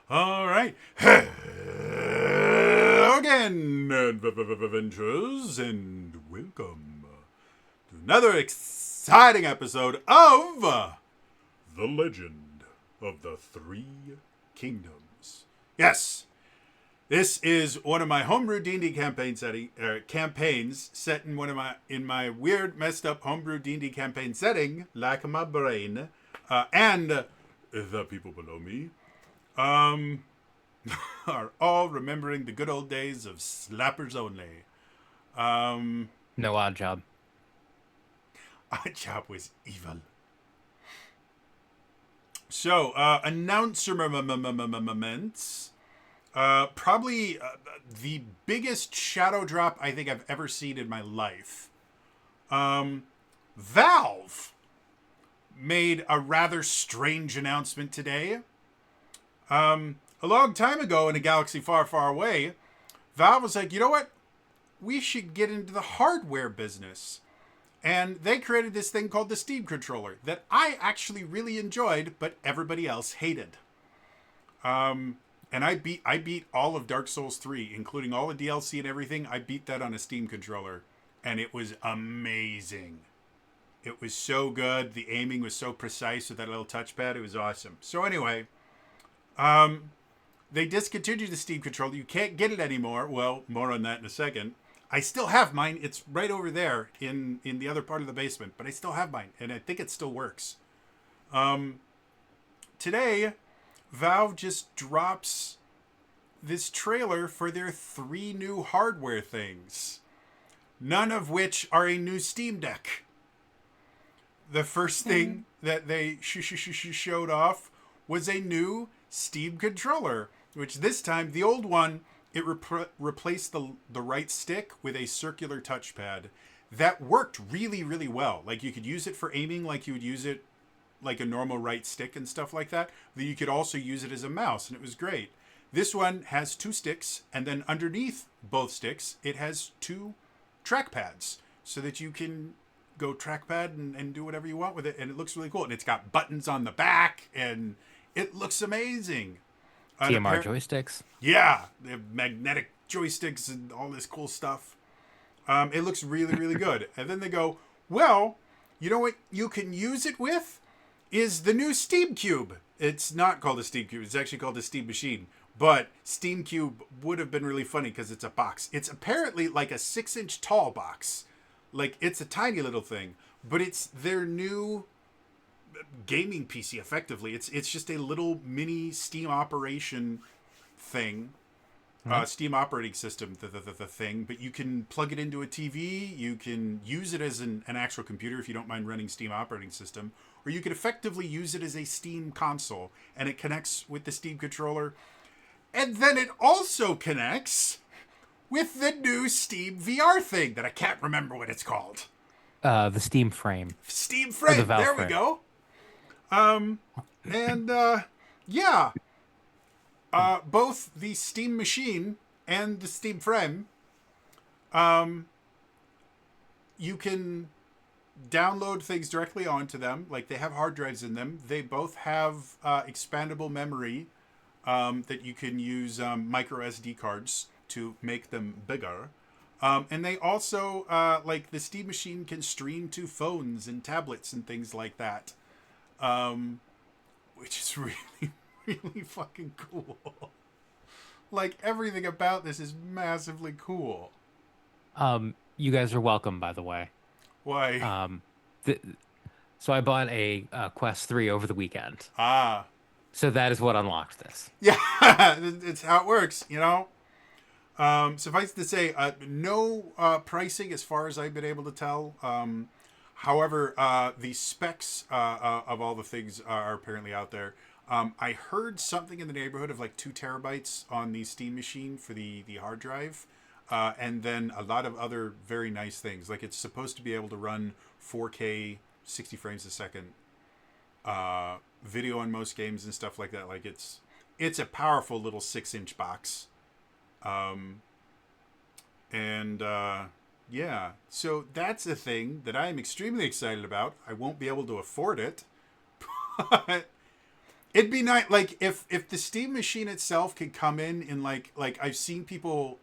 All right. Hello again, adventurers, and welcome to another exciting episode of The Legend of the Three Kingdoms. Yes, this is one of my homebrew D&D campaigns set in my weird, messed up homebrew D&D campaign setting, like my brain, and the people below me. Are all remembering the good old days of slappers only. No odd job. Our job was evil. So, announcer moments. Probably the biggest shadow drop I think I've ever seen in my life. Valve made a rather strange announcement today. A long time ago in a galaxy far, far away, Valve was like, you know what? We should get into the hardware business. And they created this thing called the Steam controller that I actually really enjoyed, but everybody else hated. And I beat all of Dark Souls 3, including all the DLC and everything. I beat that on a Steam controller, and it was amazing. It was so good. The aiming was so precise with that little touchpad. It was awesome. So anyway, they discontinued the Steam controller. You can't get it anymore. Well, more on that in a second. I still have mine. It's right over there in the other part of the basement, but I still have mine, and I think it still works. Today, Valve just drops this trailer for their 3 new hardware things, none of which are a new Steam Deck. The first thing that they showed off was a new Steam controller, which this time, the old one, it replaced the right stick with a circular touchpad that worked really, really well. Like, you could use it for aiming like you would use it like a normal right stick and stuff like that. But you could also use it as a mouse, and it was great. This one has 2 sticks, and then underneath both sticks, it has 2 trackpads so that you can go trackpad and do whatever you want with it, and it looks really cool. And it's got buttons on the back, and it looks amazing. TMR joysticks. Yeah, they have magnetic joysticks and all this cool stuff. It looks really, really good. And then they go, well, you know what you can use it with is the new Steam Cube. It's not called a Steam Cube. It's actually called a Steam Machine. But Steam Cube would have been really funny because it's a box. It's apparently like a 6-inch tall box. Like, it's a tiny little thing. But it's their new gaming PC, effectively. It's just a little mini Steam operation thing. Steam operating system, the thing, but you can plug it into a TV, you can use it as an actual computer if you don't mind running Steam operating system, or you can effectively use it as a Steam console, and it connects with the Steam controller, and then it also connects with the new Steam VR thing that I can't remember what it's called. The Steam frame. Steam Or the Frame, Valve there we frame. go. And yeah, both the Steam Machine and the Steam Frame, you can download things directly onto them. Like, they have hard drives in them. They both have expandable memory that you can use micro SD cards to make them bigger. And they also, like, the Steam Machine can stream to phones and tablets and things like that. Which is really, really fucking cool. Like, everything about this is massively cool. You guys are welcome, by the way. Why? Um, th so I bought a Quest 3 over the weekend. Ah. So that is what unlocked this. Yeah, it's how it works, you know? Suffice to say, no pricing as far as I've been able to tell. However, the specs of all the things are apparently out there. I heard something in the neighborhood of like 2 terabytes on the Steam machine for the hard drive. And then a lot of other very nice things. Like, it's supposed to be able to run 4K, 60 frames a second video on most games and stuff like that. Like, it's a powerful little 6-inch box. And yeah, so that's a thing that I am extremely excited about. I won't be able to afford it, but It'd be nice, like if the Steam machine itself could come in like I've seen people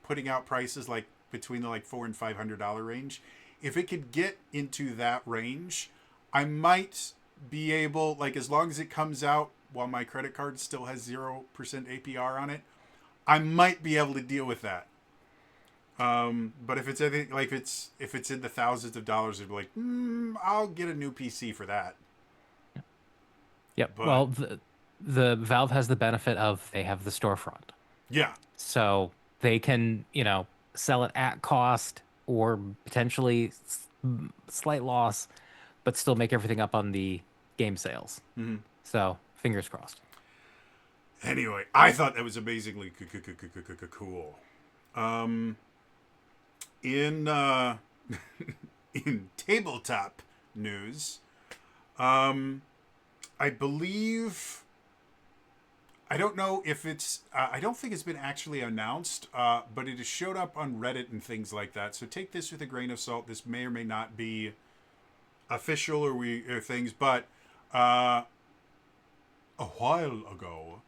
putting out prices like between the like $400 and $500 range. If it could get into that range, I might be able, like, as long as it comes out while my credit card still has 0% APR on it, I might be able to deal with that. But if it's anything like if it's in the thousands of dollars, it'd be like, I'll get a new PC for that. Yep. But Well, the Valve has the benefit of they have the storefront. yeah, So they can, sell it at cost or potentially slight loss, but still make everything up on the game sales. So fingers crossed. anyway, I thought that was amazingly cool. In in tabletop news, I believe, I don't know if it's I don't think it's been actually announced, but it has showed up on Reddit and things like that. So take this with a grain of salt. This may or may not be official or things, but a while ago,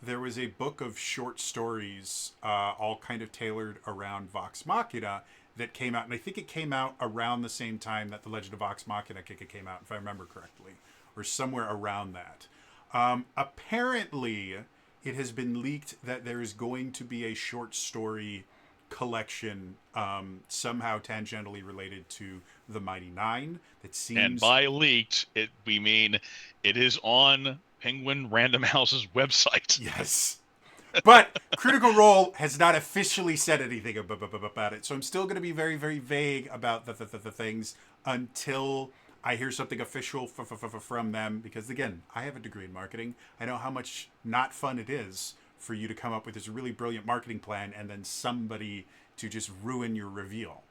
there was a book of short stories, all kind of tailored around Vox Machina, that came out, and I think it came out around the same time that the Legend of Vox Machina came out, if I remember correctly, or somewhere around that. Apparently, it has been leaked that there is going to be a short story collection, somehow tangentially related to the Mighty Nine. That seems, And by leaked, we mean it is on Penguin Random House's website. yes. But Critical Role has not officially said anything about it, so I'm still going to be very, very vague about the things until I hear something official from them. Because again, I have a degree in marketing. I know how much not fun it is for you to come up with this really brilliant marketing plan and then somebody to just ruin your reveal.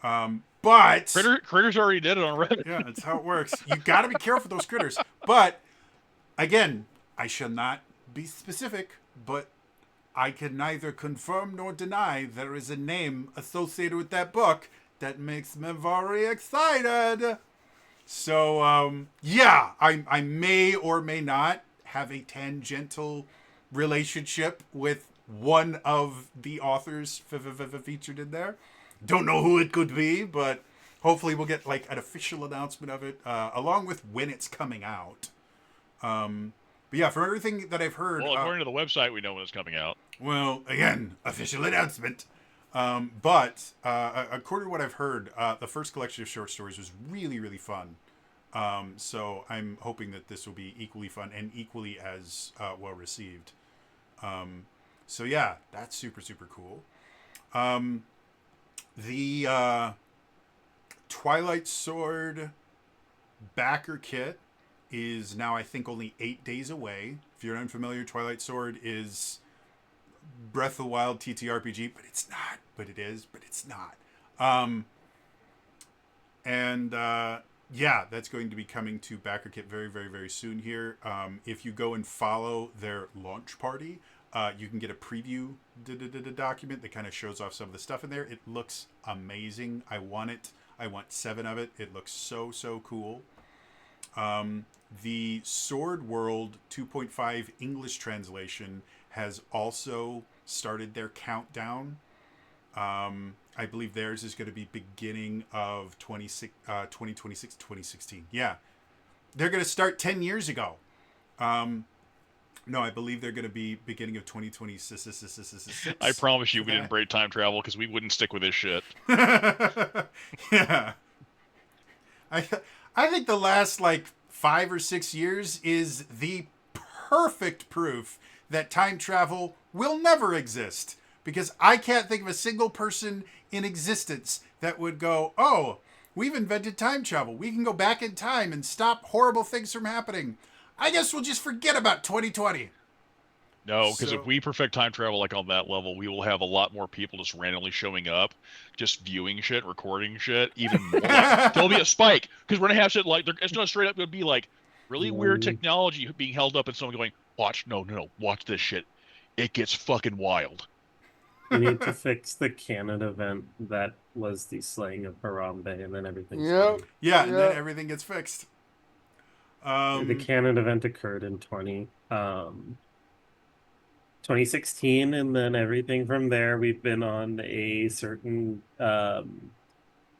But Critters already did it on Reddit. yeah, that's how it works. You got to be careful with those critters. But again, I shall not be specific, but I can neither confirm nor deny there is a name associated with that book that makes me very excited. So, yeah, I may or may not have a tangential relationship with one of the authors featured in there. Don't know who it could be, but hopefully we'll get like an official announcement of it, along with when it's coming out. But yeah, from everything that I've heard, Well, according to the website, we know when it's coming out. well, again, official announcement. But according to what I've heard, the first collection of short stories was really, really fun. So I'm hoping that this will be equally fun and equally as well received. So yeah, that's super, super cool. The Twilight Sword backer kit is now, I think, only 8 days away. If you're unfamiliar, Twilight Sword is Breath of the Wild TTRPG, but it's not. But it is, but it's not. Yeah, that's going to be coming to BackerKit very, very, very soon here. If you go and follow their launch party, you can get a preview document that kind of shows off some of the stuff in there. It looks amazing. I want it. I want 7 of it. It looks so, so cool. The Sword World 2.5 English translation has also started their countdown. I believe theirs is going to be beginning of 2026, 2016. Yeah. They're going to start 10 years ago. No, I believe they're going to be beginning of 2026. I promise you we didn't break time travel because we wouldn't stick with this shit. Yeah. I think the last, 5 or 6 years is the perfect proof that time travel will never exist. Because I can't think of a single person in existence that would go, oh, we've invented time travel. We can go back in time and stop horrible things from happening. I guess we'll just forget about 2020. No, because if we perfect time travel on that level, we will have a lot more people just randomly showing up, just viewing shit, recording shit, even more. There'll be a spike, because we're going to have shit it's not straight up going to be really weird technology being held up and someone going, watch, no, watch this shit. It gets fucking wild. You need to fix the canon event that was the slaying of Harambe, and then everything's fine. Yeah, and then everything gets fixed. The canon event occurred in 2016, and then everything from there, we've been on a certain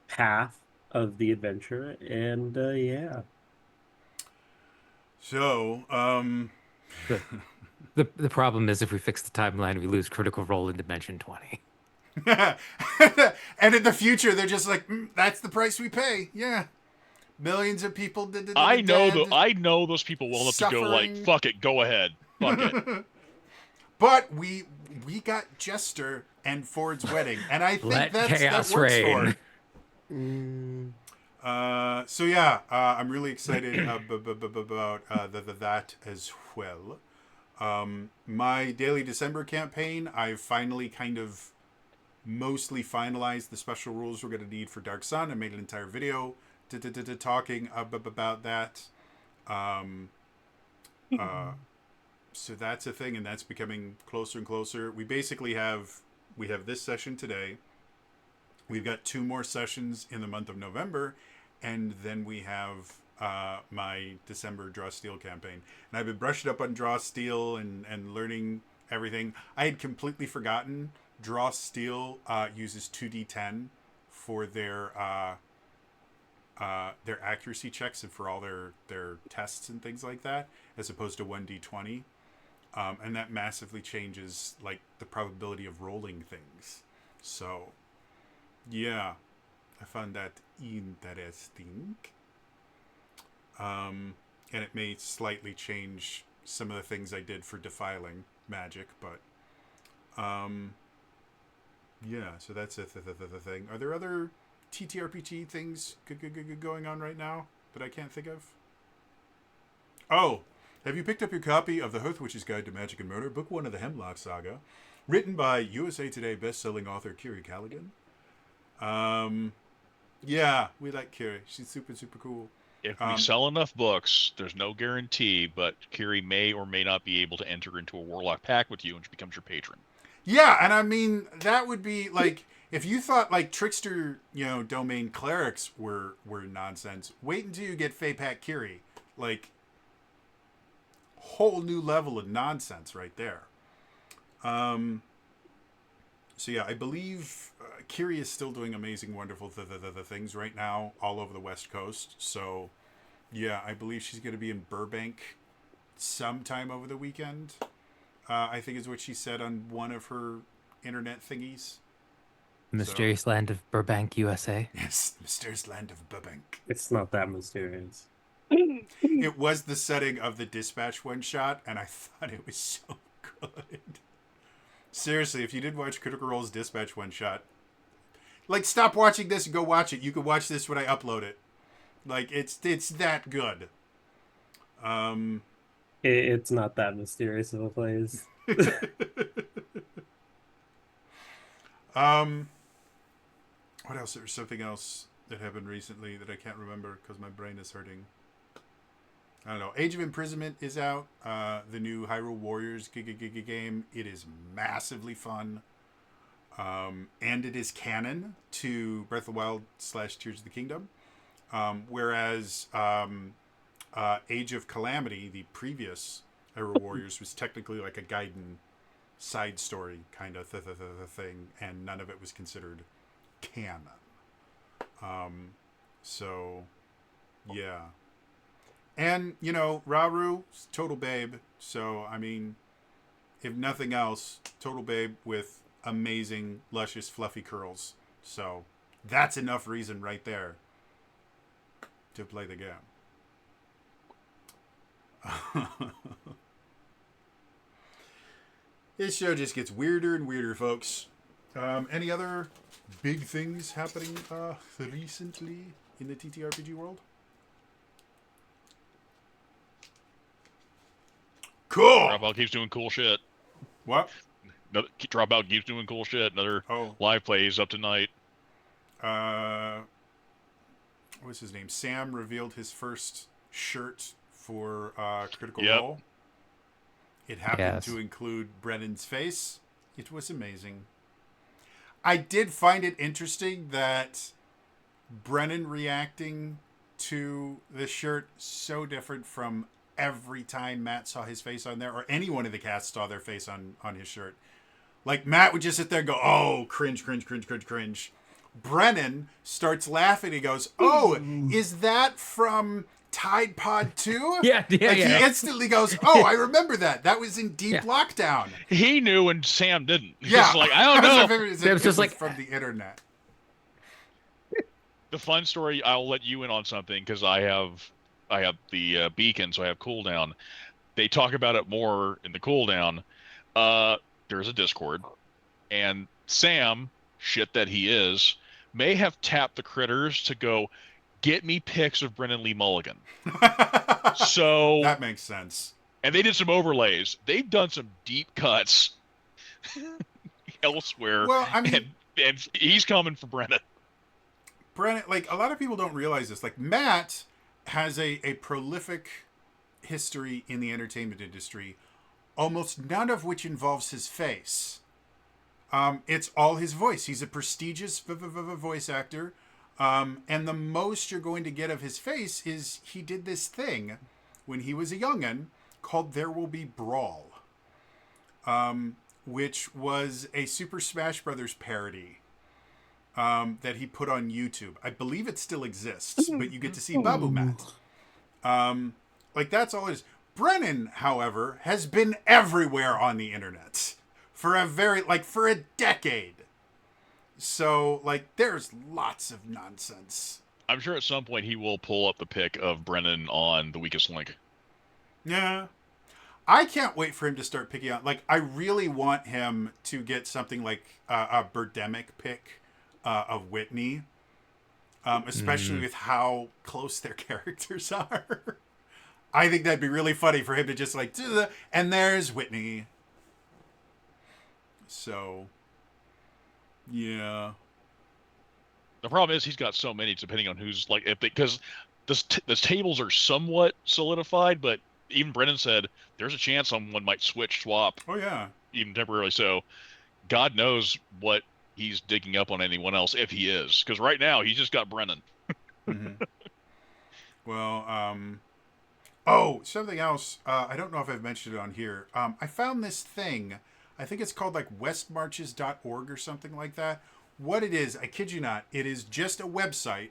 path of the adventure, and yeah. So, The, the problem is if we fix the timeline, we lose Critical Role in Dimension 20. and in the future, they're just like, that's the price we pay. Yeah. Millions of people I know dead, I know those people well enough to go like, suffering. fuck it, go ahead, fuck it. But we got Jester and Ford's wedding, and I think Let that chaos works reign. So yeah, I'm really excited about that as well. My daily December campaign, I've finally kind of mostly finalized the special rules we're going to need for Dark Sun. I made an entire video talking about that. So that's a thing, and that's becoming closer and closer. We basically have this session today. We've got 2 more sessions in the month of November, and then we have my December Draw Steel campaign. And I've been brushing up on Draw Steel and learning everything. I had completely forgotten Draw Steel uses 2d10 for their accuracy checks and for all their tests and things like that, as opposed to 1d20. And that massively changes like the probability of rolling things. So, yeah, I found that interesting. And it may slightly change some of the things I did for defiling magic, but yeah. So that's the thing. Are there other TTRPG things going on right now that I can't think of? Oh. Have you picked up your copy of The Hearth Witch's Guide to Magic and Murder, Book 1 of the Hemlock Saga, written by USA Today best-selling author Kiri Callaghan? Yeah, we like Kiri. She's super, super cool. If we sell enough books, there's no guarantee, but Kiri may or may not be able to enter into a Warlock pact with you, and she becomes your patron. Yeah, and I mean, that would be, like, if you thought, like, Trickster, domain clerics were nonsense, wait until you get Fey Pack Kiri. Like, whole new level of nonsense right there. So yeah, I believe Kiri is still doing amazing, wonderful things right now all over the West Coast. So yeah, I believe she's going to be in Burbank sometime over the weekend. I think is what she said on one of her internet thingies. Mysterious land of Burbank, USA. Yes, mysterious land of Burbank. It's not that mysterious. It was the setting of the Dispatch one-shot, and I thought it was so good. Seriously, if you did watch Critical Role's Dispatch one-shot, like, stop watching this and go watch it. You can watch this when I upload it. Like, it's that good. It's not that mysterious of a place. What else? There's something else that happened recently that I can't remember because my brain is hurting. I don't know. Age of Imprisonment is out. The new Hyrule Warriors game. It is massively fun. And it is canon to Breath of the Wild / Tears of the Kingdom. Whereas Age of Calamity, the previous Hyrule Warriors, was technically like a Gaiden side story kind of thing, and none of it was considered canon. So, yeah. And, Rauru, total babe. So, I mean, if nothing else, total babe with amazing, luscious, fluffy curls. So, that's enough reason right there to play the game. This show just gets weirder and weirder, folks. Any other big things happening recently in the TTRPG world? Cool. Dropout keeps doing cool shit. What? Dropout keeps doing cool shit. Another live plays up tonight. What's his name? Sam revealed his first shirt for Critical Yep. Role. It happened to include Brennan's face. It was amazing. I did find it interesting that Brennan reacting to this shirt so different from every time Matt saw his face on there, or anyone in the cast saw their face on his shirt. Like, Matt would just sit there and go, oh, cringe, cringe, cringe, cringe, cringe. Brennan starts laughing. He goes, oh, is that from Tide Pod 2? Yeah, Like, he instantly goes, oh, I remember that. That was in Deep Lockdown. He knew and Sam didn't. Yeah. Like, I don't know. It was just like from the internet. The fun story, I'll let you in on something because I have the beacon, so I have cooldown. They talk about it more in the cooldown. There's a Discord, and Sam, shit that he is, may have tapped the critters to go, get me pics of Brennan Lee Mulligan. So that makes sense. And they did some overlays. They've done some deep cuts elsewhere. Well, I mean, and he's coming for Brennan. Brennan, like, a lot of people don't realize this. Like, Matt has a prolific history in the entertainment industry, almost none of which involves his face. It's all his voice. He's a prestigious voice actor. And the most you're going to get of his face is he did this thing when he was a young'un called There Will Be Brawl, which was a Super Smash Brothers parody that he put on YouTube. I believe it still exists, but you get to see Babu Matt. Like, that's all it is. Brennan, however, has been everywhere on the internet for a decade. So, like, there's lots of nonsense. I'm sure at some point he will pull up the pic of Brennan on The Weakest Link. Yeah. I can't wait for him to start picking out. Like, I really want him to get something like a Birdemic pic of Whitney, especially with how close their characters are. I think that'd be really funny for him to just like, and there's Whitney. So, yeah. The problem is he's got so many, depending on who's like, because the tables are somewhat solidified, but even Brennan said there's a chance someone might swap. Oh yeah. Even temporarily. So, God knows what he's digging up on anyone else if he is, because right now he's just got Brennan. Mm-hmm. Well, oh, something else. I don't know if I've mentioned it on here. I found this thing. I think it's called like westmarches.org or something like that. What it is, I kid you not, it is just a website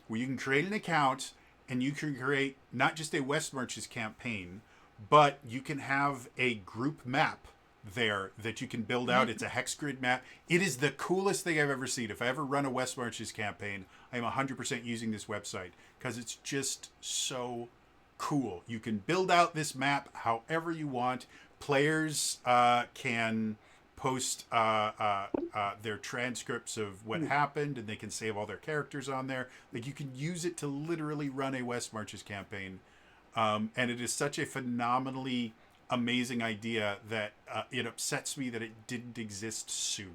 where you can create an account and you can create not just a West Marches campaign, but you can have a group map there that you can build out. It's a hex grid map. It is the coolest thing I've ever seen. If I ever run a West Marches campaign, I am 100% using this website because it's just so cool. You can build out this map however you want. Players can post their transcripts of what happened, and they can save all their characters on there. Like, you can use it to literally run a West Marches campaign, and it is such a phenomenally amazing idea that it upsets me that it didn't exist sooner.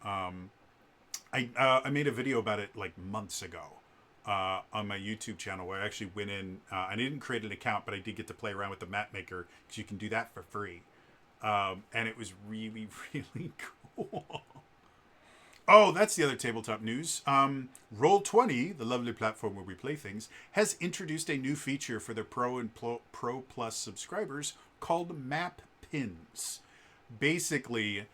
I made a video about it like months ago on my YouTube channel where I actually went in. I didn't create an account, but I did get to play around with the map maker because you can do that for free. And it was really, really cool. Oh, that's the other tabletop news. Roll20, the lovely platform where we play things, has introduced a new feature for their Pro and Pro Plus subscribers called Map Pins. Basically,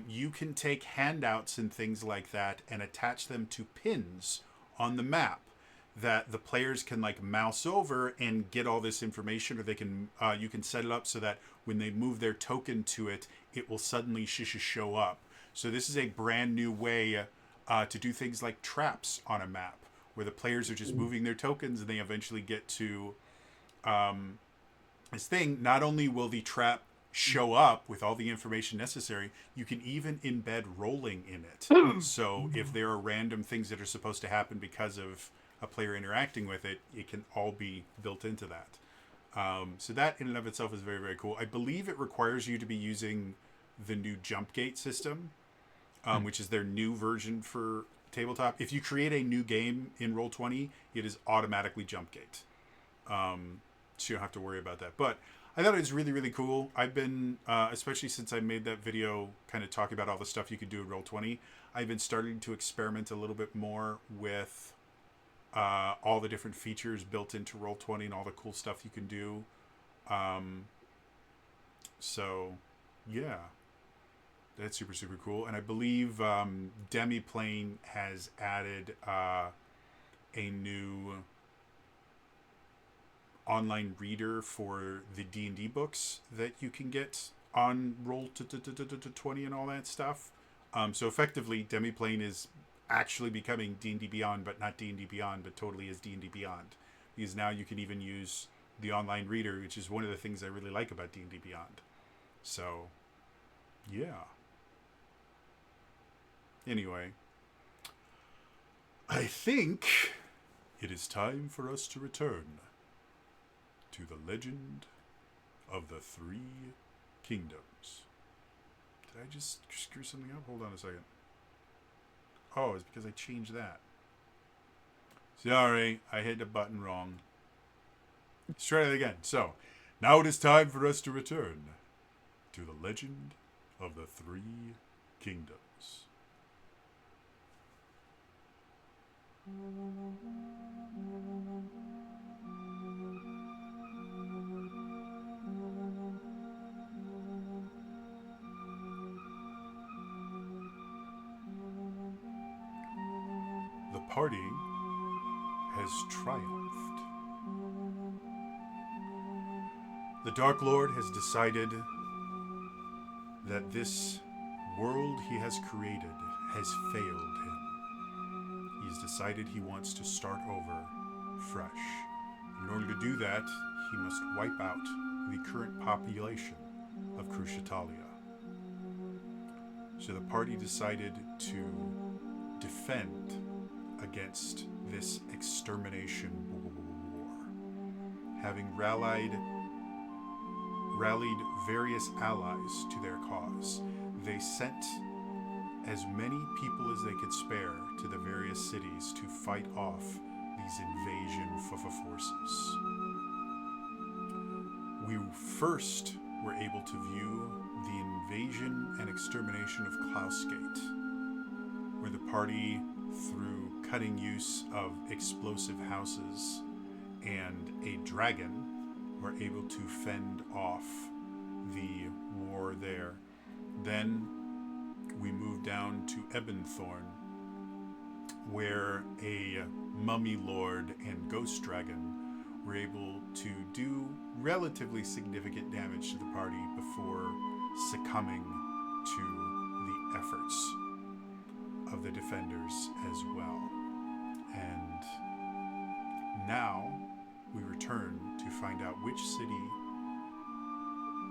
you can take handouts and things like that and attach them to pins on the map that the players can like mouse over and get all this information, or they can you can set it up so that when they move their token to it, it will suddenly show up. So this is a brand new way to do things like traps on a map, where the players are just moving their tokens and they eventually get to this thing. Not only will the trap show up with all the information necessary, you can even embed rolling in it. So if there are random things that are supposed to happen because of a player interacting with it, it can all be built into that. So that in and of itself is very, very cool. I believe it requires you to be using the new jump gate system, which is their new version for tabletop. If you create a new game in Roll20, it is automatically jump gate. So you don't have to worry about that. But I thought it was really, really cool. I've been, especially since I made that video kind of talking about all the stuff you could do in Roll20, I've been starting to experiment a little bit more with all the different features built into Roll20 and all the cool stuff you can do. So, yeah. That's super, super cool. And I believe Demiplane has added a new online reader for the D&D books that you can get on Roll20 and all that stuff. So effectively, Demiplane is actually becoming D&D Beyond, but not D&D Beyond, but totally is D&D Beyond. Because now you can even use the online reader, which is one of the things I really like about D&D Beyond. So, yeah. Anyway, I think it is time for us to return to the legend of the Three Kingdoms. Did I just screw something up? Hold on a second. Oh, it's because I changed that. Sorry, I hit the button wrong. Let's try it again. So, now it is time for us to return to the legend of the Three Kingdoms. The party has triumphed. The Dark Lord has decided that this world he has created has failed him. He's decided he wants to start over fresh. In order to do that, he must wipe out the current population of Cruciatalia. So the party decided to defend against this extermination war, having rallied various allies to their cause. They sent as many people as they could spare to the various cities to fight off these invasion forces. We first were able to view the invasion and extermination of Klausgate, where the party, through cutting use of explosive houses and a dragon, were able to fend off the war there. Then we moved down to Ebenthorn, where a mummy lord and ghost dragon were able to do relatively significant damage to the party before succumbing to the efforts of the defenders as well. And now we return to find out which city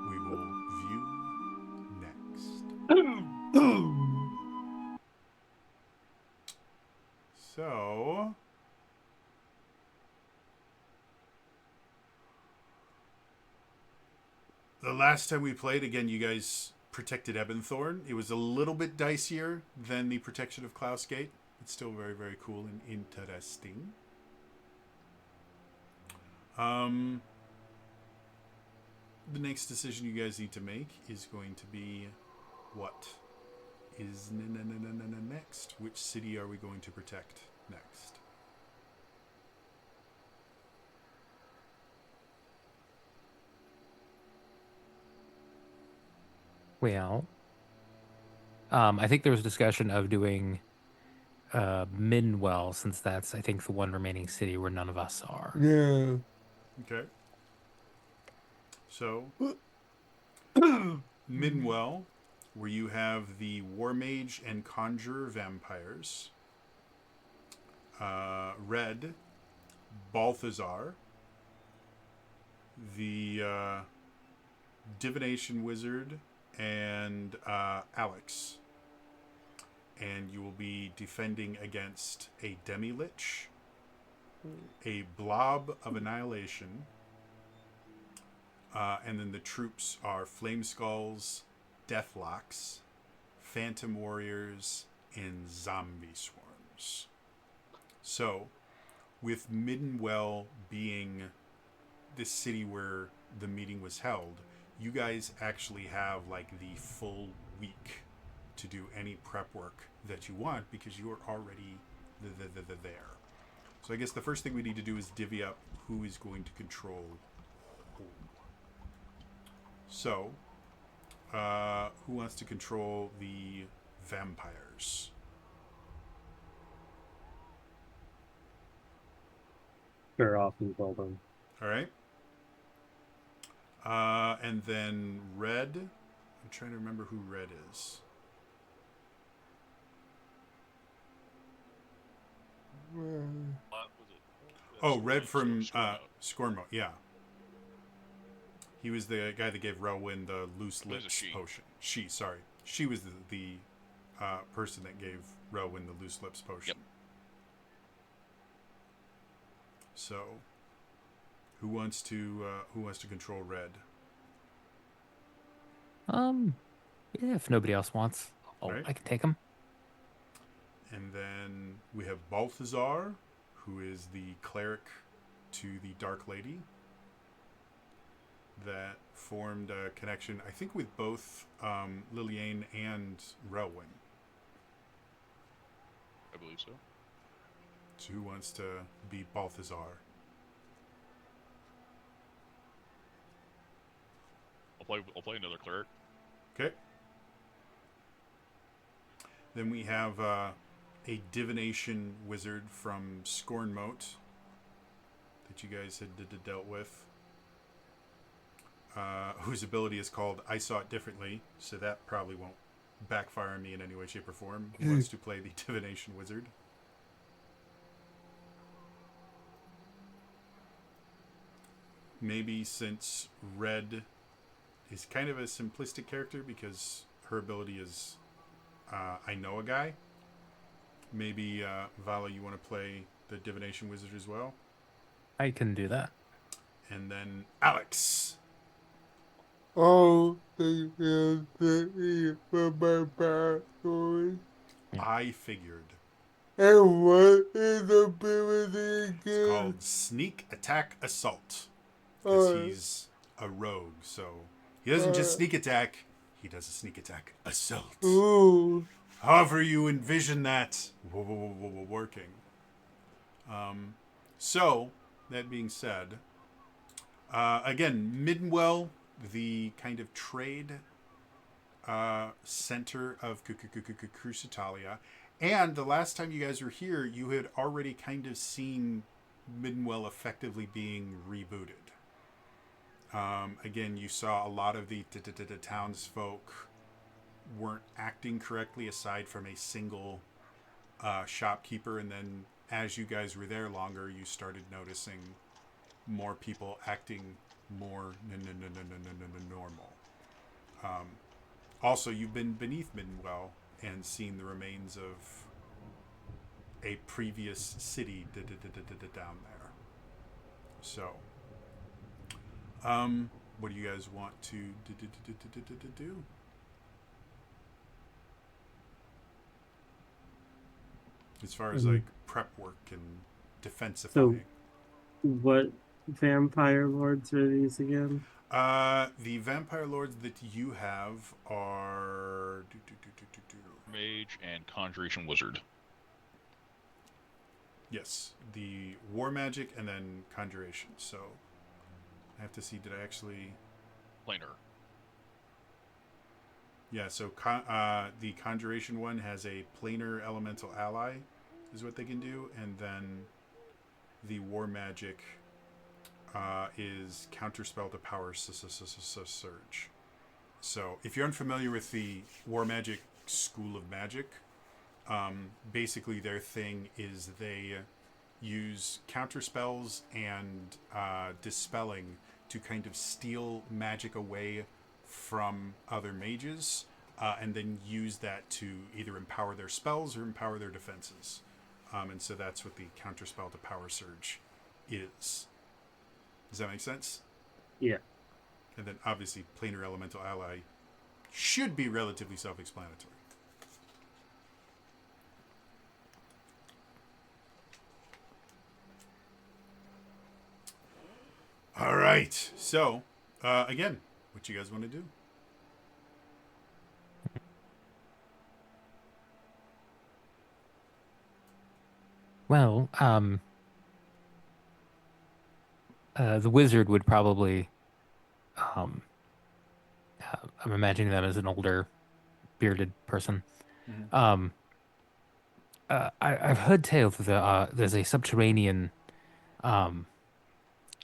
we will view next. So, the last time we played, again, you guys protected Ebenthorn. It was a little bit dicier than the protection of Klausgate. It's still very, very cool and interesting. The next decision you guys need to make is going to be what is next? Which city are we going to protect next? Well, I think there was discussion of doing Middenwell, since that's, I think, the one remaining city where none of us are. Yeah. Okay. So, Middenwell, where you have the War Mage and Conjurer vampires. Red, Balthazar, the Divination Wizard, and Alex. And you will be defending against a Demi-Lich, a Blob of Annihilation, and then the troops are Flame Skulls, Deathlocks, Phantom Warriors, and Zombie Swarms. So, with Middenwell being the city where the meeting was held, you guys actually have like the full week to do any prep work that you want because you are already there. So I guess the first thing we need to do is divvy up who is going to control who. So, who wants to control the vampires? Sure, off and well them. All right. And then red. I'm trying to remember who red is. What was it? Oh, red from Scorn. Scormo. Yeah. He was the guy that gave Relwyn the loose was a lips she. potion. Sorry. She was the person that gave Relwyn the loose lips potion. Yep. So, who wants to control red? Yeah, if nobody else wants, Right. I can take him. And then we have Balthazar, who is the cleric to the Dark Lady that formed a connection, I think, with both Liliane and Relwyn. I believe so. So who wants to be Balthazar? I'll play another cleric. Okay. Then we have a divination wizard from Scornmote that you guys had dealt with, whose ability is called I Saw It Differently, so that probably won't backfire on me in any way, shape, or form. Who wants to play the divination wizard? Maybe since red is kind of a simplistic character because her ability is I know a guy. Maybe Vala, you want to play the divination wizard as well? I can do that. And then Alex. Oh, I figured. and what is the ability It's again? called Sneak Attack Assault. Because Uh, he's a rogue, so he doesn't just sneak attack, he does a sneak attack assault. Ooh. However you envision that working. So, that being said, again, Middenwell, the kind of trade center of Crucitalia, and the last time you guys were here, you had already kind of seen Middenwell effectively being rebooted. Again, you saw a lot of the townsfolk weren't acting correctly aside from a single shopkeeper, and then as you guys were there longer, you started noticing more people acting more normal. Also, you've been beneath Middenwell and seen the remains of a previous city down there. So, what do you guys want to do? As far as like prep work and defensifying. What vampire lords are these again? The vampire lords that you have are Mage and Conjuration Wizard. yes, the war magic and then conjuration. So I have to see. Did I actually? Planar. Yeah. So the conjuration one has a planar elemental ally, is what they can do, and then the war magic is counterspell to power surge. So if you're unfamiliar with the war magic school of magic, basically their thing is they use counterspells and dispelling to kind of steal magic away from other mages, and then use that to either empower their spells or empower their defenses. And so that's what the counterspell to power surge is. Does that make sense? Yeah. And then obviously planar elemental ally should be relatively self-explanatory. All right. So, again, what you guys want to do? Well, the wizard would probably, I'm imagining them as an older, bearded person. Um, I've heard tales that there's a subterranean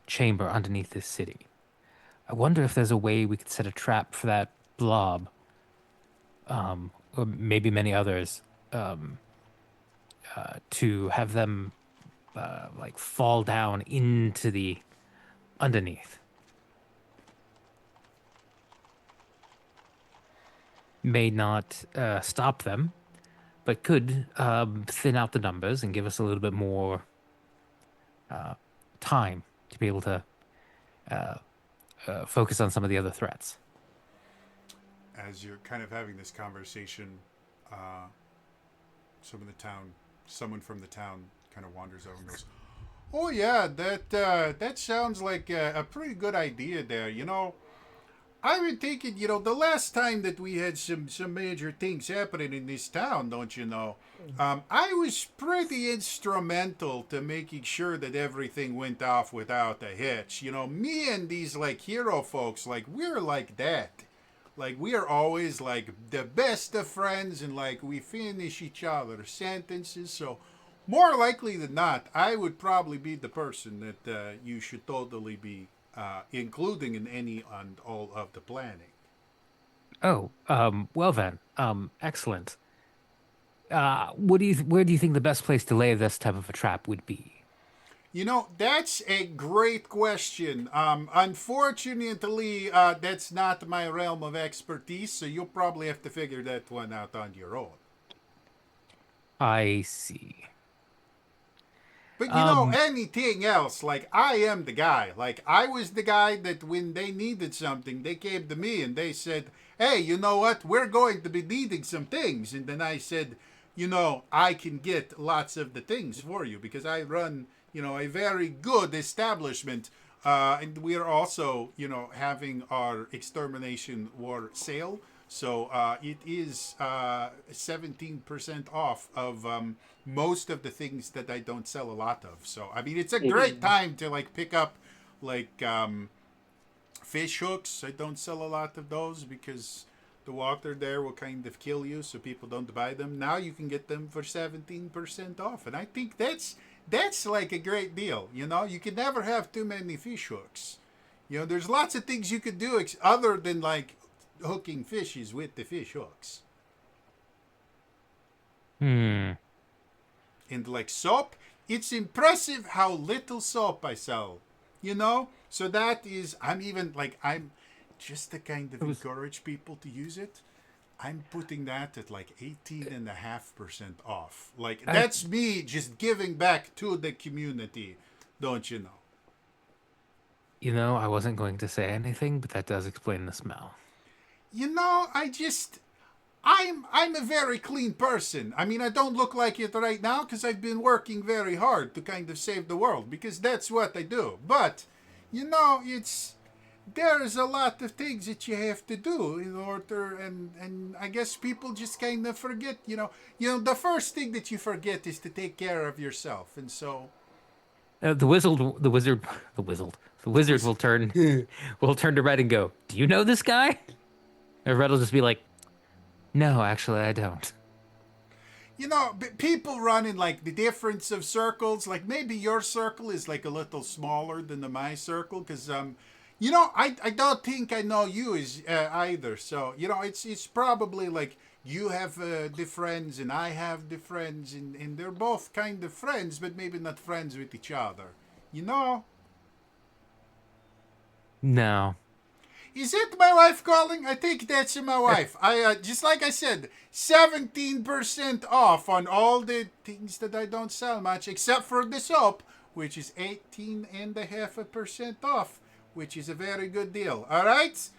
chamber underneath this city. I wonder if there's a way we could set a trap for that blob, or maybe many others, to have them like fall down into the underneath. May not stop them, but could thin out the numbers and give us a little bit more time to be able to focus on some of the other threats. As you're kind of having this conversation, someone from the town kind of wanders over and goes, "Oh yeah, that sounds like a pretty good idea there. You know, I've been thinking, the last time that we had some major things happening in this town, don't you know? I was pretty instrumental to making sure that everything went off without a hitch. You know, me and these like hero folks, like we're like that. Like we are always like the best of friends, and like we finish each other's sentences. So more likely than not, I would probably be the person that you should totally be including in any and all of the planning." Oh, well then, excellent. Where do you think the best place to lay this type of a trap would be? That's a great question. Unfortunately, that's not my realm of expertise, so you'll probably have to figure that one out on your own. I see. But anything else, like I am the guy. Like I was the guy that when they needed something, they came to me and they said, "Hey, you know what? We're going to be needing some things." And then I said, I can get lots of the things for you because I run, a very good establishment. And we are also, having our extermination war sale. So it is 17% off of most of the things that I don't sell a lot of. So, I mean, it's a great time to like pick up like fish hooks. I don't sell a lot of those because the water there will kind of kill you. So people don't buy them. Now you can get them for 17% off. And I think that's like a great deal. You can never have too many fish hooks. There's lots of things you could do other than like hooking fishes with the fish hooks. And like soap, it's impressive how little soap I sell. So that is, I'm just to kind of encourage people to use it. I'm putting that at like 18.5% off. Like that's me just giving back to the community, don't you know? I wasn't going to say anything, but that does explain the smell. I'm a very clean person. I mean, I don't look like it right now because I've been working very hard to kind of save the world because that's what I do. But, there's a lot of things that you have to do in order, and I guess people just kind of forget, the first thing that you forget is to take care of yourself. And so The wizard will turn to Red and go, "Do you know this guy?" And Red will just be like, "No, actually, I don't." People run in like the difference of circles. Like maybe your circle is like a little smaller than my circle because I don't think I know you either. So it's probably like you have the friends and I have the friends, and they're both kind of friends, but maybe not friends with each other. No. Is it my wife calling? I think that's my wife. I just like I said, 17% off on all the things that I don't sell much, except for the soap, which is 18.5% off, which is a very good deal. All right?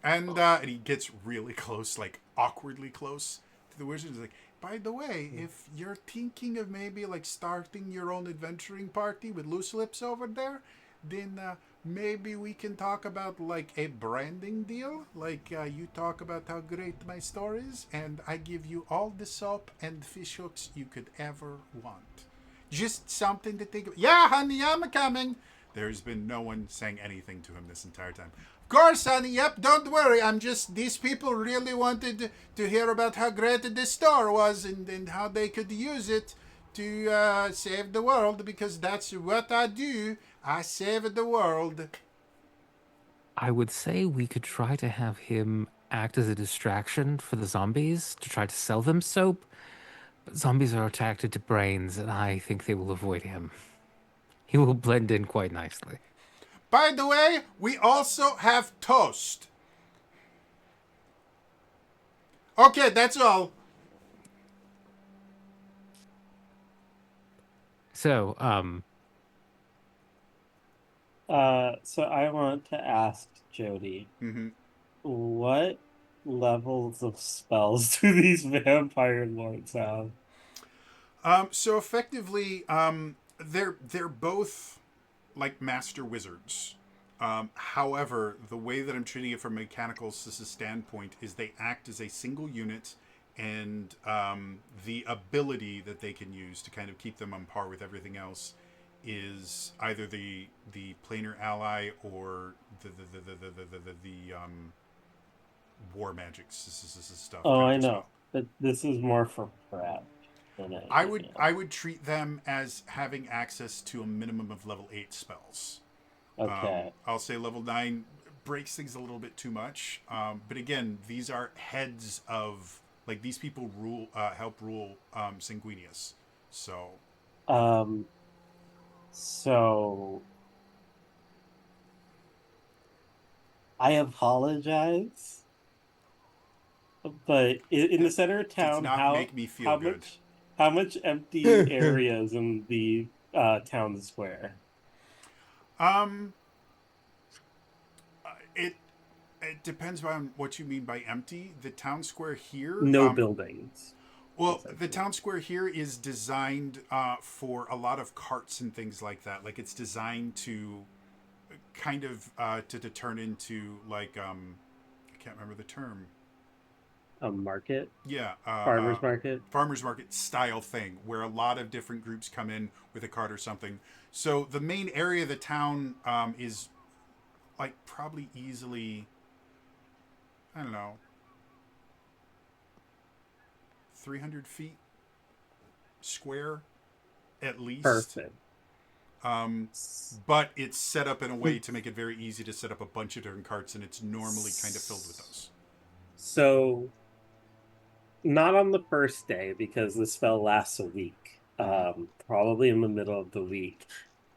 And he gets really close, like awkwardly close to the wizard. He's like, by the way, if you're thinking of maybe like starting your own adventuring party with loose lips over there, then maybe we can talk about like a branding deal. Like you talk about how great my store is, and I give you all the soap and fish hooks you could ever want. Just something to think of. Yeah, honey, I'm coming. There's been no one saying anything to him this entire time. Of course, honey, yep, don't worry. These people really wanted to hear about how great this store was and how they could use it to save the world, because that's what I do. I save the world. I would say we could try to have him act as a distraction for the zombies to try to sell them soap. But zombies are attracted to brains, and I think they will avoid him. He will blend in quite nicely. By the way, we also have toast. Okay, that's all. So, So I want to ask Jody, Mm-hmm. what levels of spells do these vampire lords have? So effectively, they're both like master wizards. However, the way that I'm treating it from a mechanical standpoint is they act as a single unit, and the ability that they can use to kind of keep them on par with everything else is either the planar ally or the war magic stuff. Oh, kind I of know, spell. but this is more for prep than anything else. I would treat them as having access to a minimum of level 8 spells. Okay. I'll say level 9 breaks things a little bit too much. But again, these are heads of, like, these people help rule Sanguinius. So So I apologize, but in the center of does town, not make me feel how good. much empty areas in the town square? Um, it it depends on what you mean by empty. The town square here, No buildings. well, the town square here is designed for a lot of carts and things like that. Like, it's designed to kind of to turn into, like, I can't remember the term. A market? Yeah, Farmer's market? Farmers market style thing, where a lot of different groups come in with a cart or something. So the main area of the town is, like, probably easily, I don't know, 300 feet square at least. Perfect. But it's set up in a way to make it very easy to set up a bunch of different carts, and it's normally kind of filled with those. So, not on the first day because the spell lasts a week. Probably in the middle of the week.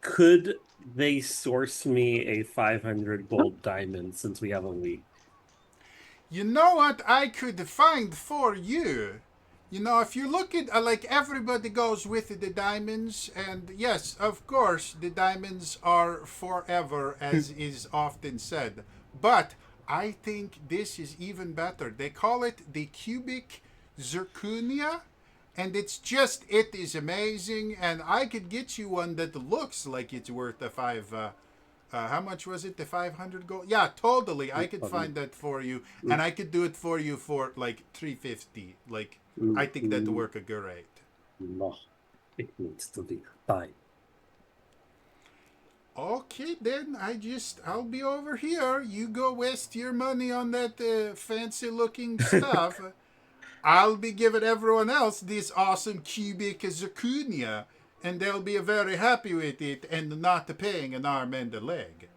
Could they source me a 500 gold diamond since we have a week? You know what I could find for you? You know, if you look at, like, everybody goes with the diamonds, and yes, of course, the diamonds are forever, as is often said. But I think this is even better. They call it the cubic zirconia, and it is amazing, and I could get you one that looks like it's worth how much was it? The 500 gold? Yeah, totally. I could find that for you, and I could do it for you for like 350. Like, I think that'd work great. No, it needs to be fine. Okay, then I'll be over here. You go waste your money on that fancy looking stuff. I'll be giving everyone else this awesome cubic zirconia, and they'll be very happy with it and not paying an arm and a leg.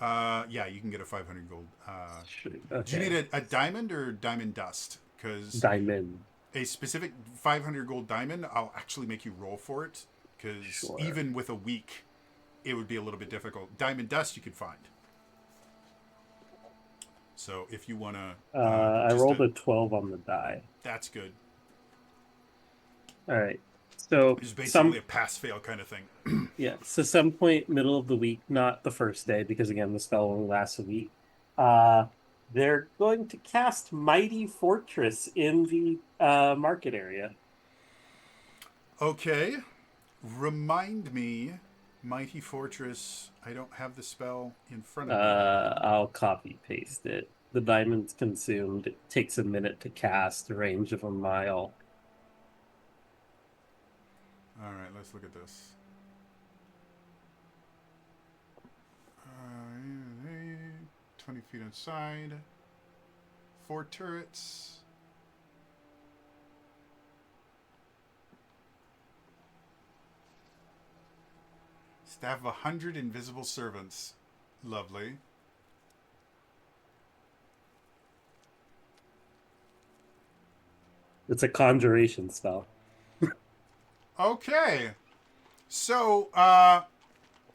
Yeah, you can get a 500 gold. Okay. Do you need a diamond or diamond dust? Because Diamond. a specific 500 gold diamond, I'll actually make you roll for it. Because even with a week, it would be a little bit difficult. Diamond dust you could find. So if you want to... I rolled a 12 on the die. That's good. All right. So It's basically a pass-fail kind of thing. yeah, so some point middle of the week, not the first day, because again the spell only lasts a week. They're going to cast Mighty Fortress in the market area. Okay. Remind me, Mighty Fortress, I don't have the spell in front of me. I'll copy paste it. The diamond's consumed. It takes a minute to cast, a range of a mile. All right, let's look at this. 20 feet inside. 4 turrets. Staff of 100 invisible servants. Lovely. It's a conjuration spell. Okay. So,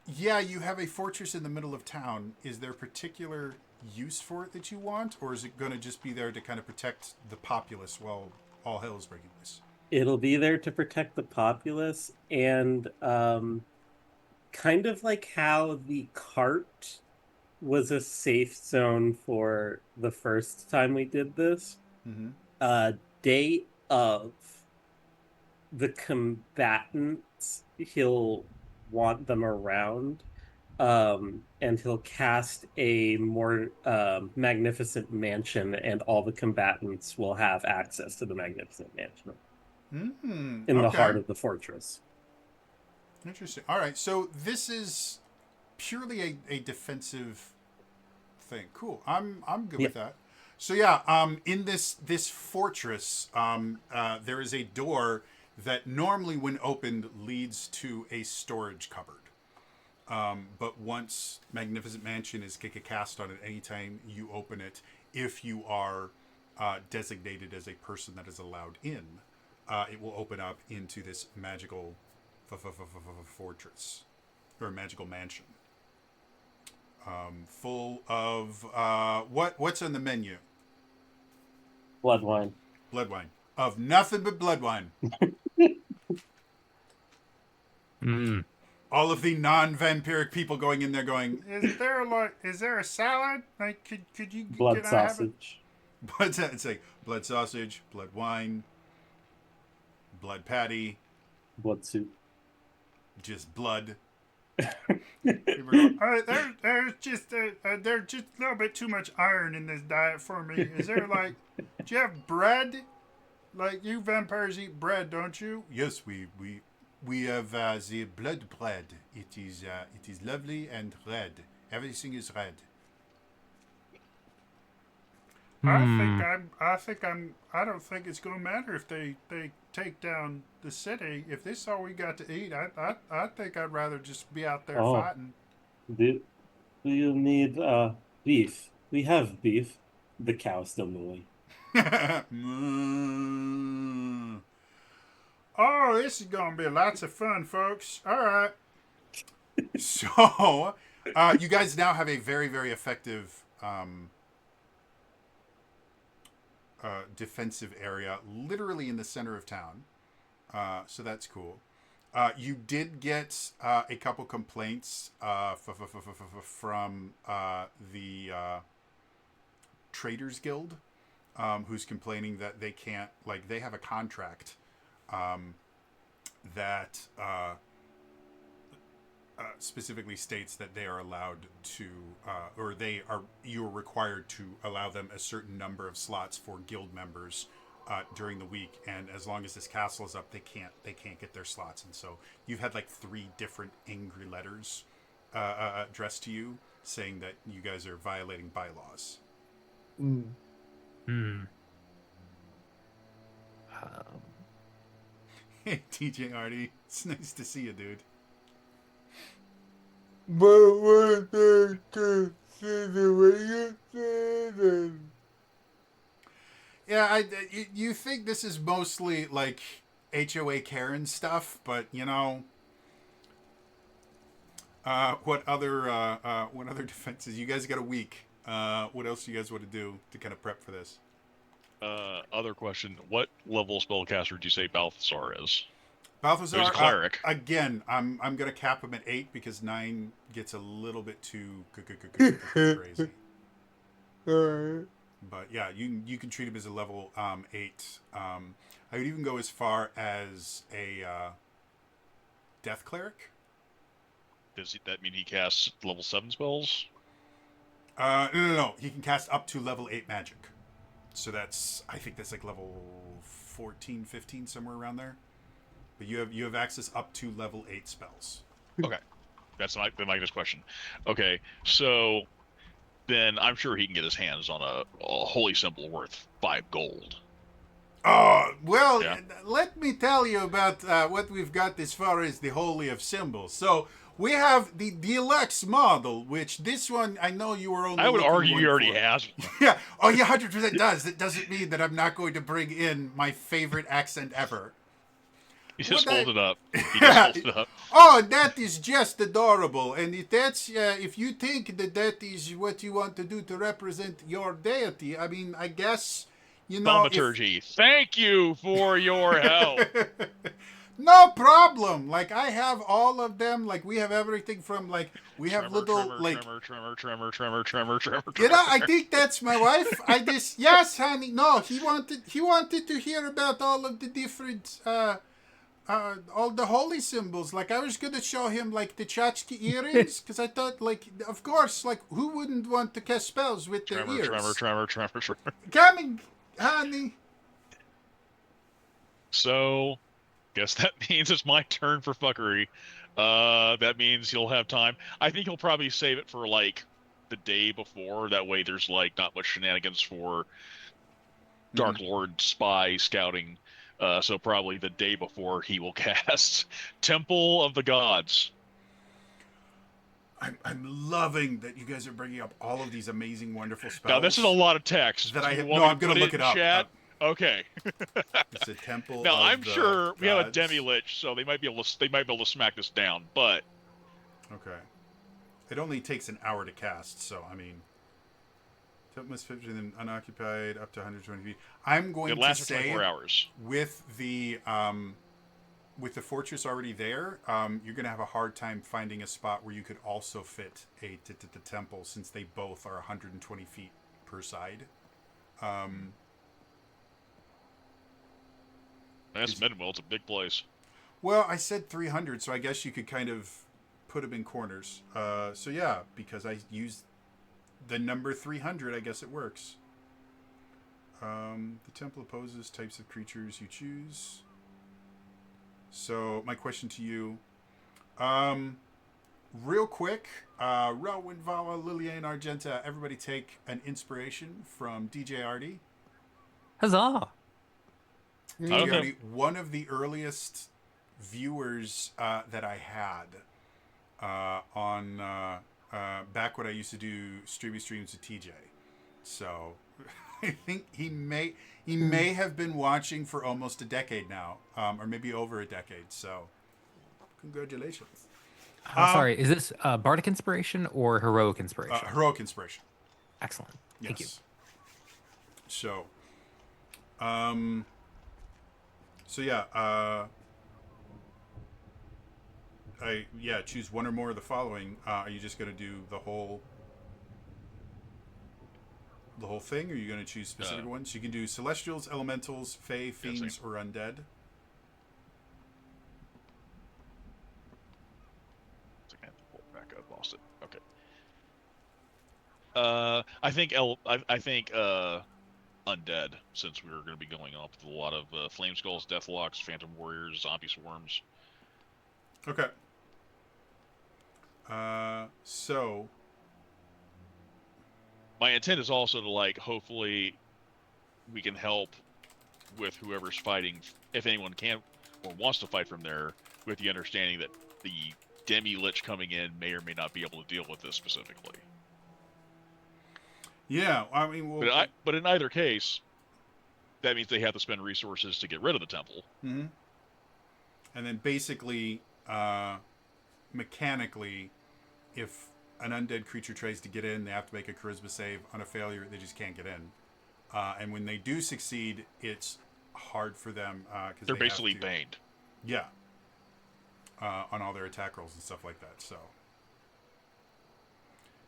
yeah, you have a fortress in the middle of town. Is there particular use for it that you want, or is it going to just be there to kind of protect the populace while all hell is breaking loose? It'll be there to protect the populace, and kind of like how the cart was a safe zone for the first time we did this. Mm-hmm. Day of, the combatants, he'll want them around, and he'll cast a more magnificent mansion, and all the combatants will have access to the magnificent mansion Mm-hmm. in the Okay. heart of the fortress. Interesting. All right. So this is purely a defensive thing. Cool. I'm good with that. So yeah, in this fortress, there is a door that normally, when opened, leads to a storage cupboard. But once Magnificent Mansion is cast on it, anytime you open it, if you are designated as a person that is allowed in, it will open up into this magical fortress or magical mansion, full of what's on the menu? Blood wine. Blood wine. Of nothing but blood wine. Mm. All of the non-vampiric people going in there going, is there a salad? Like, could you Blood can I have sausage. What's that? It's like blood sausage, blood wine, blood patty, Blood soup. just blood. People are going, there's just a little bit too much iron in this diet for me. Is there do you have bread? Like, you vampires eat bread, don't you? Yes, we have the blood bread. It is lovely and red. Everything is red. I don't think it's gonna matter if they take down the city. If this is all we got to eat, I think I'd rather just be out there fighting. Do you need beef? We have beef. The cow's still mooing. Oh, this is gonna be lots of fun, folks. All right. So, you guys now have a very, very effective defensive area, literally in the center of town. So that's cool. You did get a couple complaints from the Traders Guild, who's complaining that they can't, they have a contract that specifically states that they are allowed to, you're required to allow them a certain number of slots for guild members during the week, and as long as this castle is up, they can't get their slots. And so you've had 3 different angry letters addressed to you saying that you guys are violating bylaws. Hey, TJ Artie, it's nice to see you, dude. But what the situation? Yeah, you think this is mostly HOA Karen stuff, but what other defenses? You guys got a week. What else do you guys want to do to kind of prep for this? Other question: what level spellcaster do you say Balthasar is? Balthasar, There's a cleric. Again, I'm gonna cap him at 8 because 9 gets a little bit too crazy. Alright. But yeah, you can treat him as a level 8. I would even go as far as a death cleric. Does that mean he casts level 7 spells? No. He can cast up to level 8 magic. So I think that's level 14, 15, somewhere around there. But you have access up to level 8 spells. Okay, that's my next question. Okay, so then I'm sure he can get his hands on a holy symbol worth 5 gold. Oh, well, Yeah. let me tell you about what we've got as far as the Holy of Symbols. So we have the deluxe model, which this one, I know you were only I would looking argue one he already for. has. Yeah, oh yeah, 100% does. It doesn't mean that I'm not going to bring in my favorite accent ever. He just What I- holds it up. He just holds it up. Oh, that is just adorable. And if that's if you think that that is what you want to do to represent your deity, I mean, I guess Thaumaturgy. Thank you for your help. No problem. Like I have all of them. Like we have everything from like we have Tremor, little tremor, like tremor, tremor, tremor, tremor, tremor, you know, I tremor. think that's my wife. I just yes, honey. No, he wanted to hear about all of the different all the holy symbols. Like I was gonna show him like the tchotchke earrings because I thought like of course like who wouldn't want to cast spells with their Tremor, ears? tremor, tremor, tremor, tremor. Coming, honey. So, guess that means it's my turn for fuckery. That means he'll have time. I think he'll probably save it for like the day before. That way, there's like not much shenanigans for Dark Lord spy scouting. So probably the day before he will cast Temple of the Gods. I'm loving that you guys are bringing up all of these amazing, wonderful spells. Now this is a lot of text. that Do I you have. want No, me I'm to gonna put look in it up. chat? Okay. It's a temple. Now of I'm the sure we have a gods. demi-lich, so they might be able to smack this down. But Okay. It only takes an hour to cast, so I mean, temple must fit within unoccupied up to 120 feet. I'm going it to lasts for say 24 hours. with the fortress already there, you're gonna have a hard time finding a spot where you could also fit a temple, since they both are 120 feet per side. That's Middenwell. It's a big place. Well, I said 300, so I guess you could kind of put them in corners. So yeah, because I used the number 300, I guess it works. The temple opposes types of creatures you choose. So my question to you, real quick, Rowan, Vala, Liliane, Argenta, everybody take an inspiration from DJ Artie. Huzzah! DJ Okay. Artie, one of the earliest viewers that I had on back when I used to do streams with TJ. So I think he may have been watching for almost a decade now, or maybe over a decade. So congratulations. I'm sorry, is this Bardic Inspiration or Heroic Inspiration? Heroic inspiration. Excellent. Yes. Thank you. So, yeah. Choose one or more of the following. Are you just going to do the whole thing, or are you going to choose specific ones? You can do celestials, elementals, fae, fiends, or undead. I have to pull it back up. Lost it. Okay. I think undead, since we're going to be going up with a lot of flame skulls, deathlocks, phantom warriors, zombie swarms. Okay. So my intent is also to like hopefully we can help with whoever's fighting, if anyone can or wants to fight from there, with the understanding that the demi-lich coming in may or may not be able to deal with this specifically. yeah, I mean, But in either case, that means they have to spend resources to get rid of the temple. Mm-hmm. And then basically, mechanically, if an undead creature tries to get in, they have to make a charisma save. On a failure, they just can't get in. And when they do succeed, it's hard for them because They're basically baned. Yeah. On all their attack rolls and stuff like that. So,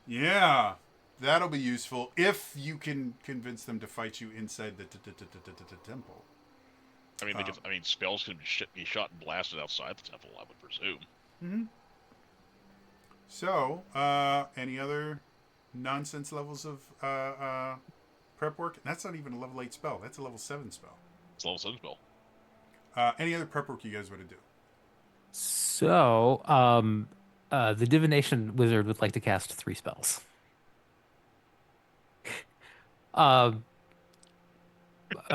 yeah, that'll be useful if you can convince them to fight you inside the temple. I mean, spells can be shot and blasted outside the temple, I would presume. Mm-hmm. So, any other nonsense levels of prep work? That's not even a level 8 spell. That's a level 7 spell. It's a level 7 spell. Any other prep work you guys want to do? So, the Divination Wizard would like to cast 3 spells. Um,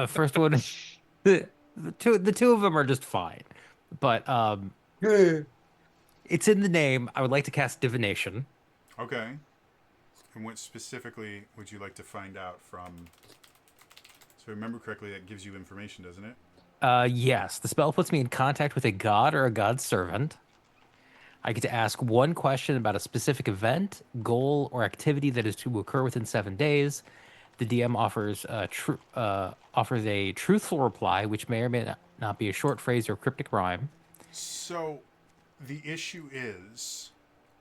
first one, the two of them are just fine, but Yeah. it's in the name. I would like to cast divination. Okay. And what specifically would you like to find out from? So if I remember correctly, that gives you information, doesn't it? Yes, the spell puts me in contact with a god or a god's servant. I get to ask one question about a specific event, goal, or activity that is to occur within 7 days. The DM offers a truthful reply, which may or may not be a short phrase or cryptic rhyme. So the issue is,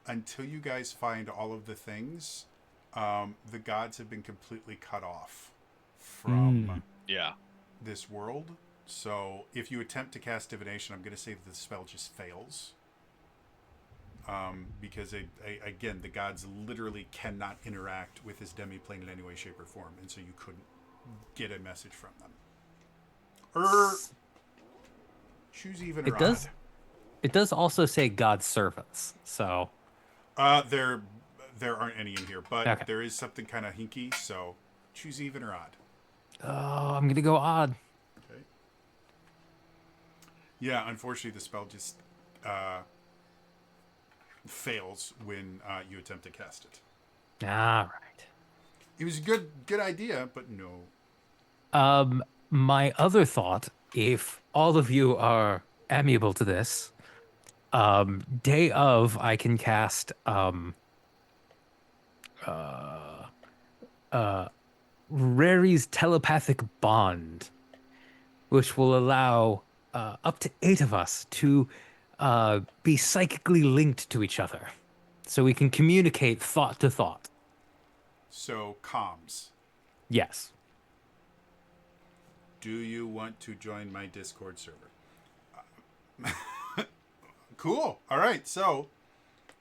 until you guys find all of the things, the gods have been completely cut off from Yeah. this world. So if you attempt to cast divination, I'm going to say that the spell just fails. Because again, the gods literally cannot interact with this demiplane in any way, shape, or form, and so you couldn't get a message from them. Choose even or It does. odd. It does also say God's servants. So There aren't any in here, but Okay. there is something kind of hinky. So choose even or odd. I'm gonna go odd. Okay. Yeah, unfortunately, the spell just fails when you attempt to cast it. All right. It was a good idea, but no. My other thought, if all of you are amiable to this, day of I can cast Rary's telepathic bond, which will allow up to 8 of us to be psychically linked to each other, so we can communicate thought to thought. So comms. Yes. Do you want to join my Discord server? Cool. All right. So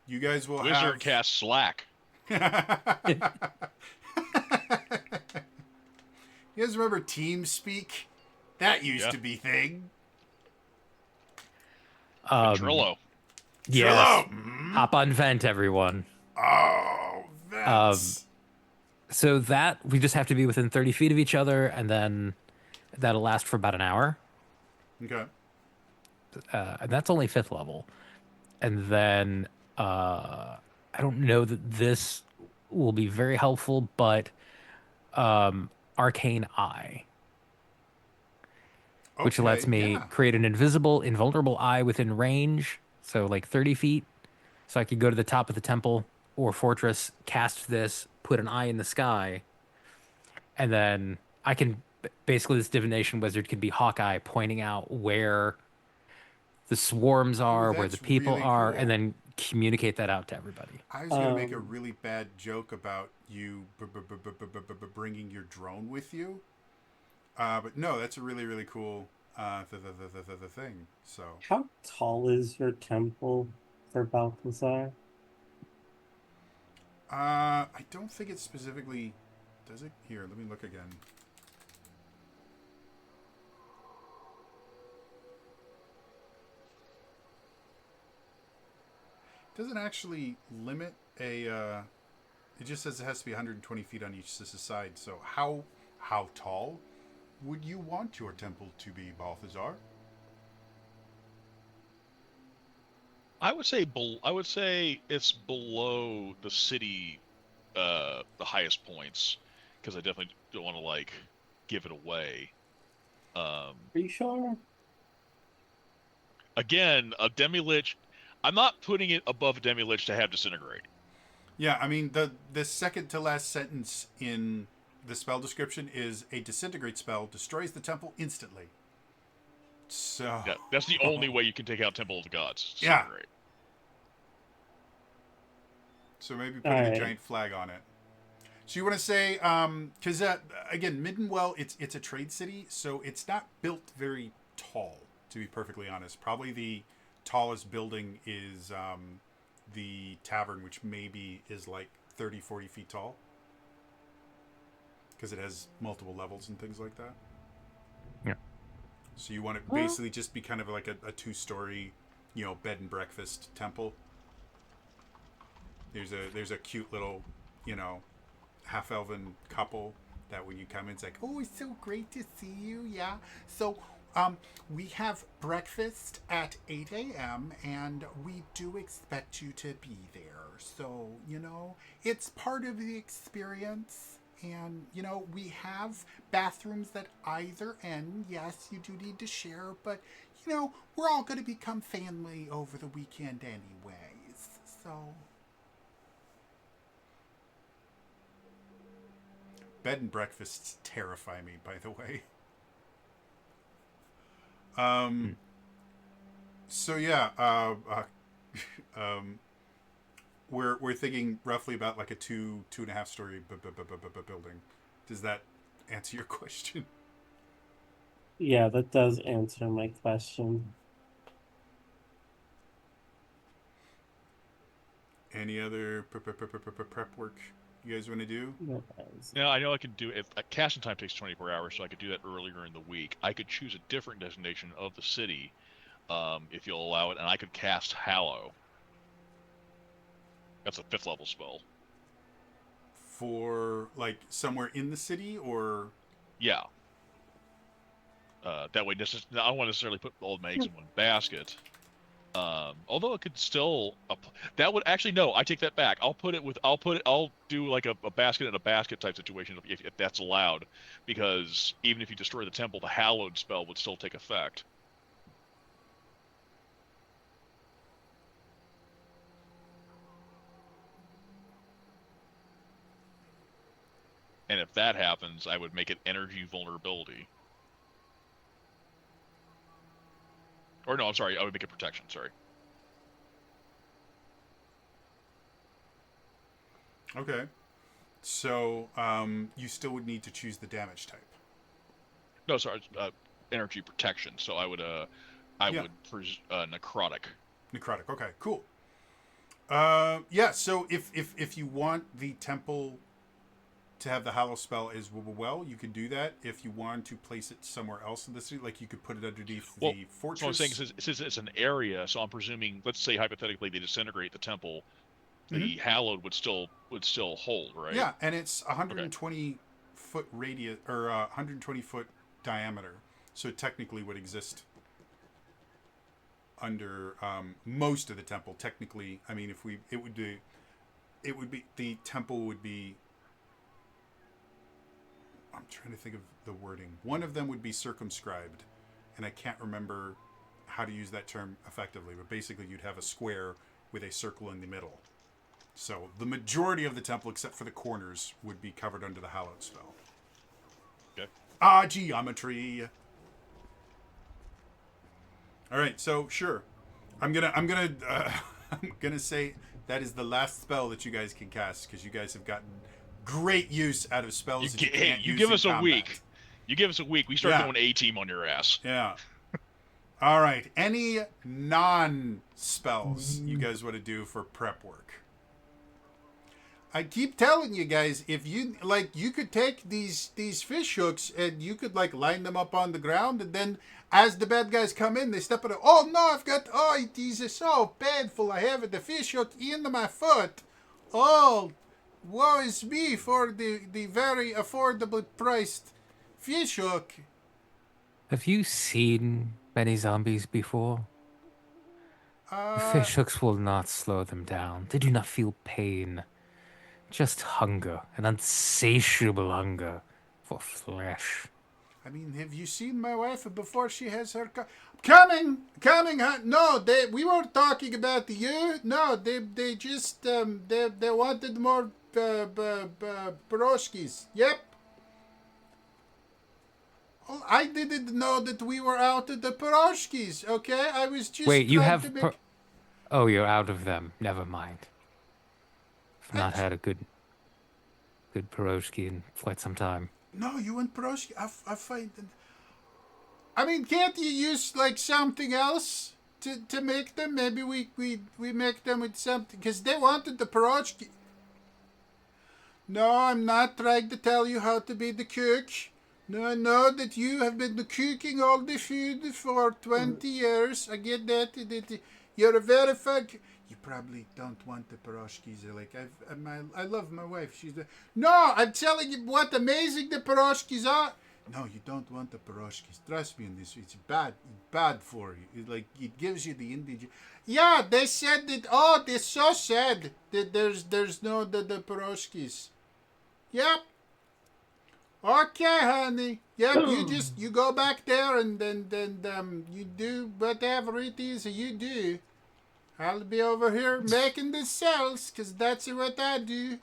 you guys will Wizard have. cast Slack. You guys remember TeamSpeak? That used Yeah. to be thing. Ventrilo. Yes. Trello. Hop on vent, everyone. Oh, that's. So that we just have to be within 30 feet of each other, and then that'll last for about an hour. Okay. And that's only 5th level. And then I don't know that this will be very helpful, but Arcane Eye, which lets Okay. me Yeah. create an invulnerable eye within range, so like 30 feet. So I could go to the top of the temple or fortress, cast this, put an eye in the sky, and then I can basically this divination wizard could be Hawkeye pointing out where the swarms are, where the That's people really are, cool. and then communicate that out to everybody. I was going to make a Um, really bad joke about you bringing your drone with you. But no, that's a really, really cool the thing. So, How tall is your temple for Balthazar? I don't think it specifically does it. Here, let me look again. It doesn't actually limit a. It just says it has to be 120 feet on each side. So how tall would you want your temple to be, Balthazar? I would say it's below the city, the highest points, because I definitely don't want to like give it away. Are you sure? Again, a demi-lich. I'm not putting it above a demi-lich to have disintegrate. Yeah, I mean the second to last sentence in the spell description is a disintegrate spell destroys the temple instantly. So Yeah, that's the only way you can take out Temple of the Gods. Yeah. Disintegrate. So maybe putting Alright. a giant flag on it. So you want to say, because again, Middenwell, it's a trade city, so it's not built very tall. To be perfectly honest, probably the tallest building is the tavern, which maybe is like 30, 40 feet tall, because it has multiple levels and things like that. Yeah. So you want it basically just be kind of like a 2-story, bed and breakfast temple. There's a cute little, half elven couple that when you come in, it's like, oh, it's so great to see you. Yeah. So we have breakfast at 8 a.m. and we do expect you to be there. So, it's part of the experience. And, we have bathrooms at either end. Yes, you do need to share, but, we're all going to become family over the weekend anyways. So, bed and breakfasts terrify me, by the way. So yeah, we're thinking roughly about like a 2.5 story building. Does that answer your question? Yeah, that does answer my question. Any other prep work you guys want to do? That does. Now, I know I could do if casting time takes 24 hours, so I could do that earlier in the week. I could choose a different designation of the city, if you'll allow it, and I could cast Hallow. That's a 5th level spell. For like somewhere in the city, or Yeah. That way, I don't want to necessarily put all my eggs in one basket. Although it could still, that would actually no. I take that back. I'll do like a basket in a basket type situation if that's allowed, because even if you destroy the temple, the hallowed spell would still take effect. And if that happens, I would make it energy vulnerability. Or no, I'm sorry, I would make it protection, sorry. okay. So you still would need to choose the damage type. No, sorry, energy protection. So I would necrotic. Necrotic. Okay, cool. Yeah. So if you want the temple to have the hallow spell as well, you could do that. If you want to place it somewhere else in the city, like you could put it underneath the fortress. So I'm saying since it's an area, so I'm presuming, let's say hypothetically they disintegrate the temple, the hallowed would still hold, right? Yeah, and it's 120 foot radius or 120 foot diameter, so it technically would exist under most of the temple. Technically, I mean, it would be the temple would be. I'm trying to think of the wording. One of them would be circumscribed, and I can't remember how to use that term effectively, but basically you'd have a square with a circle in the middle. So the majority of the temple, except for the corners, would be covered under the hallowed spell. Okay. Geometry. All right, so sure, I'm gonna say that is the last spell that you guys can cast, because you guys have gotten great use out of spells. You give us a week. You give us a week. We start going A-team on your ass. Yeah. All right. Any non-spells you guys want to do for prep work? I keep telling you guys, if you you could take these fish hooks and you could line them up on the ground, and then as the bad guys come in, they step on it. Oh no, it is so painful. I have the fish hook in my foot. Oh, woe is me for the very affordable priced fish hook. Have you seen many zombies before? The fish hooks will not slow them down. They do not feel pain. Just hunger, an insatiable hunger for flesh. I mean, have you seen my wife before she has her... Coming! No, we weren't talking about you. No, they just, they wanted more pierogies. Yep. Oh, I didn't know that we were out of the pierogies, okay? I was just Wait, you have... to make... Oh, you're out of them. Never mind. I've not had a good pierogi in quite some time. No, you want pierogi? I find... I mean, can't you use, something else to make them? Maybe we make them with something... Because they wanted the pierogi. No, I'm not trying to tell you how to be the cook. No, I know that you have been cooking all the food for 20 years. I get that. You're a very fun... you probably don't want the pierogies. They're like, I love my wife. She's the, no, I'm telling you what amazing the pierogies are. No, you don't want the pierogies. Trust me on this. It's bad for you. It gives you the indigent. Yeah, they said that. Oh, they're so sad that there's no the pierogies. Yep. Okay, honey. Yep, you go back there and then you do whatever it is you do. I'll be over here making the cells, cause that's what I do.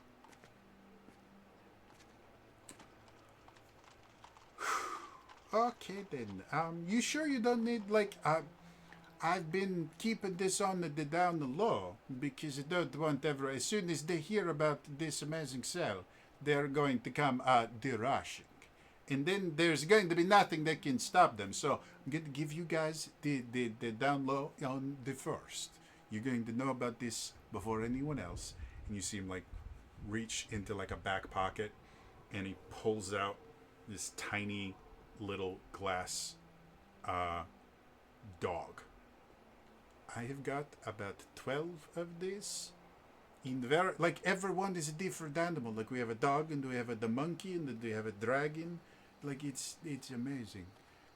Okay then. You sure you don't need I've been keeping this on the down the low because I don't want ever. As soon as they hear about this amazing cell, they're going to come rushing, and then there's going to be nothing that can stop them. So I'm going to give you guys the down low on the first. You're going to know about this before anyone else, and you see him like reach into like a back pocket, and he pulls out this tiny little glass dog. I have got about 12 of these. In very, like everyone is a different animal. Like we have a dog, and we have the monkey, and then we have a dragon. Like it's amazing.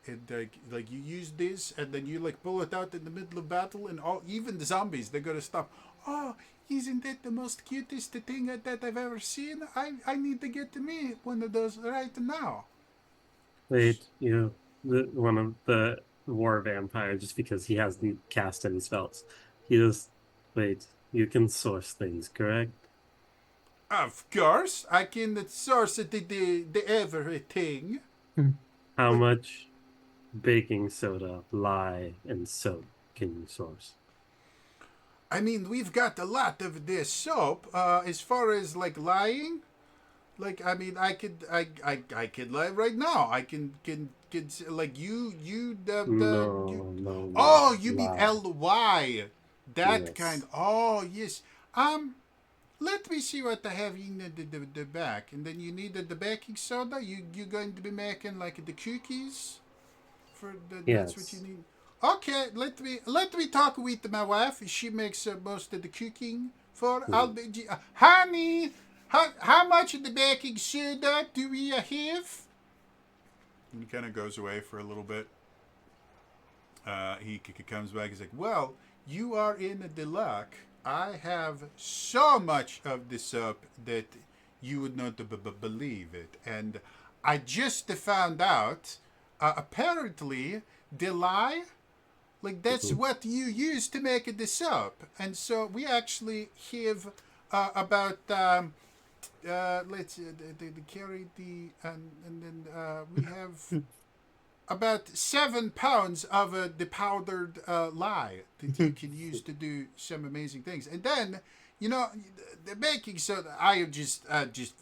And like you use this, and then you like pull it out in the middle of battle, and all even the zombies they're gonna stop. Oh, isn't that the most cutest thing that I've ever seen? I need to get to me one of those right now. Wait, one of the war vampire, just because he hasn't cast any spells. He just, wait, you can source things, correct? Of course, I can source the everything. How much baking soda, lye, and soap can you source? I mean, we've got a lot of this soap. As far as like lying, like I mean, I could lie right now. I can like you No, Oh, you mean lye. LY? That Yes. kind. Oh yes. Let me see what I have in the back, and then you need the baking soda. You going to be making like the cookies for the. That's what you Yes. need. Okay, let me talk with my wife. She makes most of the cooking for. I'll be, honey. How much of the baking soda do we have? And he kind of goes away for a little bit. He comes back. He's like, "Well, you are in the luck. I have so much of the soap that you would not believe it, and I just found out. Apparently, the lye, like that's what you use to make the soap, and so we actually have about let's carry the and then we have about 7 pounds of the powdered lye that you can use to do some amazing things. And then, the baking soda, I am just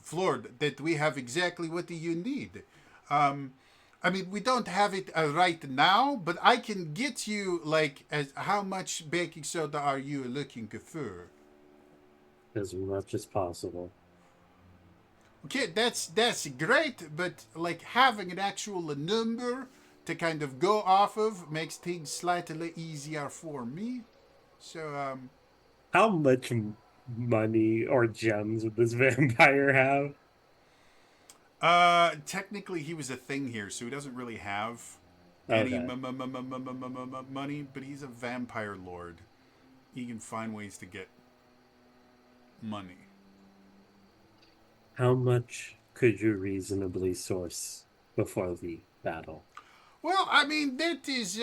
floored that we have exactly what you need. I mean, we don't have it right now, but I can get you, like, how much baking soda are you looking for? As much as possible. Okay, that's great, but like having an actual number to kind of go off of makes things slightly easier for me. So How much money or gems would this vampire have? technically he was a thing here, so he doesn't really have any Okay. money, but he's a vampire lord. He can find ways to get money. How much could you reasonably source before the battle? Well, I mean that's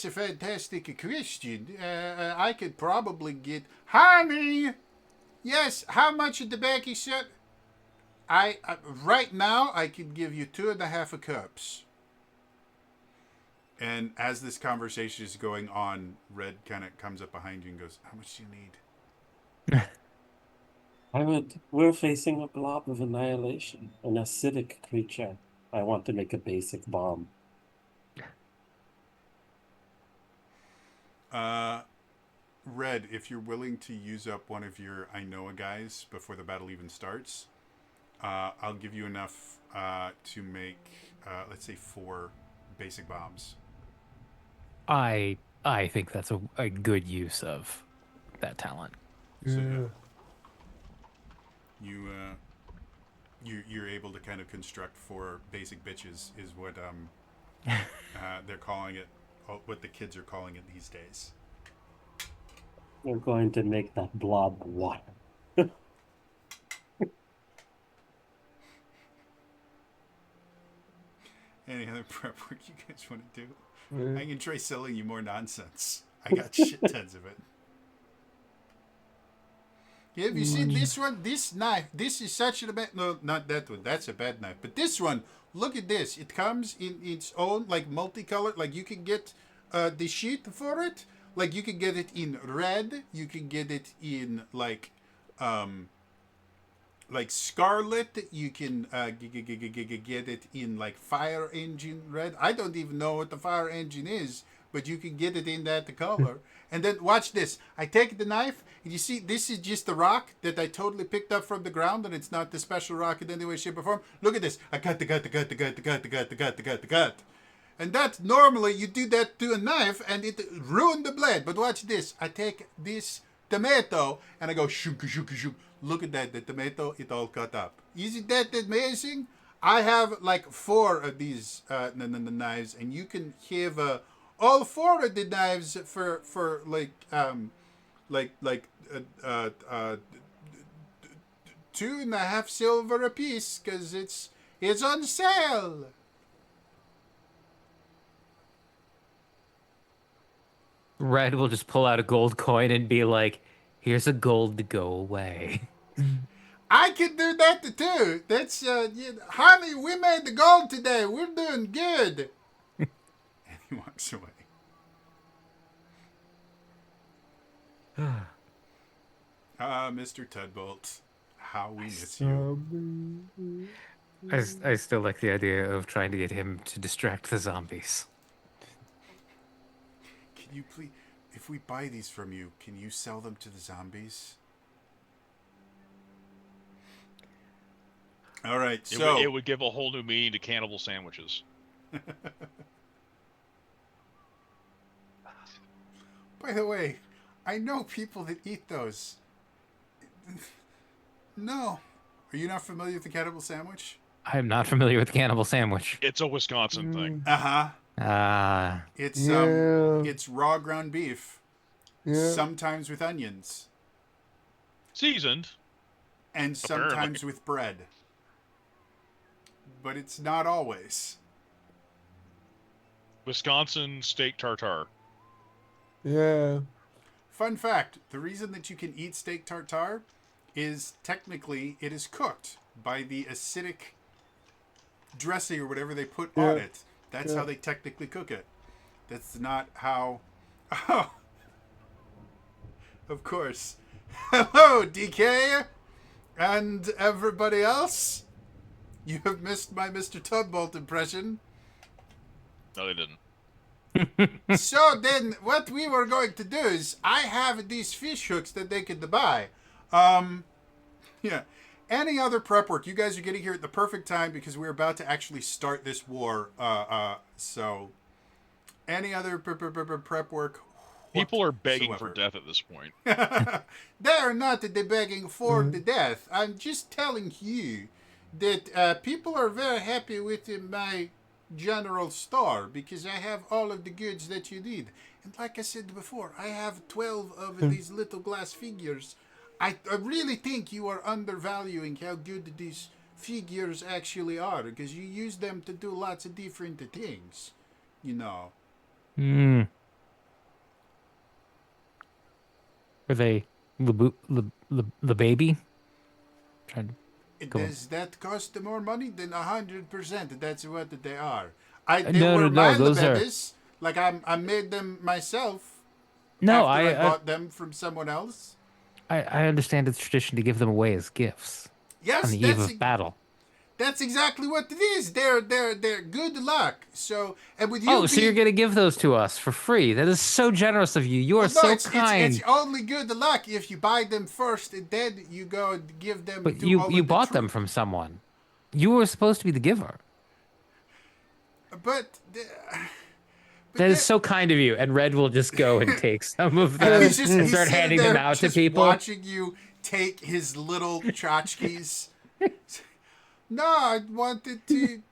a fantastic question. I could probably get honey. Yes, how much of the baking soda? I right now I could give you 2.5 cups. And as this conversation is going on, Red kind of comes up behind you and goes, "How much do you need?" We're facing a blob of annihilation, an acidic creature. I want to make a basic bomb. Red, if you're willing to use up one of your I know a guys before the battle even starts, I'll give you enough to make, let's say, 4 basic bombs. I think that's a good use of that talent. So, Yeah. You're able to kind of construct 4 basic bitches is what they're calling it, what the kids are calling it these days. We're going to make that blob water. Any other prep work you guys want to do? Yeah. I can try selling you more nonsense. I got shit tons of it. Yeah, have you seen this one? This knife. This is such a bad. No, not that one. That's a bad knife. But this one. Look at this. It comes in its own like multicolored. Like you can get the sheet for it. Like you can get it in red. You can get it in like scarlet. You can get it in like fire engine red. I don't even know what the fire engine is, but you can get it in that color. And then watch this. I take the knife, and you see this is just a rock that I totally picked up from the ground, and it's not the special rock in any way, shape, or form. Look at this. I cut the gut. And that normally you do that to a knife, and it ruined the blade. But watch this. I take this tomato, and I go shook. Look at that. The tomato, it all cut up. Isn't that amazing? I have like 4 of these knives, and you can have all 4 of the knives for like 2.5 silver a piece, because it's on sale. Red will just pull out a gold coin and be like, "Here's a gold to go away." I can do that too. That's honey, we made the gold today. We're doing good. And he walks away. Mr. Tudbolt, how we miss you. I still like the idea of trying to get him to distract the zombies. Can you please, if we buy these from you, can you sell them to the zombies? All right, so it would give a whole new meaning to cannibal sandwiches. by the way, I know people that eat those. No. Are you not familiar with the cannibal sandwich? I am not familiar with the cannibal sandwich. It's a Wisconsin thing. Uh-huh. It's Yeah. it's raw ground beef, Yeah. sometimes with onions, Seasoned. and sometimes with bread. But it's not always. Wisconsin steak tartare. Yeah. Fun fact, the reason that you can eat steak tartare is technically it is cooked by the acidic dressing or whatever they put on Yeah. it. That's Yeah. how they technically cook it. That's not how... Oh. Of course. Hello, DK! And everybody else? You have missed my Mr. Tugbolt impression. No, they didn't. So then, what we were going to do is, I have these fish hooks that they could buy. Yeah. Any other prep work? You guys are getting here at the perfect time because we're about to actually start this war. So, any other prep work? People are begging whatsoever? for death at this point. They are not begging for the death. I'm just telling you that people are very happy with my general store because I have all of the goods that you need. And like I said before, I have 12 of these little glass figures. I really think you are undervaluing how good these figures actually are because you use them to do lots of different things, you know. Hmm. Are they the baby? Trying to go. Does that cost more money? Then 100%. That's what they are. They No, were no, my those are- babies. Like I made them myself. No, after I I bought them from someone else. I understand it's tradition to give them away as gifts Yes, on the eve of battle. That's exactly what it is. They're good luck. So and with you. Oh, so you're gonna give those to us for free? That is so generous of you. You are so kind. It's only good luck if you buy them first, and then you go and give them. But to you all you of the bought them troop. from someone. You were supposed to be the giver. But That is so kind of you. And Red will just go and take some of them He's just and he's start sitting handing there them out to just people. watching you take his little tchotchkes. No, I wanted to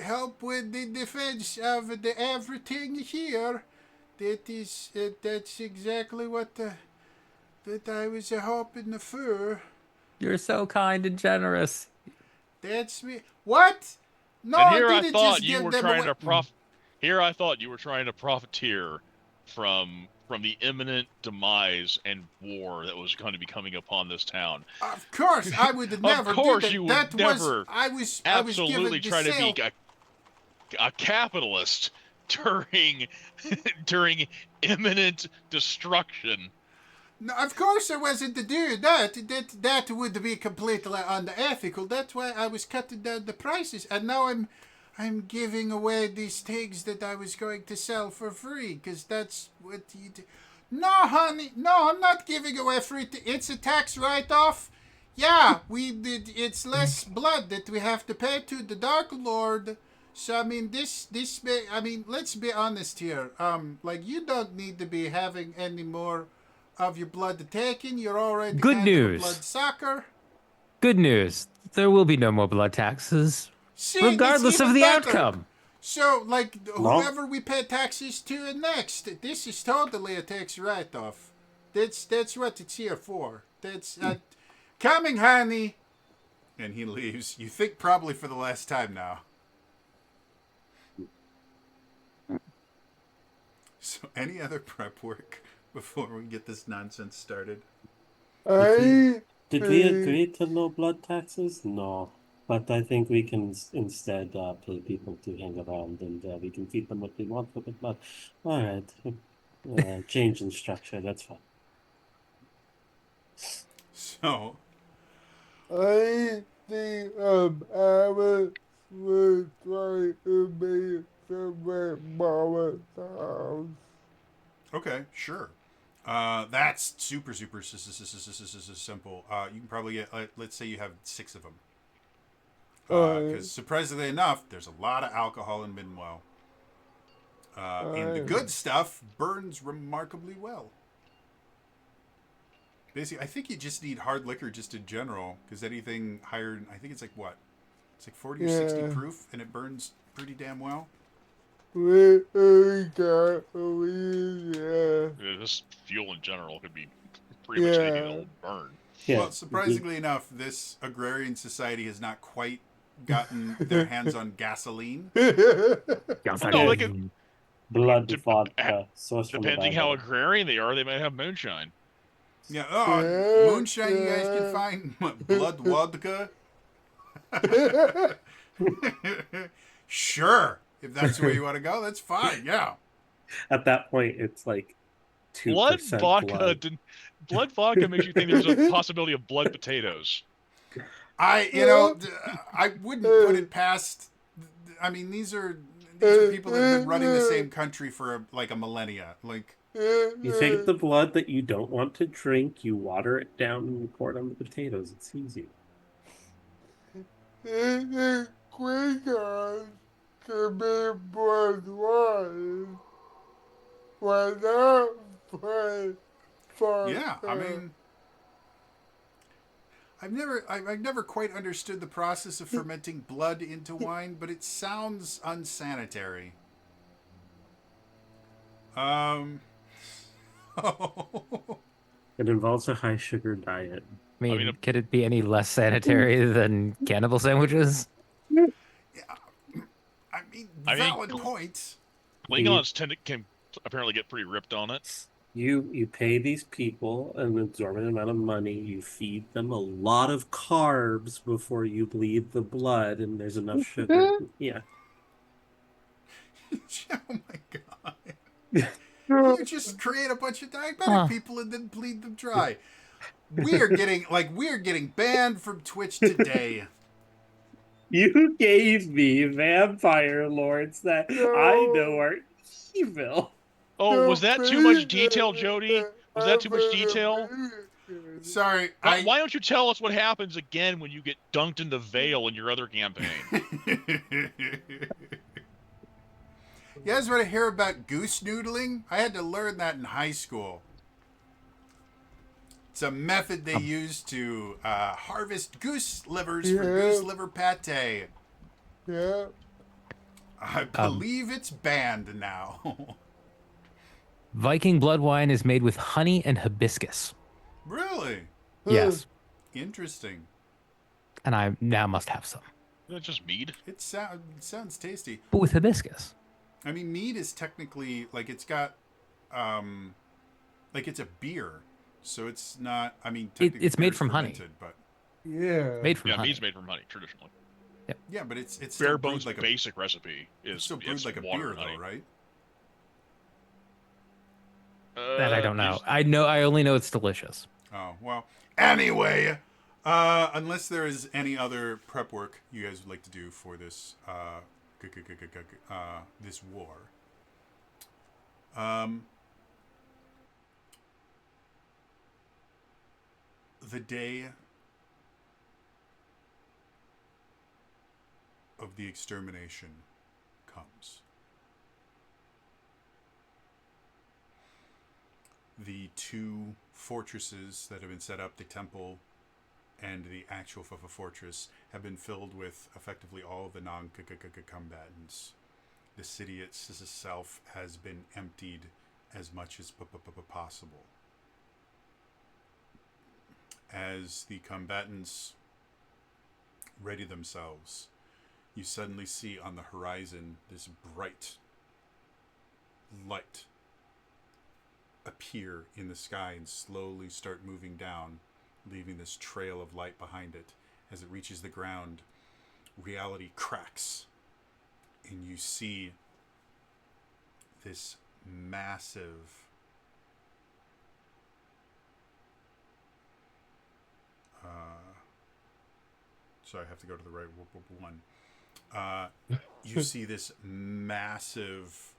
help with the defense of the everything here. That's exactly what that I was hoping for. You're so kind and generous. That's me. What? No, And I here I didn't thought just you give were them trying away. to Here I thought you were trying to profiteer from the imminent demise and war that was going to be coming upon this town. Of course, I would have never Of course, did you that. would That was never I was absolutely given the try to sale. be a capitalist during during imminent destruction. No, of course I wasn't to do that. That would be completely unethical. That's why I was cutting down the prices, and now I'm giving away these things that I was going to sell for free, because that's what you do. No, honey, no, I'm not giving away free. It's a tax write-off. Yeah, we did. It's less blood that we have to pay to the Dark Lord. So I mean, I mean, let's be honest here. Like you don't need to be having any more of your blood taken. You're already Good kind of a news. bloodsucker. Good news. There will be no more blood taxes, See, regardless that's of even the better. outcome. So, like, No. whoever we pay taxes to next, this is totally a tax write-off. That's what it's here for. That's coming, honey. And he leaves. You think probably for the last time now. So, any other prep work before we get this nonsense started? I Did we agree to no blood taxes? No. But I think we can instead pay people to hang around and we can feed them what we want with the blood. All right. Change in structure, that's fine. So, I think Alice was trying to make some mama's house. okay, sure. That's super simple. You can probably get, let's say you have 6 of them. Because surprisingly enough, there's a lot of alcohol in Middenwell. And the good stuff burns remarkably well. Basically, I think you just need hard liquor just in general, because anything higher, I think it's like what? It's like 40 or 60 proof, and it burns pretty damn well. This fuel in general could be pretty much anything that'll burn. Yeah. Well, surprisingly enough, this agrarian society has not quite gotten their hands on gasoline. No, they could, Blood De- vodka, source from the depending how Bible. agrarian they are, they might have moonshine. Yeah, moonshine you guys can find. Blood vodka. Sure. If that's where you want to go, that's fine. Yeah. At that point, it's like 2% Blood vodka. blood. Blood vodka makes you think there's a possibility of blood potatoes. I wouldn't put it past. I mean, these are people that have been running the same country for like a millennia. Like, You take the blood that you don't want to drink, you water it down, and you pour it on the potatoes. It's easy. Quick to be blood wine. Why not play for yeah, I mean, I've never quite understood the process of fermenting blood into wine, but it sounds unsanitary. It involves a high sugar diet. I mean, mean, could it be any less sanitary than cannibal sandwiches? I mean, I mean, valid points. Klingons can apparently get pretty ripped on it. You pay these people an exorbitant amount of money. You feed them a lot of carbs before you bleed the blood, and there's enough sugar. Yeah. Oh my god. You just create a bunch of diabetic people and then bleed them dry. We're getting banned from Twitch today. You gave me vampire lords that I know are evil. Oh, was that too much detail, Jody? Was that too much detail? Sorry, Why don't you tell us what happens again when you get dunked in the veil in your other campaign? You guys want to hear about goose noodling? I had to learn that in high school. It's a method they use to harvest goose livers for goose liver pate. Yeah. I believe it's banned now. Viking blood wine is made with honey and hibiscus. Really? Yes. Interesting. And I now must have some. That's just mead. It sounds tasty. But with hibiscus. I mean, mead is technically like it's got, like it's a beer, so it's not. I mean, technically it's made beer's from honey. fermented, but Yeah. Made from Yeah, honey. mead's made from honey traditionally. yeah, but it's Bare still bones brewed like basic recipe it's is still brewed like a water beer, and honey. though, right? That I don't you know. just- I only know it's delicious. Oh well. Anyway, unless there is any other prep work you guys would like to do for this this war, the day of the extermination comes. The two fortresses that have been set up, the temple and the actual fortress, have been filled with effectively all the non-combatants. The city itself has been emptied as much as possible. As the combatants ready themselves, you suddenly see on the horizon this bright light appear in the sky and slowly start moving down, leaving this trail of light behind it. As it reaches the ground, reality cracks, and you see this massive sorry, I have to go to the right one. You see this massive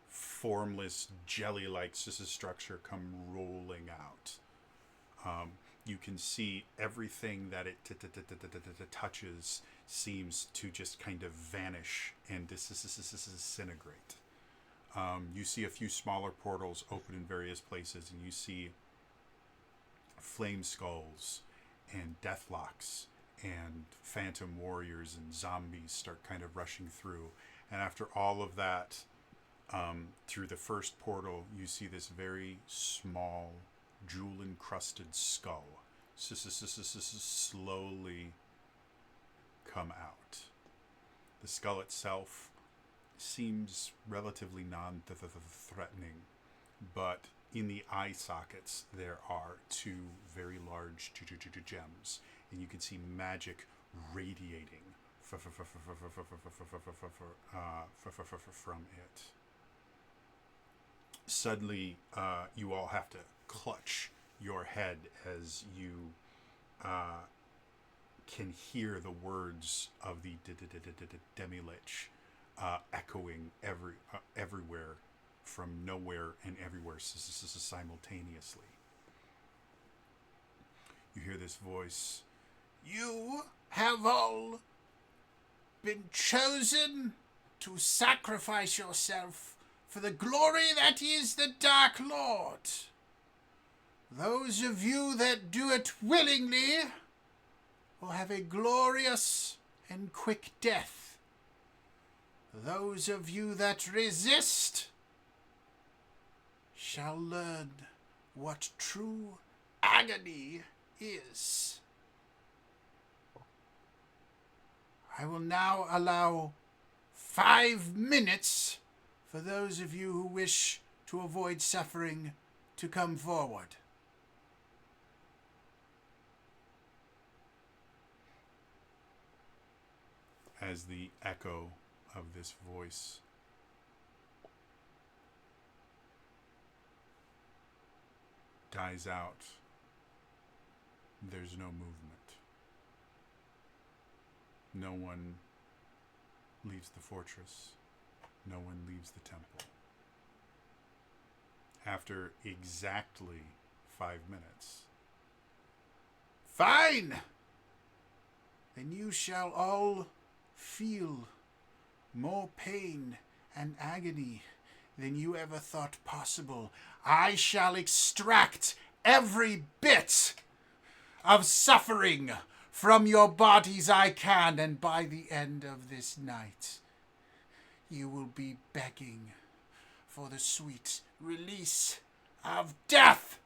formless jelly-like structure come rolling out. You can see everything that it touches seems to just kind of vanish and disintegrate. You see a few smaller portals open in various places, and you see flame skulls and deathlocks and phantom warriors and zombies start kind of rushing through. And after all of that, through the first portal, you see this very small, jewel-encrusted skull slowly come out. The skull itself seems relatively non-threatening, but in the eye sockets there are two very large gems, and you can see magic radiating from it. Suddenly, you all have to clutch your head as you can hear the words of the Demi-Lich echoing everywhere, from nowhere and everywhere simultaneously. You hear this voice. You have all been chosen to sacrifice yourself for the glory that is the Dark Lord. Those of you that do it willingly will have a glorious and quick death. Those of you that resist shall learn what true agony is. I will now allow 5 minutes for those of you who wish to avoid suffering to come forward. As the echo of this voice dies out, there's no movement. No one leaves the fortress. No one leaves the temple. After exactly 5 minutes. Fine! Then you shall all feel more pain and agony than you ever thought possible. I shall extract every bit of suffering from your bodies I can, and by the end of this night, you will be begging for the sweet release of death.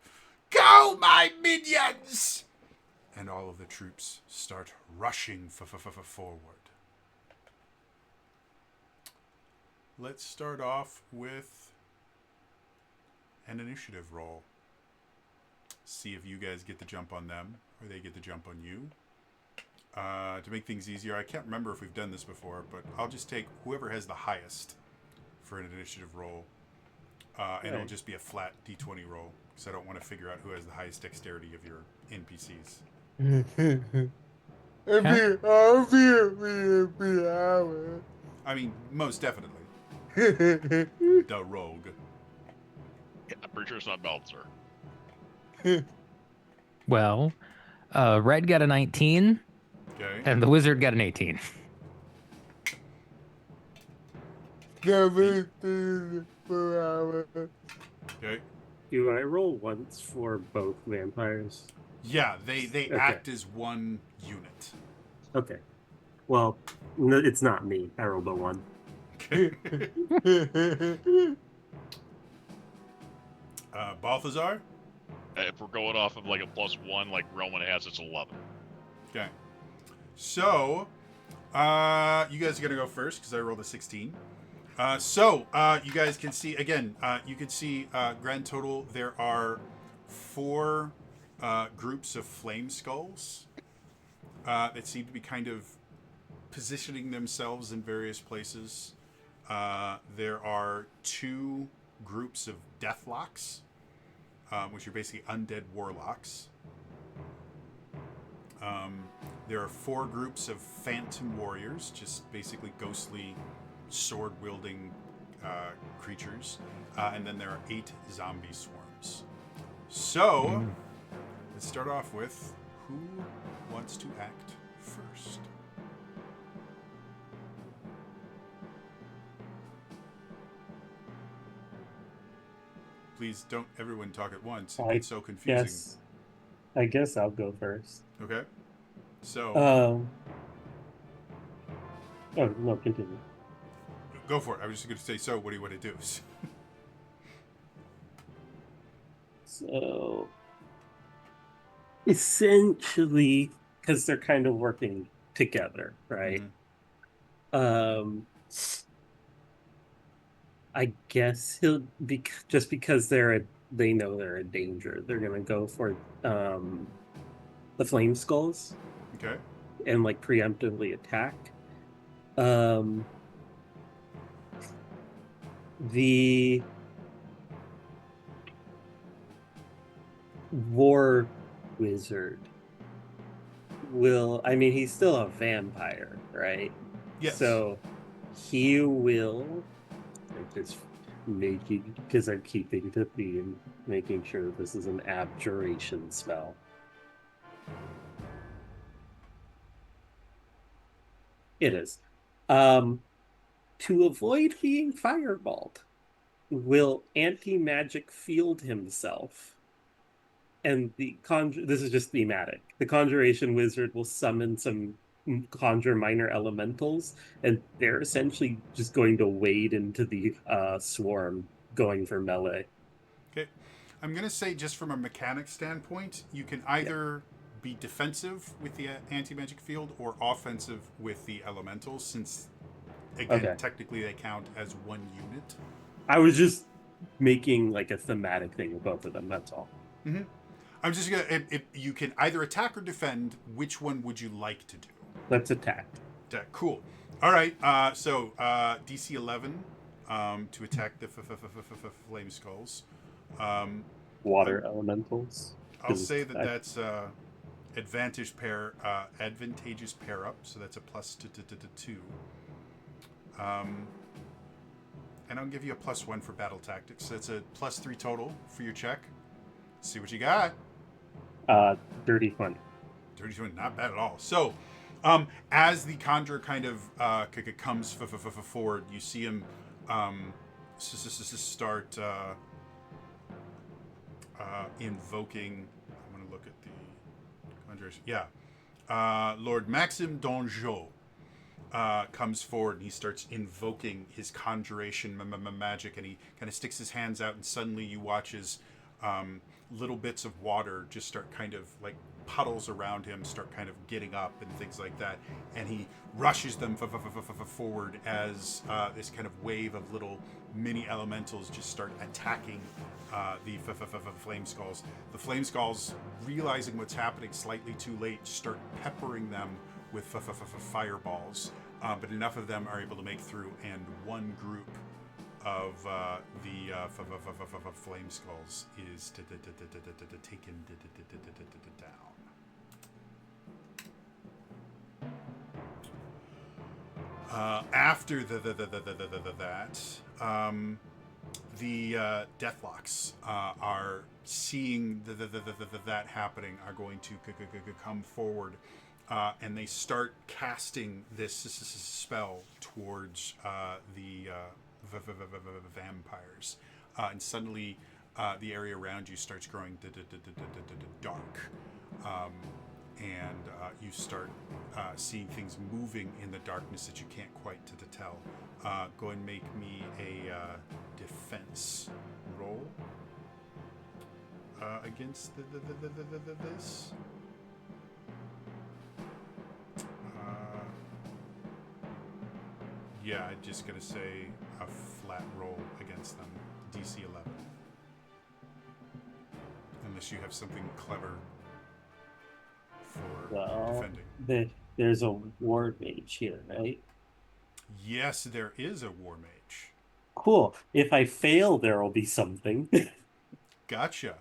Go, my minions! And all of the troops start rushing forward. Let's start off with an initiative roll. See if you guys get the jump on them, or they get the jump on you. To make things easier, I can't remember if we've done this before, but I'll just take whoever has the highest for an initiative roll. And it'll just be a flat D20 roll, because I don't want to figure out who has the highest dexterity of your NPCs. I mean, most definitely. The rogue. Yeah, I'm pretty sure it's not Balthazar. Well, Red got a 19, Okay. and the Wizard got an 18. Okay. Do I roll once for both vampires? Yeah, they act as one unit. Okay. Well, no, it's not me. I rolled a 1. Okay. Balthazar? If we're going off of like a +1, like Roman has, it's 11. Okay. So, you guys are going to go first because I rolled a 16. You guys can see, again, you can see grand total, there are 4 groups of flame skulls that seem to be kind of positioning themselves in various places. There are 2 groups of deathlocks, which are basically undead warlocks. There are 4 groups of phantom warriors, just basically ghostly sword-wielding creatures. And then there are 8 zombie swarms. So, let's start off with who wants to act first? Please don't everyone talk at once. It gets so confusing. Yes. I guess I'll go first. Okay. So, Oh, no, continue. go for it. I was just going to say, so what do you want to do? So, essentially, because they're kind of working together, right? I guess he'll be just because they know they're a danger. They're gonna go for the flame skulls Okay. and like preemptively attack. The war wizard will, I mean, he's still a vampire, right? Yes. So he will, I'm just making, because I'm keeping the theme, making sure that this is an abjuration spell. It is. To avoid being fireballed, will anti-magic field himself. And this is just thematic. The conjuration wizard will summon some conjure minor elementals, and they're essentially just going to wade into the swarm, going for melee. Okay. I'm going to say, just from a mechanic standpoint, you can either be defensive with the anti-magic field or offensive with the elementals, since, again, technically they count as one unit. I was just making like a thematic thing with both of them, that's all. Mm-hmm. I'm just going to, if you can either attack or defend, which one would you like to do? Let's attack. Attack. Cool. All right. So DC 11 to attack the flame skulls. Water elementals. I'll say that's advantageous pair up. So that's a plus 2. And I'll give you a +1 for battle tactics. So that's a +3 total for your check. See what you got. Dirty 20. Dirty 20, not bad at all. So, as the conjurer kind of comes forward, you see him start invoking. I'm going to look at the conjuration. Yeah. Lord Maxime Donjot comes forward and he starts invoking his conjuration magic, and he kind of sticks his hands out, and suddenly you watch as little bits of water just start kind of like puddles around him start kind of getting up and things like that, and he rushes them forward as this kind of wave of little mini elementals just start attacking the flame skulls. The flame skulls, realizing what's happening slightly too late, start peppering them with fireballs, but enough of them are able to make through, and one group of the flame skulls is taken down. After that, the Deathlocks are seeing that happening, are going to come forward, and they start casting this spell towards the vampires, and suddenly the area around you starts growing dark, and you start seeing things moving in the darkness that you can't quite tell. Go and make me a defense roll against this. Yeah, I'm just gonna say a flat roll against them, DC 11. Unless you have something clever for defending. There's a war mage here, right? Yes, there is a war mage. Cool. If I fail, there will be something. Gotcha.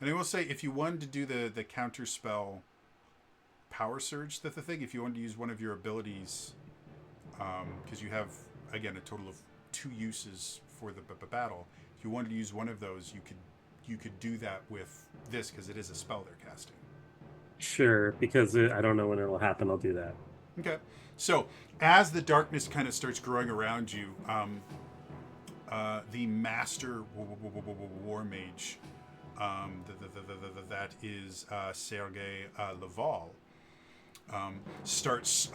And I will say, if you wanted to do the counter spell power surge, that's the thing. If you wanted to use one of your abilities, because you have, again, a total of 2 uses for the battle. If you wanted to use one of those, you could do that with this, because it is a spell they're casting. Sure, because I don't know when it'll happen. I'll do that. Okay. So as the darkness kind of starts growing around you, the master war mage, that is Sergei Laval, starts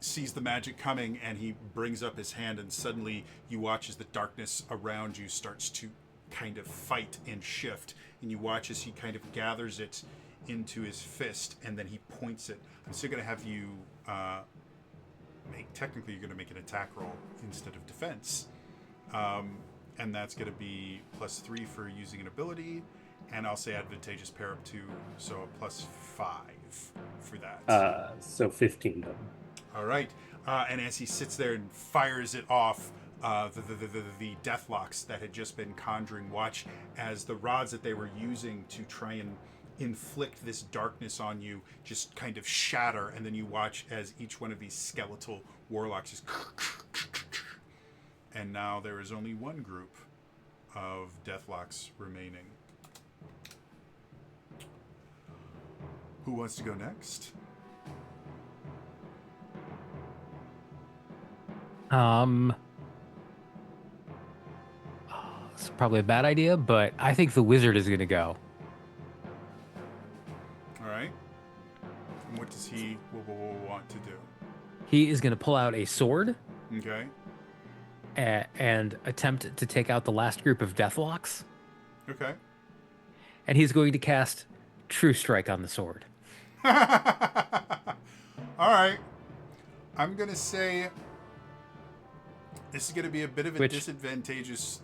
sees the magic coming, and he brings up his hand, and suddenly you watch as the darkness around you starts to kind of fight and shift, and you watch as he kind of gathers it into his fist, and then he points it. I'm still going to have you technically you're going to make an attack roll instead of defense, and that's going to be +3 for using an ability, and I'll say advantageous pair up to, so a +5 for that. So 15 then. All right. And as he sits there and fires it off, the Deathlocks that had just been conjuring watch as the rods that they were using to try and inflict this darkness on you just kind of shatter, and then you watch as each one of these skeletal warlocks just and now there is only one group of Deathlocks remaining. Who wants to go next? It's probably a bad idea, but I think the wizard is going to go. All right. And what does he want to do? He is going to pull out a sword. Okay. And attempt to take out the last group of Deathlocks. Okay. And he's going to cast True Strike on the sword. All right. I'm going to say this is going to be a bit of a disadvantageous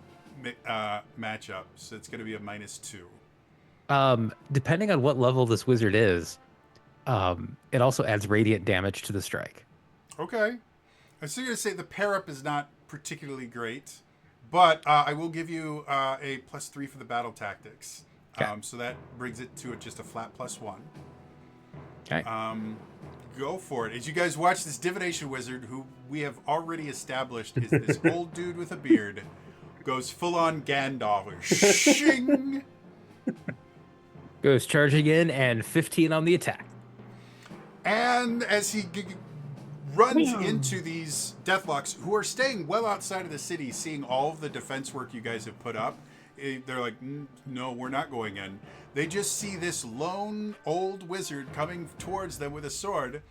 matchup, so it's going to be a -2. Depending on what level this wizard is, it also adds radiant damage to the strike. Okay. I'm still going to say the pair up is not particularly great, but I will give you a +3 for the battle tactics. Okay. So that brings it to just a flat +1. Okay. Go for it. As you guys watch this divination wizard, who we have already established is this old dude with a beard, goes full on Gandalf. Shing! Goes charging in, and 15 on the attack. And as he runs into these Deathlocks who are staying well outside of the city, seeing all of the defense work you guys have put up. They're like, no, we're not going in. They just see this lone old wizard coming towards them with a sword,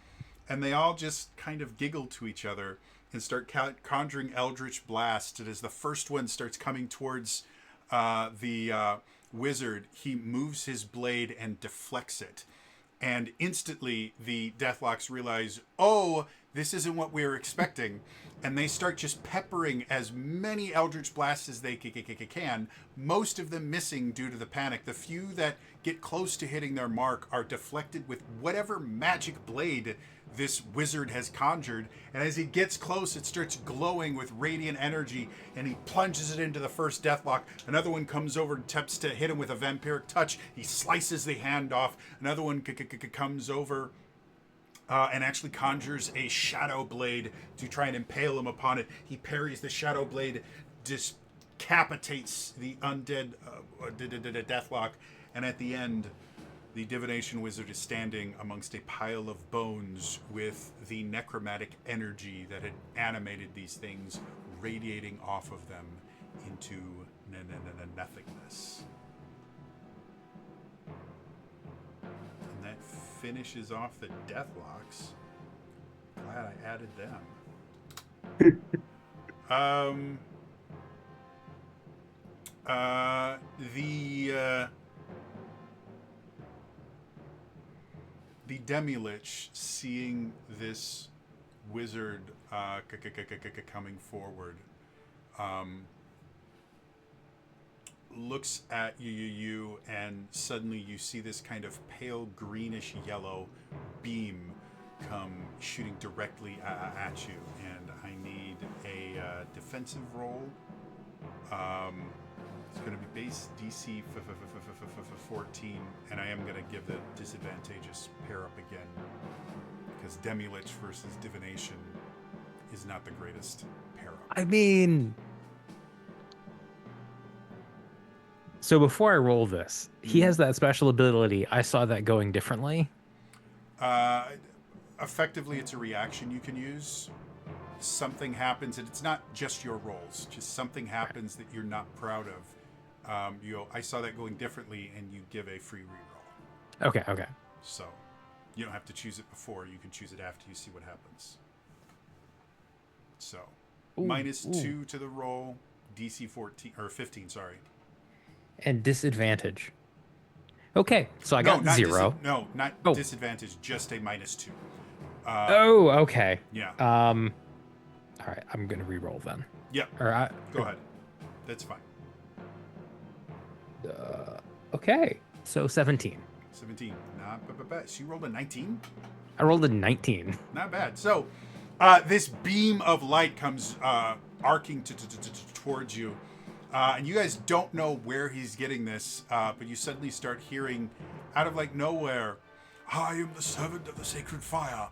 and they all just kind of giggle to each other and start conjuring Eldritch Blast. And as the first one starts coming towards the wizard, he moves his blade and deflects it. And instantly, the Deathlocks realize, oh, this isn't what we were expecting. And they start just peppering as many Eldritch Blasts as they can, most of them missing due to the panic. The few that get close to hitting their mark are deflected with whatever magic blade this wizard has conjured. And as he gets close, it starts glowing with radiant energy, and he plunges it into the first Deathlock. Another one comes over and attempts to hit him with a vampiric touch. He slices the hand off. Another one comes over and actually conjures a shadow blade to try and impale him upon it. He parries the shadow blade, decapitates the undead Deathlock, and at the end, the divination wizard is standing amongst a pile of bones with the necromantic energy that had animated these things radiating off of them into nothingness. And that finishes off the Deathlocks. Glad I added them. The Demi-Lich, seeing this wizard coming forward, looks at you, and suddenly you see this kind of pale greenish yellow beam come shooting directly at you, and I need a defensive roll. It's going to be base DC 14, and I am going to give the disadvantageous pair up again, because Demi-Lich versus Divination is not the greatest pair up. I mean, so before I roll this, he has that special ability. I saw that going differently. Effectively, it's a reaction you can use. Something happens, and it's not just your rolls. Just something happens that you're not proud of. I saw that going differently, and you give a free reroll. Okay. So you don't have to choose it before. You can choose it after you see what happens. So -2 to the roll, DC 14 or 15. Sorry. And disadvantage. Okay, so I got 0. Not disadvantage. Just a -2. Okay. Yeah. All right, I'm gonna re-roll then. Yeah. Or Go ahead. That's fine. Okay, so 17. 17. Not bad. So you rolled a 19? I rolled a 19. Not bad. So this beam of light comes arcing towards you. And you guys don't know where he's getting this, but you suddenly start hearing out of like nowhere, I am the servant of the sacred fire.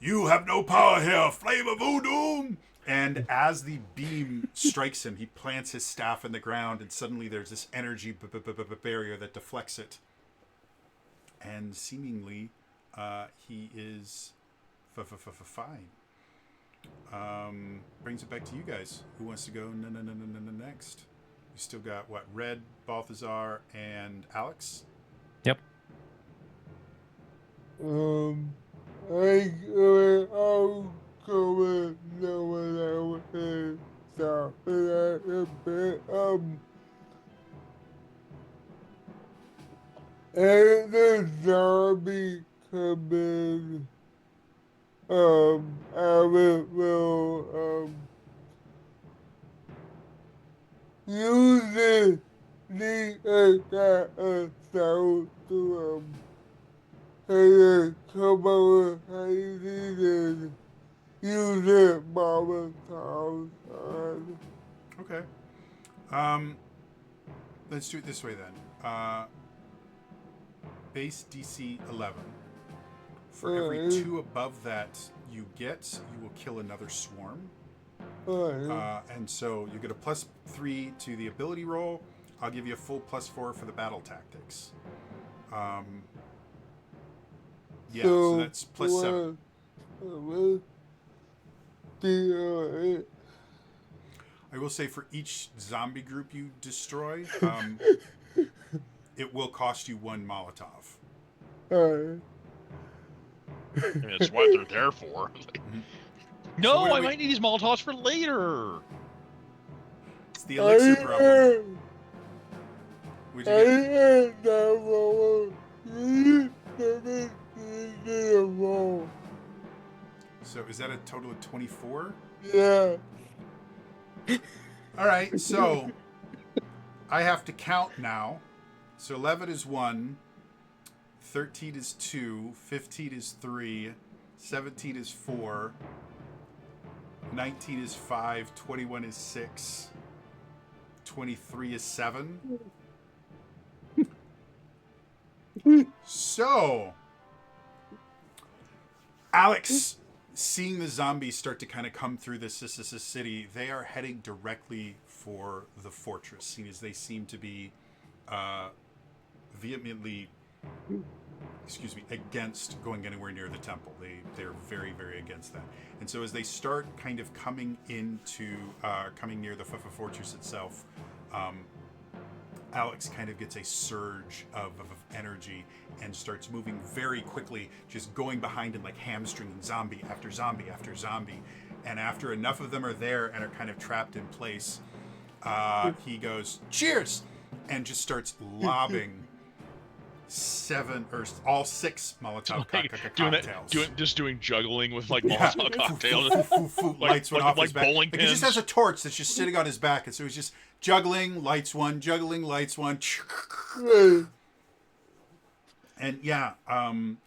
You have no power here, flame of voodoo. And as the beam strikes him, he plants his staff in the ground, and suddenly there's this energy barrier that deflects it. And seemingly, he is fine. Brings it back to you guys. Who wants to go next? You still got, what, Red, Balthazar, and Alex? Yep. I'll go with no one else. Stop that a bit. And the zombie come in. I will use the sound to hey, come over, how you do this? Use it, Mama Town. Okay. Let's do it this way then. Base DC 11. For every 2 above that you get, you will kill another swarm. And so you get a +3 to the ability roll. I'll give you a full +4 for the battle tactics. So that's +7. the I will say for each zombie group you destroy, it will cost you 1 Molotov. I mean, that's what they're there for. Like, no, So what do I we- might need these Molotovs for later. It's the elixir problem. Would you I get? am the one. So is that a total of 24? Yeah. All right, so I have to count now. So 11 is 1, 13 is 2, 15 is 3, 17 is 4, 19 is 5, 21 is 6, 23 is 7. So, Alex, seeing the zombies start to kind of come through this city, they are heading directly for the fortress, seeing as they seem to be vehemently, against going anywhere near the temple. They're very, very against that. And so as they start kind of coming near the fortress itself, Alex kind of gets a surge of energy and starts moving very quickly, just going behind and like hamstringing zombie after zombie after zombie. And after enough of them are there and are kind of trapped in place, he goes, "Cheers!" and just starts lobbing all 6 Molotov cocktails. Doing juggling with like Molotov cocktails. Lights one off his back. Bowling Like he just pins. has a torch that's just sitting on his back, and so he's just juggling, lights one. And yeah,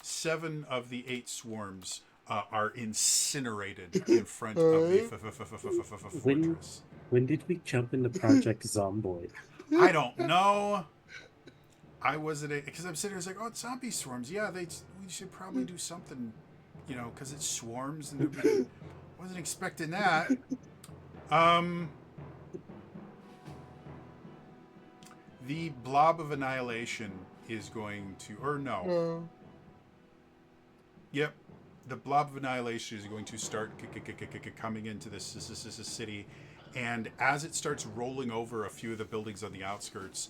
7 of the 8 swarms are incinerated in front of the fortress. When did we jump into Project Zomboid? I don't know. I wasn't, because I'm sitting there, it's like, oh, it's zombie swarms. Yeah, we should probably do something, because it swarms, and nobody wasn't expecting that. The blob of annihilation is going to, or no. Yep, the blob of annihilation is going to start coming into this city, and as it starts rolling over a few of the buildings on the outskirts,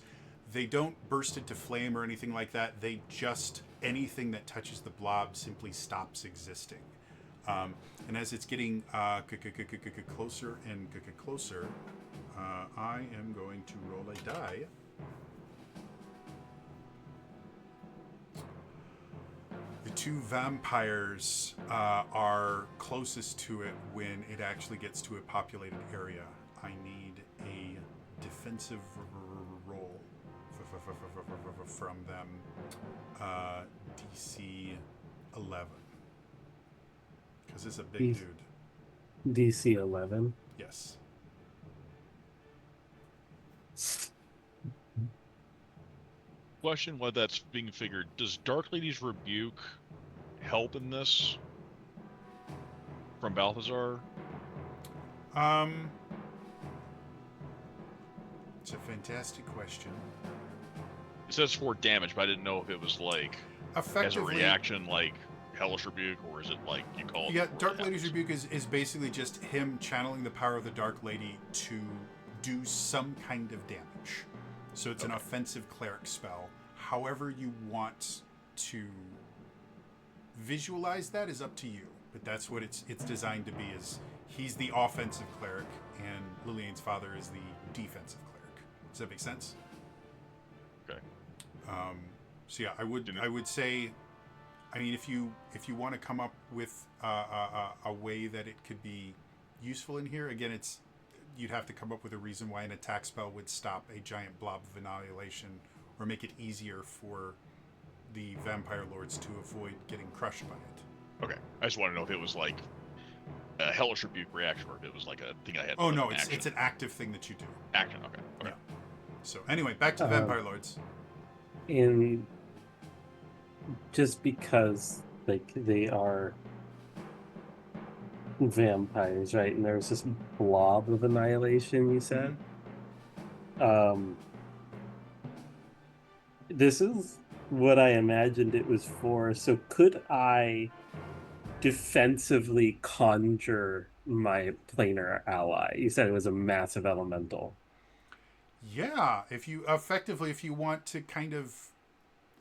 they don't burst into flame or anything like that. They just, anything that touches the blob simply stops existing. And as it's getting closer and closer, I am going to roll a die. The 2 vampires are closest to it when it actually gets to a populated area. I need a defensive roll from them. DC 11. Because it's a big dude. DC 11? Yes. Question: while that's being figured, does Dark Lady's rebuke help in this from Balthazar? It's a fantastic question. It says 4 damage, but I didn't know if it was like as a Effectively, reaction, like Hellish Rebuke, or is it like you call it? yeah, before Dark it Lady's happens? Rebuke is basically just him channeling the power of the Dark Lady to do some kind of damage. So it's an offensive cleric spell. However you want to visualize that is up to you. But that's what it's designed to be, is he's the offensive cleric and Lillian's father is the defensive cleric. Does that make sense? Okay. So yeah, I would say, I mean, if you want to come up with a way that it could be useful in here, again, you'd have to come up with a reason why an attack spell would stop a giant blob of annihilation, or make it easier for the vampire lords to avoid getting crushed by it. Okay. I just want to know if it was like a Hellish Rebuke reaction, or if it was like a thing I had. Oh to no, an it's an active thing that you do. action. Okay. Okay. Yeah. So anyway, back to the vampire lords. In just because like they are vampires, right? And there's this blob of annihilation, you said. This is what I imagined it was for. So could I defensively conjure my planar ally. You said it was a massive elemental. Yeah, if you want to kind of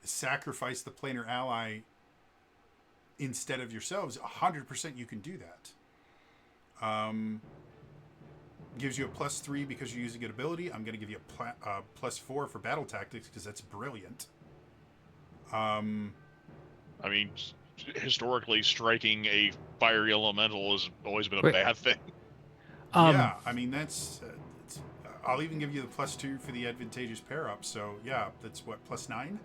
sacrifice the planar ally instead of yourselves, 100% you can do that. Gives you a +3 because you're using an ability. I'm going to give you a +4 for battle tactics because that's brilliant. I mean, historically, striking a fiery elemental has always been a Wait. bad thing. Yeah, I mean that's. I'll even give you the +2 for the advantageous pair up. So yeah, that's what, +9.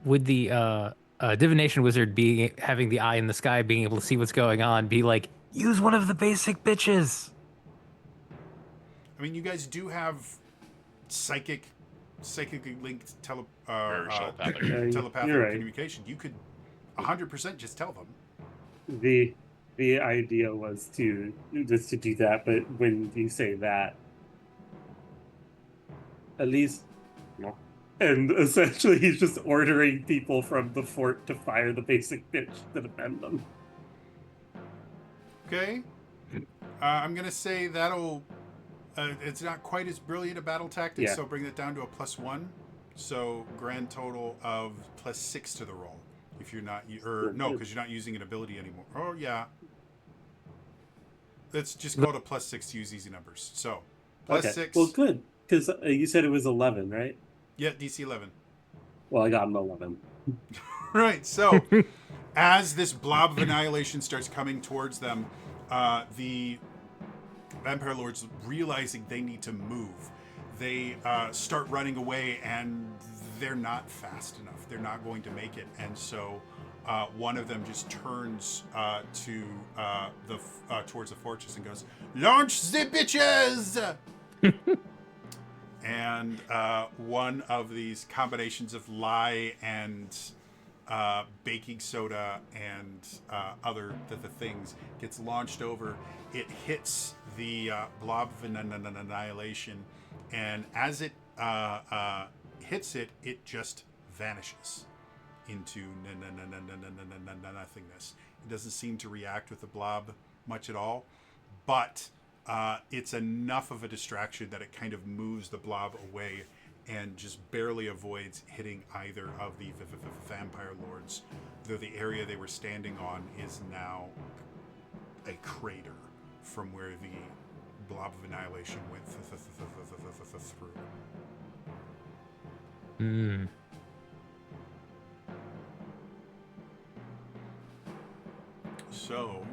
Would the divination wizard having the eye in the sky, being able to see what's going on, be like, use one of the basic bitches? I mean, you guys do have psychically linked Very telepathic. telepathic You're right. communication. You could 100% just tell them. The idea was to just to do that, but when you say that, at least, no. And essentially, he's just ordering people from the fort to fire the basic bitch to defend them. Okay. I'm gonna say that'll. It's not quite as brilliant a battle tactic, Yeah. so bring that down to a +1. So grand total of +6 to the roll. If you're not, because you're not using an ability anymore. Oh yeah. Let's just go to +6 to use easy numbers. So +6. Well, good, because you said it was 11, right? Yeah, DC 11. Well, I got an 11. Right. So as this blob of annihilation starts coming towards them, the vampire lords, realizing they need to move, they start running away, and they're not fast enough. They're not going to make it, and so one of them just turns towards the fortress and goes, "Launch the bitches!" And one of these combinations of lye and baking soda and other things gets launched over. It hits the blob of annihilation, and as it hits it, it just vanishes into nothingness. It doesn't seem to react with the blob much at all, but it's enough of a distraction that it kind of moves the blob away and just barely avoids hitting either of the vampire lords, though the area they were standing on is now a crater from where the blob of annihilation went through. Hmm. So,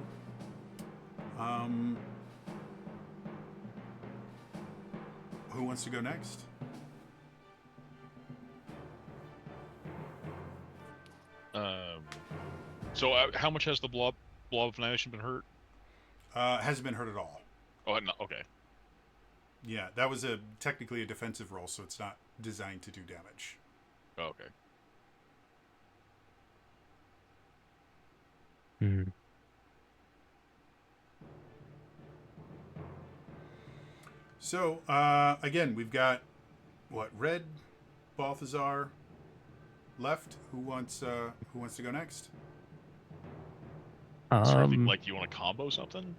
who wants to go next? So how much has the blob of annihilation been hurt? Hasn't been hurt at all. Oh, no, okay. Yeah, that was technically a defensive roll, so it's not designed to do damage. Oh, okay. Hmm. So, again, we've got, Red, Balthazar, left. Who wants to go next? Something like, you want to combo something?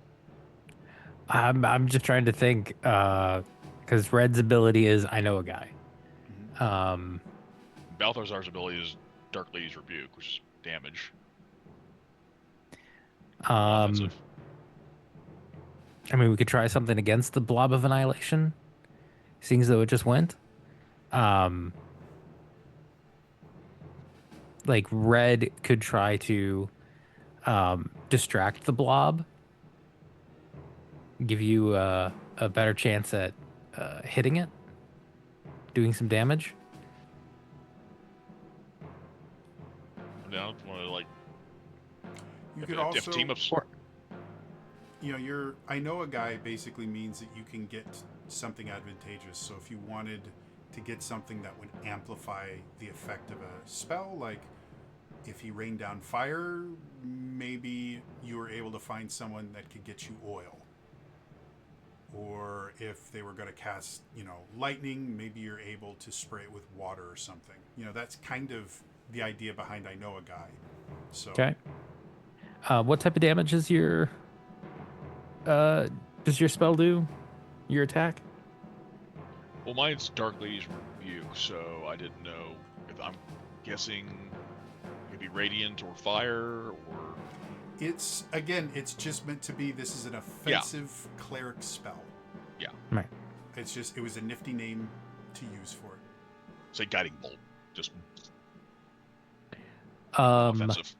I'm just trying to think, because Red's ability is I know a guy. Mm-hmm. Balthazar's ability is Dark Lady's Rebuke, which is damage. Offensive. I mean, we could try something against the blob of annihilation, seeing as though it just went. Like Red could try to distract the blob, give you a better chance at hitting it, doing some damage. No, want to You could if also team ups. I know a guy basically means that you can get something advantageous. So if you wanted to get something that would amplify the effect of a spell, like if he rained down fire, maybe you were able to find someone that could get you oil. Or if they were going to cast, lightning, maybe you're able to spray it with water or something. That's kind of the idea behind I know a guy. So Okay. What type of damage uh does your spell do? Your attack? Well, mine's Dark Lady's Rebuke, so I didn't know if I'm guessing it could be Radiant or Fire or. It's just meant to be. This is an offensive cleric spell. Yeah. Right. It was a nifty name to use for it. Say Guiding Bolt. Just Um, offensive.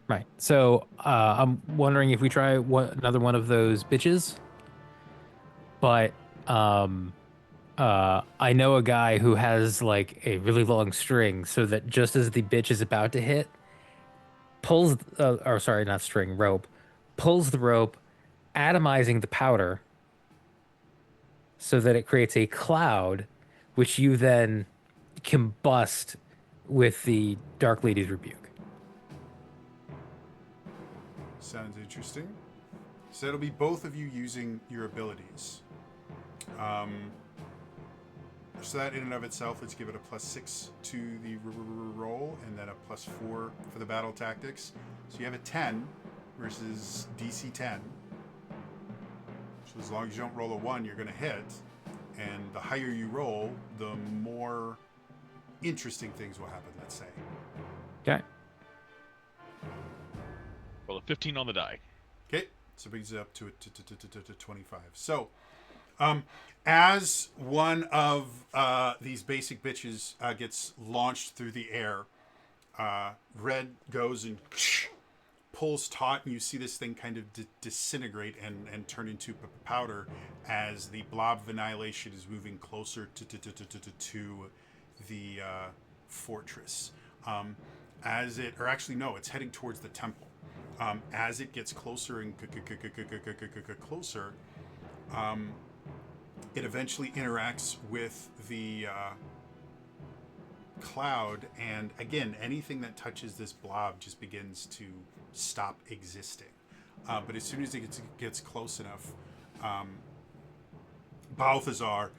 right. So I'm wondering if we try another one of those bitches. But I know a guy who has like a really long string, so that just as the bitch is about to hit, pulls, or sorry, not string, rope, pulls the rope, atomizing the powder, so that it creates a cloud, which you then combust with the Dark Lady's Rebuke. Sounds interesting. So it'll be both of you using your abilities. So that in and of itself, let's give it a +6 to the roll, and then a +4 for the battle tactics. So you have a 10 versus DC 10. So as long as you don't roll a 1, you're going to hit. And the higher you roll, the more interesting things will happen, let's say. Okay. Well, a 15 on the die. Okay, so it brings it up to 25. So, as one of these basic bitches gets launched through the air, Red goes and pulls taut, and you see this thing kind of disintegrate and turn into powder as the blob of annihilation is moving closer to the fortress. It's heading towards the temple. As it gets closer and closer, it eventually interacts with the cloud, and again, anything that touches this blob just begins to stop existing. But as soon as it gets close enough, Balthazar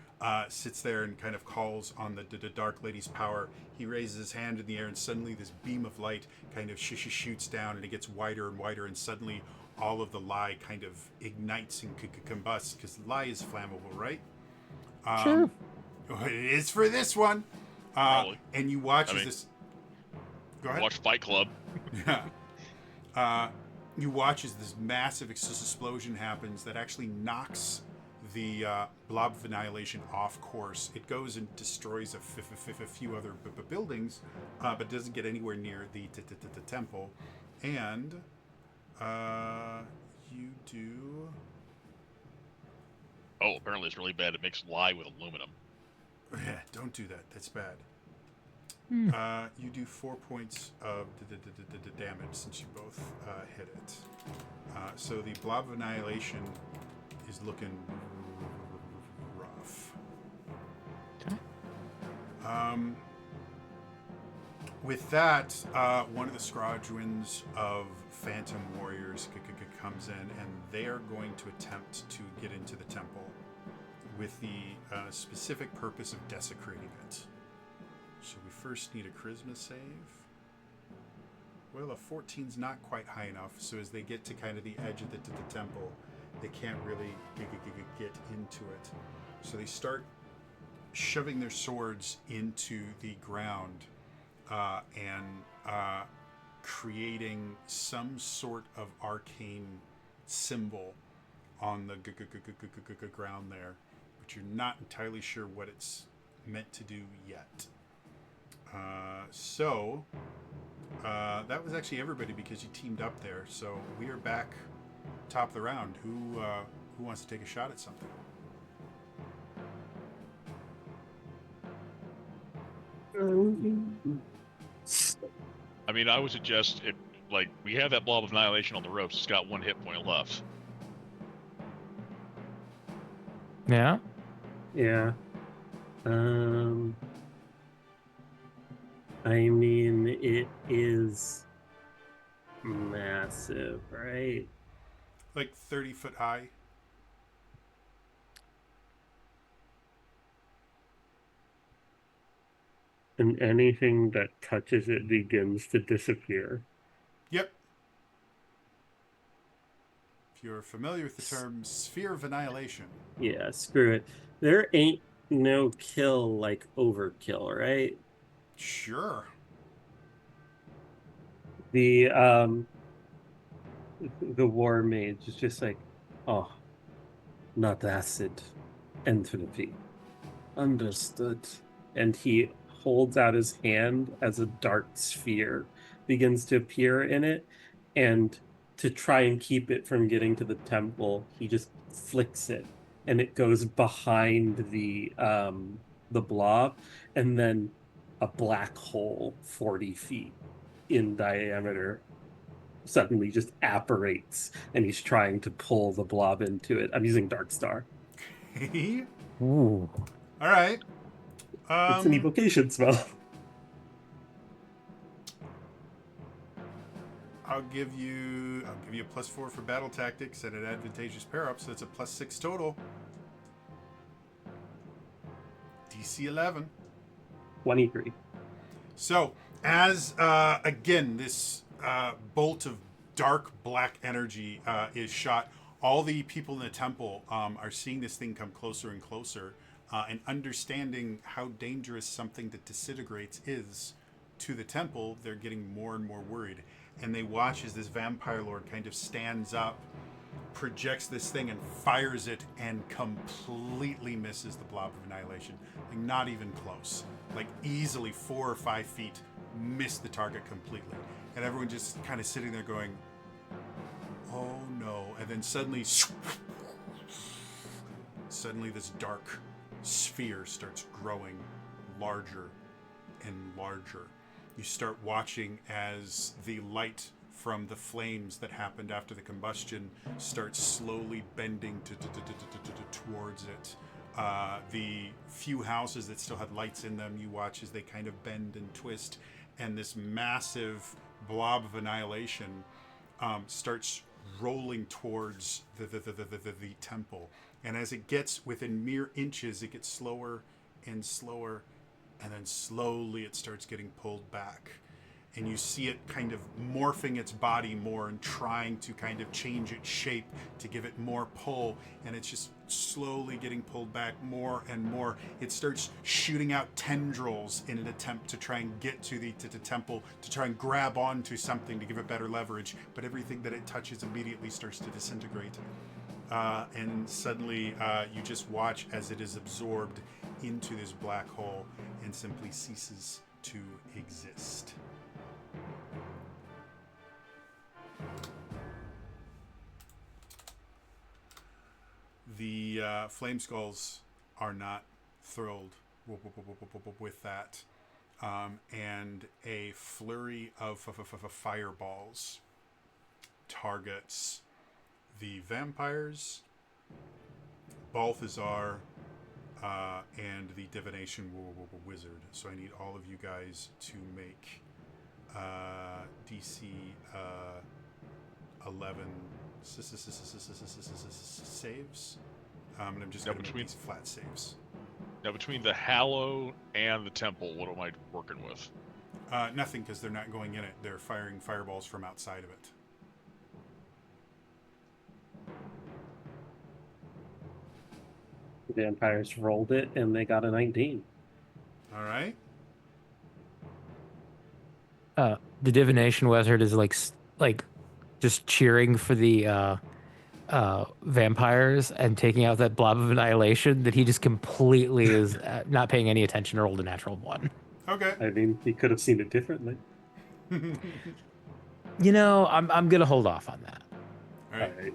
sits there and kind of calls on the Dark Lady's power. He raises his hand in the air, and suddenly this beam of light kind of shoots down, and it gets wider and wider, and suddenly all of the lye kind of ignites and combusts, because lye is flammable, right? Sure. It is for this one. Probably. And you watch this. Go ahead. Watch Fight Club. Yeah. You watch as this massive explosion happens that actually knocks the blob of annihilation off course. It goes and destroys a few other buildings, but doesn't get anywhere near the temple. And you do. Oh, apparently it's really bad. It makes lye with aluminum. Yeah, don't do that. That's bad. You do 4 points of damage since you both hit it. So the blob of annihilation is looking rough. Okay. With that, one of the squadrons of Phantom Warriors comes in, and they are going to attempt to get into the temple with the specific purpose of desecrating it. So we first need a charisma save. Well, a 14's not quite high enough, so as they get to kind of the edge of the temple, they can't really get into it. So they start shoving their swords into the ground and creating some sort of arcane symbol on the ground there, but you're not entirely sure what it's meant to do yet. So that was actually everybody because you teamed up there. So we are back top of the round. Who wants to take a shot at something? I mean, I would suggest it. Like, we have that blob of annihilation on the ropes. It's got 1 hit point left. Yeah. Yeah. I mean, it is massive, right? Like 30 foot high. And anything that touches it begins to disappear. Yep. you're familiar with the term sphere of annihilation. Yeah, screw it. There ain't no kill like overkill, right? Sure. The the war mage is just like, oh, not acid. Entropy. Understood. And he holds out his hand as a dark sphere begins to appear in it. And to try and keep it from getting to the temple, he just flicks it and it goes behind the blob, and then a black hole 40 feet in diameter suddenly just apparates, and he's trying to pull the blob into it. I'm using Dark Star. Ooh. All right. It's an evocation spell. I'll give you a +4 for battle tactics and an advantageous pair up, so it's a +6 total. DC 11. 23. So, as again, this bolt of dark black energy is shot, all the people in the temple are seeing this thing come closer and closer, and understanding how dangerous something that disintegrates is to the temple. They're getting more and more worried, and they watch as this vampire lord kind of stands up, projects this thing and fires it, and completely misses the blob of annihilation. Like, not even close. Like, easily 4 or 5 feet, missed the target completely. And everyone just kind of sitting there going, oh no. And then suddenly this dark sphere starts growing larger and larger. You start watching as the light from the flames that happened after the combustion starts slowly bending towards it. The few houses that still had lights in them, you watch as they kind of bend and twist, and this massive blob of annihilation starts rolling towards the temple. And as it gets within mere inches, it gets slower and slower, and then slowly it starts getting pulled back. And you see it kind of morphing its body more and trying to kind of change its shape to give it more pull. And it's just slowly getting pulled back more and more. It starts shooting out tendrils in an attempt to try and get to the temple, to try and grab onto something to give it better leverage. But everything that it touches immediately starts to disintegrate. And suddenly you just watch as it is absorbed into this black hole and simply ceases to exist. The Flame Skulls are not thrilled with that. And a flurry of fireballs targets the vampires, Balthazar, and the divination wizard. So I need all of you guys to make DC 11 saves. And I'm just going to make these flat saves. Now, between the Hallow and the Temple, what am I working with? Nothing, because they're not going in it. They're firing fireballs from outside of it. The vampires rolled it, and they got a 19. All right. The divination wizard is like just cheering for the vampires and taking out that blob of annihilation that he just completely is not paying any attention, rolled a natural 1. Okay. I mean, he could have seen it differently. You know, I'm gonna hold off on that. All right.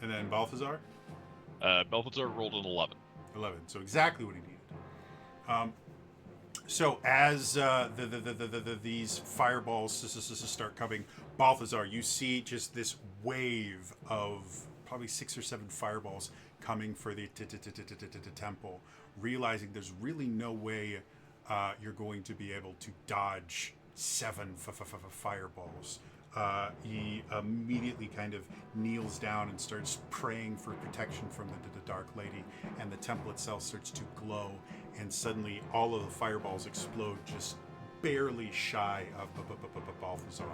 And then Balthazar? Balthazar rolled an 11. 11. So exactly what he needed. So as these fireballs start coming, Balthazar, you see just this wave of probably 6 or 7 fireballs coming for the temple, realizing there's really no way you're going to be able to dodge 7 fireballs. He immediately kind of kneels down and starts praying for protection from the Dark Lady, and the temple itself starts to glow, and suddenly all of the fireballs explode just barely shy of Balthazar.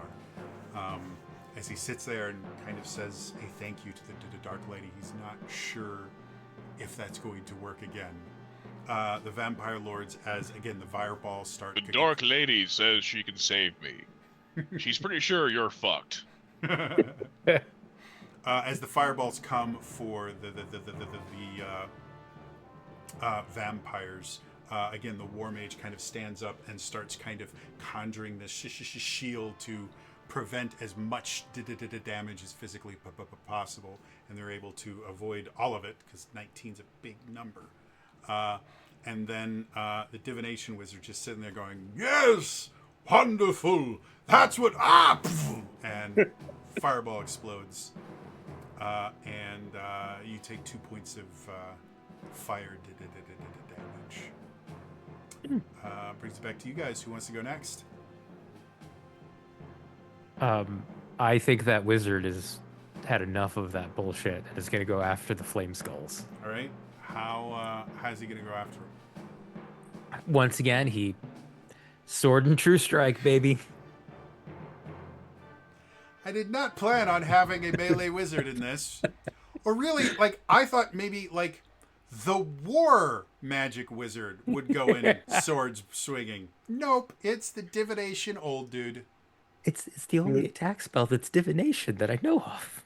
as he sits there and kind of says a thank you to the Dark Lady. He's not sure if that's going to work again. The Vampire Lords, as again the fireballs start. The Dark Lady says she can save me. She's pretty sure you're fucked. As the fireballs come for the vampires, again the war mage kind of stands up and starts kind of conjuring this shield to prevent as much damage as physically possible, and they're able to avoid all of it because 19's a big number. And then the divination wizard just sitting there going, "Yes, wonderful. That's what and fireball explodes, and you take 2 points of fire damage. Brings it back to you guys. Who wants to go next? I think that wizard has had enough of that bullshit and is going to go after the flame skulls. All right. How's he going to go after him? Once again, he sword and true strike, baby. I did not plan on having a melee wizard in this. Or really, like, I thought maybe, like, the war magic wizard would go in swords swinging. Nope, it's the divination old dude. It's the only attack spell that's divination that I know of.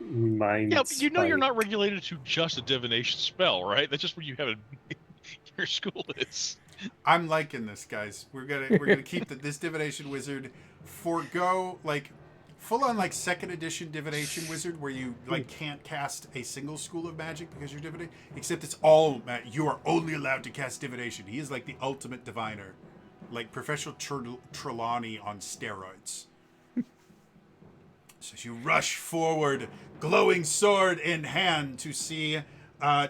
Mind Yeah, but you know you're spike. not regulated to just a divination spell, right? That's just what you have in your school is. I'm liking this, guys. We're gonna keep this divination wizard. Forgo like full on like second edition divination wizard where you like can't cast a single school of magic because you're divination. Except it's all you are only allowed to cast divination. He is like the ultimate diviner, like Professor Trelawney on steroids. So as you rush forward, glowing sword in hand, to see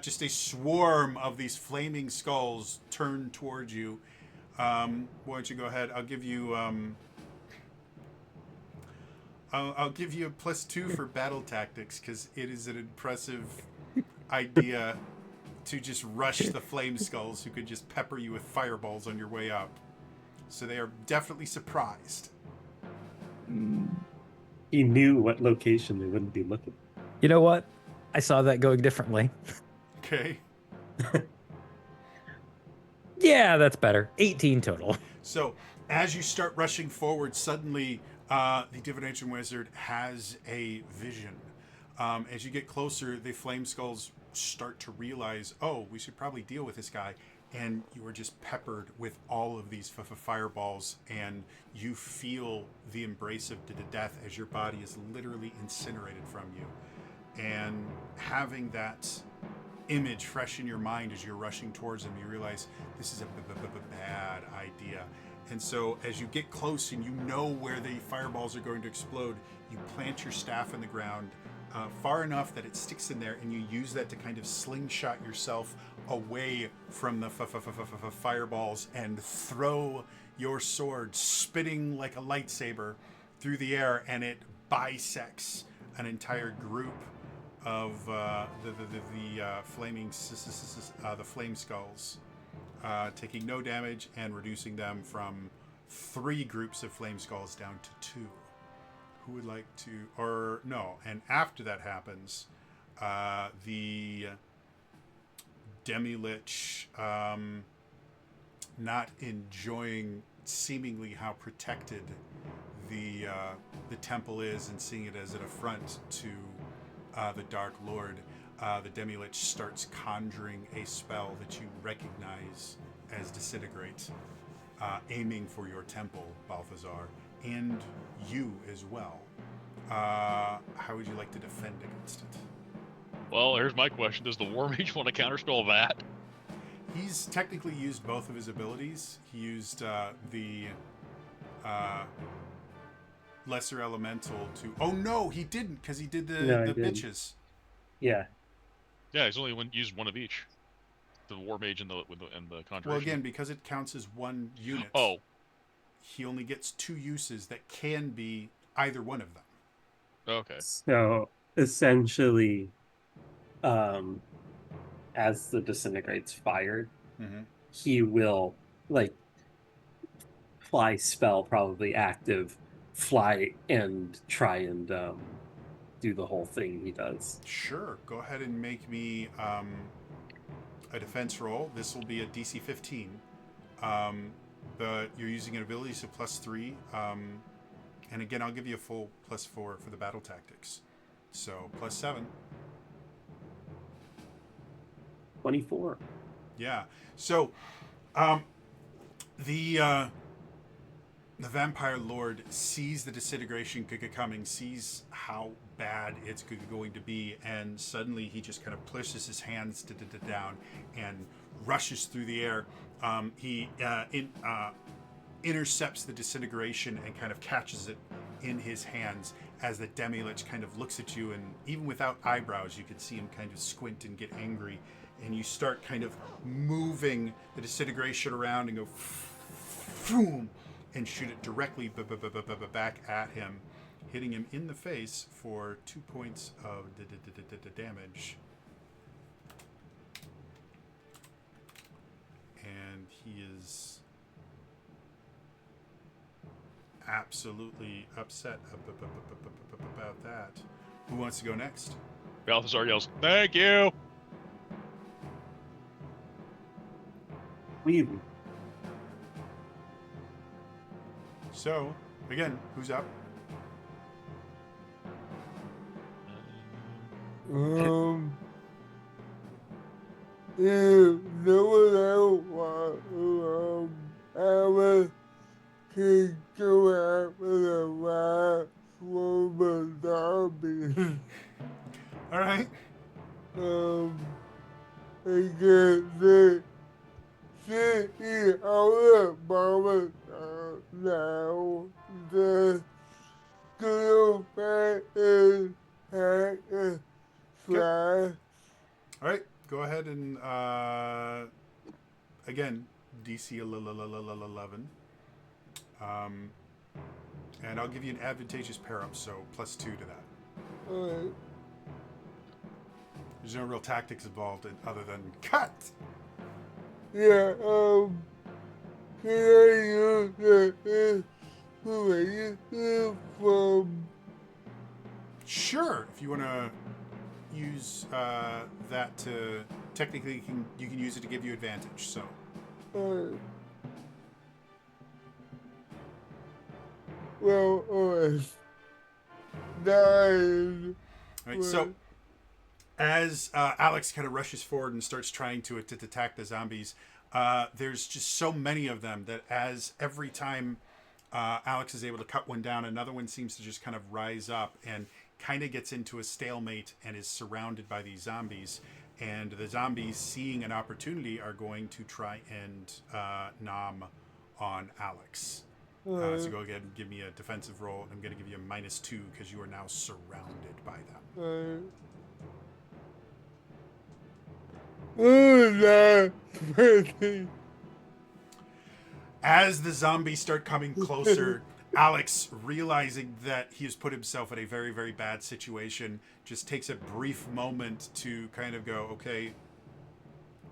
just a swarm of these flaming skulls turn towards you. Why don't you go ahead? I'll give you I'll give you a +2 for battle tactics because it is an impressive idea to just rush the flame skulls who could just pepper you with fireballs on your way up. So they are definitely surprised. He knew what location they wouldn't be looking. You know what? I saw that going differently. Okay. Yeah, that's better. 18 total. So as you start rushing forward, suddenly the divination wizard has a vision. As you get closer, the flame skulls start to realize, oh, we should probably deal with this guy. And you are just peppered with all of these fireballs, and you feel the embrace of death as your body is literally incinerated from you. And having that image fresh in your mind as you're rushing towards them, you realize this is a bad idea. And so as you get close and you know where the fireballs are going to explode, you plant your staff in the ground far enough that it sticks in there, and you use that to kind of slingshot yourself away from the fireballs and throw your sword spinning like a lightsaber through the air, and it bisects an entire group of the flame skulls, taking no damage and reducing them from 3 groups of flame skulls down to 2. Who would like to, or no? And after that happens, the Demi-Lich, not enjoying seemingly how protected the temple is, and seeing it as an affront to the Dark Lord, the Demi-Lich starts conjuring a spell that you recognize as Disintegrate, aiming for your temple, Balthazar, and you as well. How would you like to defend against it? Well, here's my question. Does the War Mage want to counterspell that? He's technically used both of his abilities. He used the Lesser Elemental to... Oh, no, he didn't, because he did the bitches. Yeah. Yeah, he's only used one of each. The War Mage and the Conjuration. Well, again, because it counts as one unit. Oh. He only gets 2 uses that can be either one of them. Okay. So essentially, as the Disintegrate's fired, he will, like, fly spell probably active, fly and try and do the whole thing he does. Sure. Go ahead and make me a defense roll. This will be a DC 15. But you're using an ability, so +3. And again, I'll give you a full +4 for the battle tactics. So +7. 24. Yeah. So, the vampire lord sees the disintegration coming, sees how bad it's going to be, and suddenly he just kind of pushes his hands down and rushes through the air. He intercepts the disintegration and kind of catches it in his hands as the demi-lich kind of looks at you, and even without eyebrows you can see him kind of squint and get angry, and you start kind of moving the disintegration around and go boom, and shoot it directly back at him, hitting him in the face for 2 points of damage. And he is absolutely upset about that. Who wants to go next? Balthazar yells, "Thank you!" We So, again, who's up? You know what I want, Alex can go out with a last one of zombies. All right. I get the city all the mama now. The girl is hack fly. All right. Go ahead and again DC 11. And I'll give you an advantageous pair up, so +2 to that. Alright. There's no real tactics involved other than cut. Yeah, can I use the inspiration from Sure, if you want to use that to technically you can use it to give you advantage. So well, nine. all right, so as Alex kind of rushes forward and starts trying to attack the zombies, there's just so many of them that as every time Alex is able to cut one down, another one seems to just kind of rise up and kind of gets into a stalemate and is surrounded by these zombies. And the zombies, seeing an opportunity, are going to try and nom on Alex. So go ahead and give me a defensive roll. I'm going to give you a -2 because you are now surrounded by them. As the zombies start coming closer, Alex, realizing that he has put himself in a very, very bad situation, just takes a brief moment to kind of go, okay,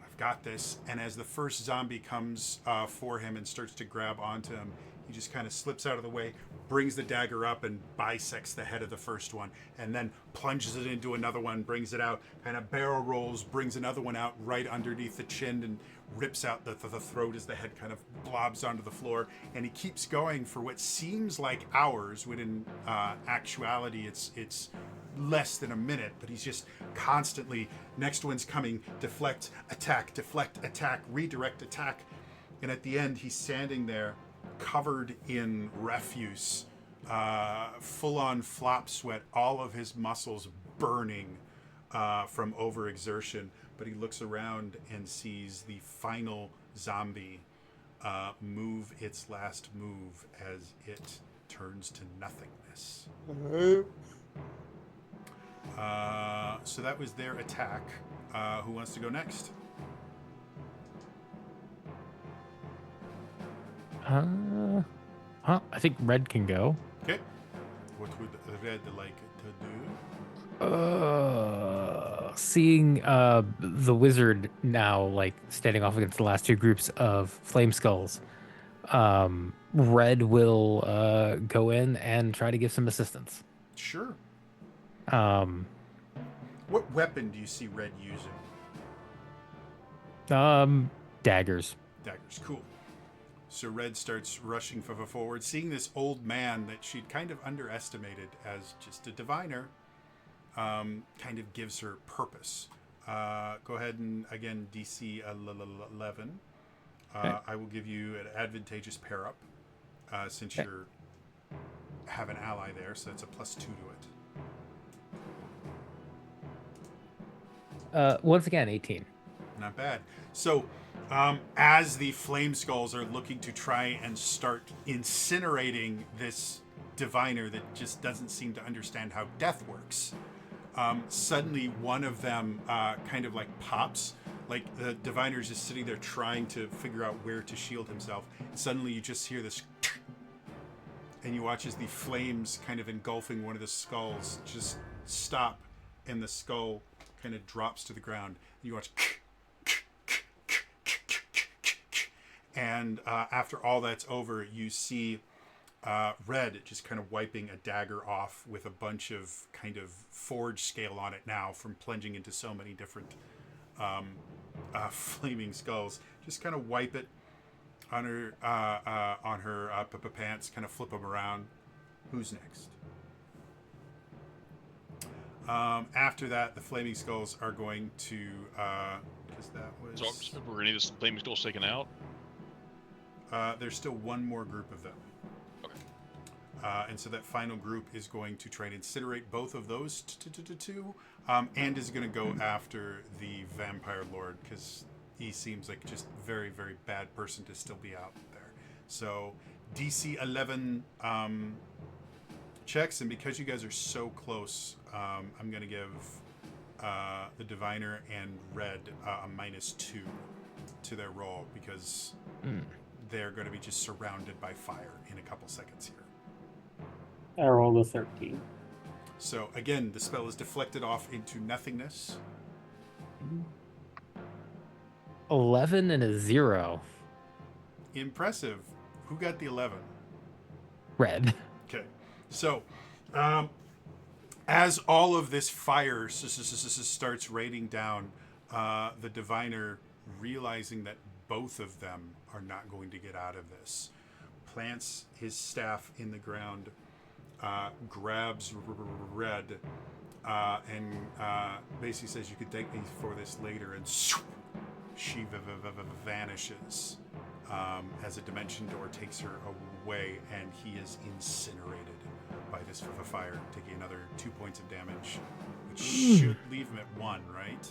I've got this. And as the first zombie comes for him and starts to grab onto him, he just kind of slips out of the way, brings the dagger up and bisects the head of the first one, and then plunges it into another one, brings it out, kind of barrel rolls, brings another one out right underneath the chin and rips out the throat as the head kind of blobs onto the floor. And he keeps going for what seems like hours, when in actuality it's less than a minute, but he's just constantly, next one's coming, deflect, attack, redirect, attack. And at the end, he's standing there covered in refuse, full-on flop sweat, all of his muscles burning from overexertion. But he looks around and sees the final zombie move its last move as it turns to nothingness. So that was their attack. Who wants to go next? I think Red can go. Okay. What would Red like to do? Seeing the wizard now like standing off against the last two groups of flame skulls, Red will go in and try to give some assistance. Sure. Um, What weapon do you see Red using? Daggers. Daggers. Cool. So Red starts rushing forward, seeing this old man that she'd kind of underestimated as just a diviner, kind of gives her purpose. Go ahead and, again, DC 11. Okay. I will give you an advantageous pair up, since Okay. you have an ally there, so that's a +2 to it. Once again, 18. Not bad. So, as the flame skulls are looking to try and start incinerating this diviner that just doesn't seem to understand how death works, suddenly one of them kind of like pops. Like the diviner's just sitting there trying to figure out where to shield himself. Suddenly you just hear this, and you watch as the flames kind of engulfing one of the skulls just stop, and the skull kind of drops to the ground. And you watch, and after all that's over, you see Red just kind of wiping a dagger off with a bunch of kind of forge scale on it now from plunging into so many different flaming skulls. Just kind of wipe it on her pants, kind of flip them around. Who's next? After that, the flaming skulls are going to, because that was. So we're gonna need this flaming skull taken out. There's still one more group of them. Okay. And so that final group is going to try and incinerate both of those two, and is going to go after the vampire lord because he seems like just very, very bad person to still be out there. So DC 11 checks, and because you guys are so close, I'm going to give the diviner and Red a -2 to their roll because they're going to be just surrounded by fire in a couple seconds here. I rolled a 13. So again, the spell is deflected off into nothingness. 11 and a 0. Impressive. Who got the 11? Red. Okay. So, as all of this fire starts raining down, the diviner, realizing that both of them are not going to get out of this, plants his staff in the ground, grabs Red, and basically says, "You could thank me for this later," and she vanishes as a dimension door takes her away, and he is incinerated by this fire, taking another 2 points of damage, which should leave him at 1, right?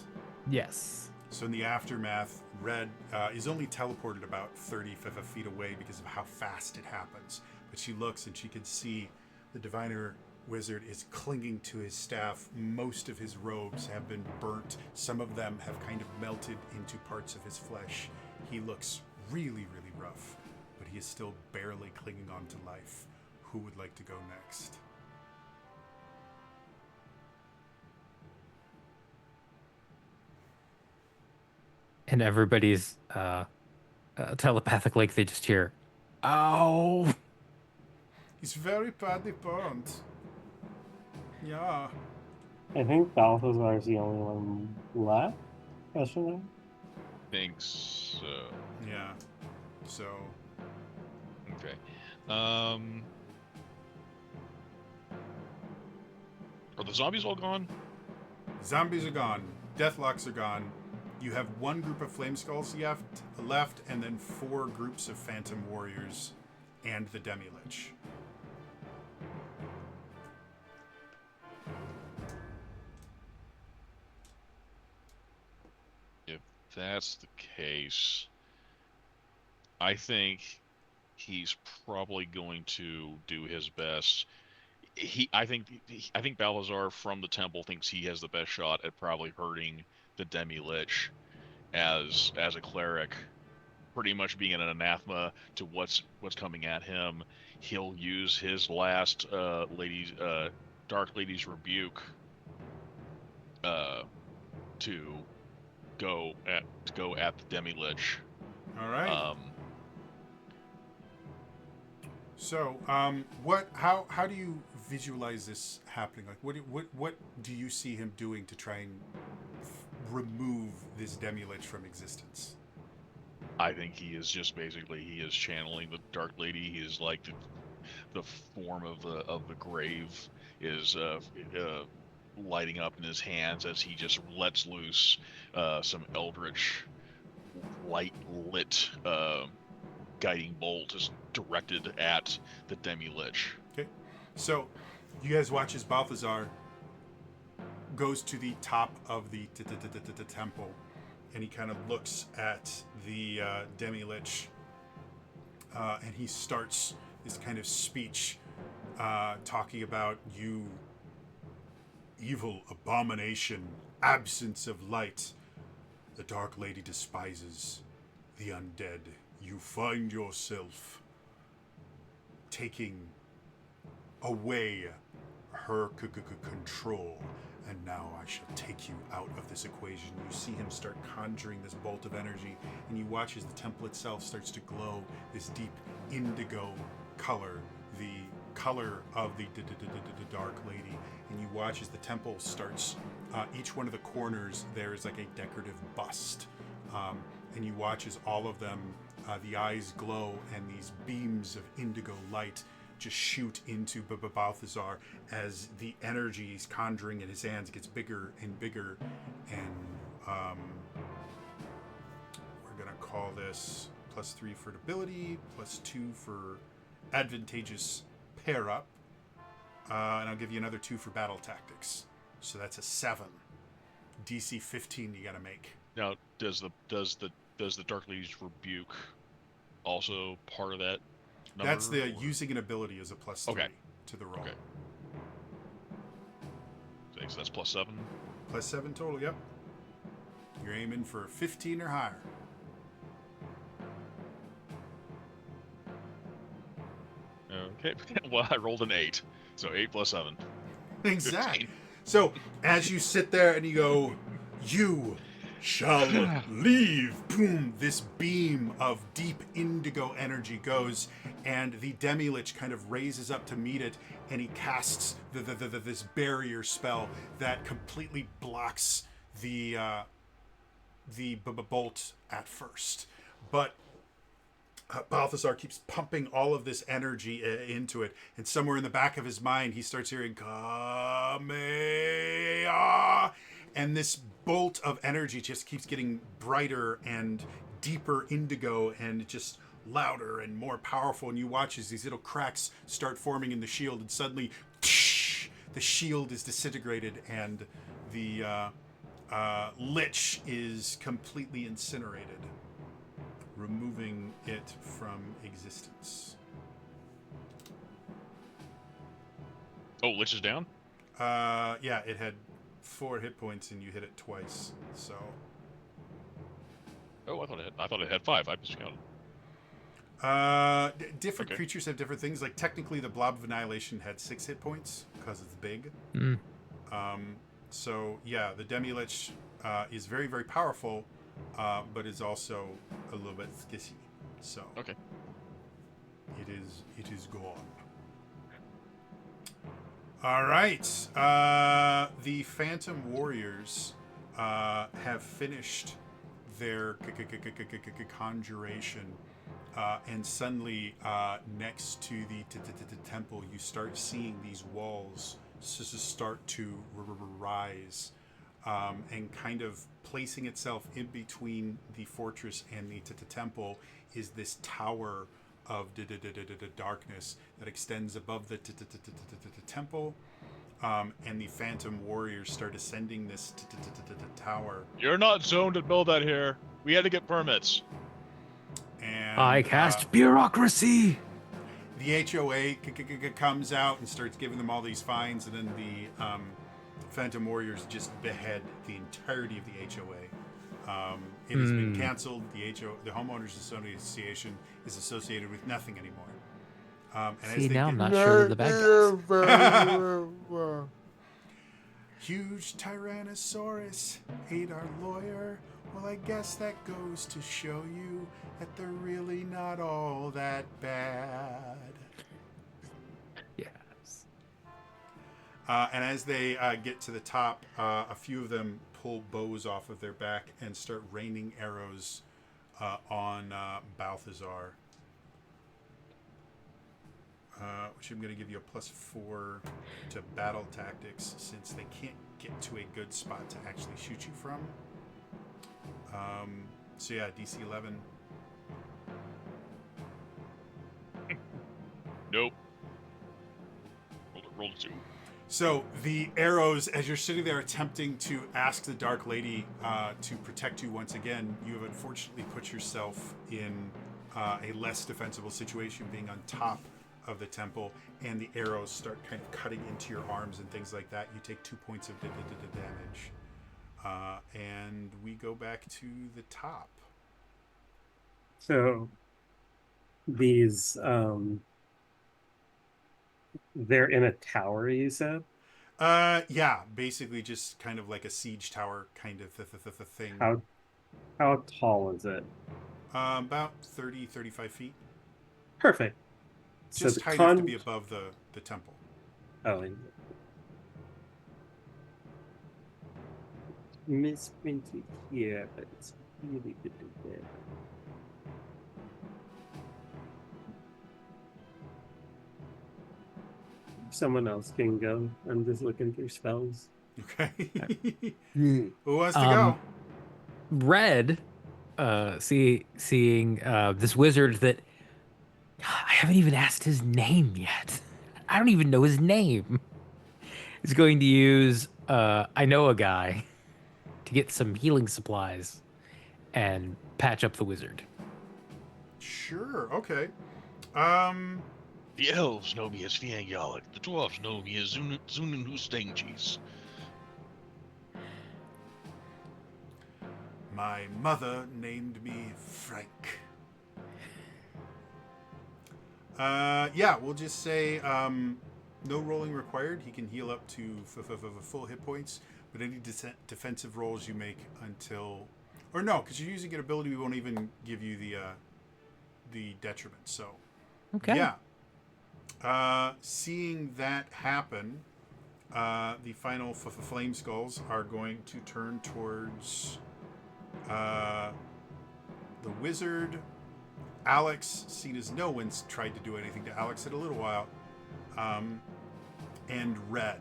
Yes. So in the aftermath, Red is only teleported about 30 feet away because of how fast it happens. But she looks and she can see the diviner wizard is clinging to his staff. Most of his robes have been burnt. Some of them have kind of melted into parts of his flesh. He looks really, really rough, but he is still barely clinging on to life. Who would like to go next? And everybody's telepathically, they just hear, "Ow!" He's very badly burnt. Yeah. I think Balthazar is the only one left. Question mark? Thinks so. Yeah. So, Okay. Are the zombies all gone? zombies are gone. Deathlocks are gone. You have one group of flame skulls left, and then 4 groups of phantom warriors and the demi-lich. If that's the case, I think he's probably going to do his best. I think Balthazar from the temple thinks he has the best shot at probably hurting the demi-lich as a cleric, pretty much being an anathema to what's coming at him. He'll use his last Dark Lady's rebuke to go at the demi-lich. All right. So, how do you visualize this happening? Like, what do you see him doing to try and remove this Demi-Lich from existence? I think he is just basically he is channeling the Dark Lady. He is like the form of the grave is lighting up in his hands as he just lets loose some eldritch light lit guiding bolt is directed at the Demi-Lich. Okay, so you guys watch as Balthazar goes to the top of the temple, and he kind of looks at the Demi-Lich, and he starts this kind of speech talking about you evil abomination, absence of light. The Dark Lady despises the undead. You find yourself taking away her control, and now I shall take you out of this equation. You see him start conjuring this bolt of energy, and you watch as the temple itself starts to glow this deep indigo color, the color of the Dark Lady. And you watch as the temple starts, each one of the corners there is like a decorative bust, and you watch as all of them, the eyes glow, and these beams of indigo light just shoot into Balthazar as the energy he's conjuring in his hands gets bigger and bigger. And we're gonna call this +3 for ability, +2 for advantageous pair up, and I'll give you another 2 for battle tactics. So that's a 7. DC 15 you gotta make. Now, does the Dark Lady's rebuke also part of that number? That's the using an ability as a +3 to the roll. Okay. So that's +7. +7 total, yep. You're aiming for 15 or higher. Okay. Well, I rolled an 8, so 8 + 7. Exactly. So as you sit there and you go, you shall leave. Boom! This beam of deep indigo energy goes, and the Demi-Lich kind of raises up to meet it, and he casts this barrier spell that completely blocks the bolt at first. But Balthazar keeps pumping all of this energy into it, and somewhere in the back of his mind, he starts hearing Kameah, and this bolt of energy just keeps getting brighter and deeper indigo, and just louder and more powerful. And you watch as these little cracks start forming in the shield, and suddenly the shield is disintegrated, and the Lich is completely incinerated, removing it from existence. Oh, Lich is down? Yeah, it had 4 hit points and you hit it twice, so. Oh, I thought it had 5. I just counted. Different creatures have different things. Like, technically, the Blob of Annihilation had 6 hit points because it's big. So, yeah, the Demi-Lich is very, very powerful, but is also a little bit skissy. So, Okay. It is gone. All right. The Phantom Warriors have finished their conjuration, and suddenly next to the temple, you start seeing these walls start to rise, and kind of placing itself in between the fortress and the temple is this tower of darkness that extends above the temple, and the Phantom Warriors start ascending this tower. You're not zoned to build that here. We had to get permits. And I cast bureaucracy. the HOA comes out and starts giving them all these fines, and then the Phantom Warriors just behead the entirety of the HOA. It has been canceled. The Homeowners Association is associated with nothing anymore. And See, now I'm not sure the bad guys. Huge Tyrannosaurus ate our lawyer. Well, I guess that goes to show you that they're really not all that bad. And as they get to the top, a few of them pull bows off of their back and start raining arrows on Balthazar. Which I'm going to give you a +4 to battle tactics since they can't get to a good spot to actually shoot you from. So yeah, DC 11. Nope. Roll a 2. So the arrows, as you're sitting there attempting to ask the Dark Lady to protect you once again, you have unfortunately put yourself in a less defensible situation, being on top of the temple, and the arrows start kind of cutting into your arms and things like that. You take 2 points of damage. And we go back to the top. So these they're in a tower, you said? Yeah, basically just kind of like a siege tower kind of thing. How tall is it? About 30, 35 feet. Perfect. Just so high enough to be above the temple. Oh, misprinted here, but it's really good to there. Someone else can go. I'm just looking through spells. Okay. Who wants to go? Red, seeing this wizard that I haven't even asked his name yet. I don't even know his name. Is going to use I know a guy to get some healing supplies and patch up the wizard. Sure. Okay. The elves know me as Fiangalic. The dwarves know me as Zunin Hustengjis. My mother named me Frank. Yeah, we'll just say no rolling required. He can heal up to full hit points, but any defensive rolls you make until... Or no, because you're using an ability, we won't even give you the detriment. So, Okay. yeah. Seeing that happen, the final flame skulls are going to turn towards the wizard. Alex, seeing as no one's tried to do anything to Alex in a little while, and Red.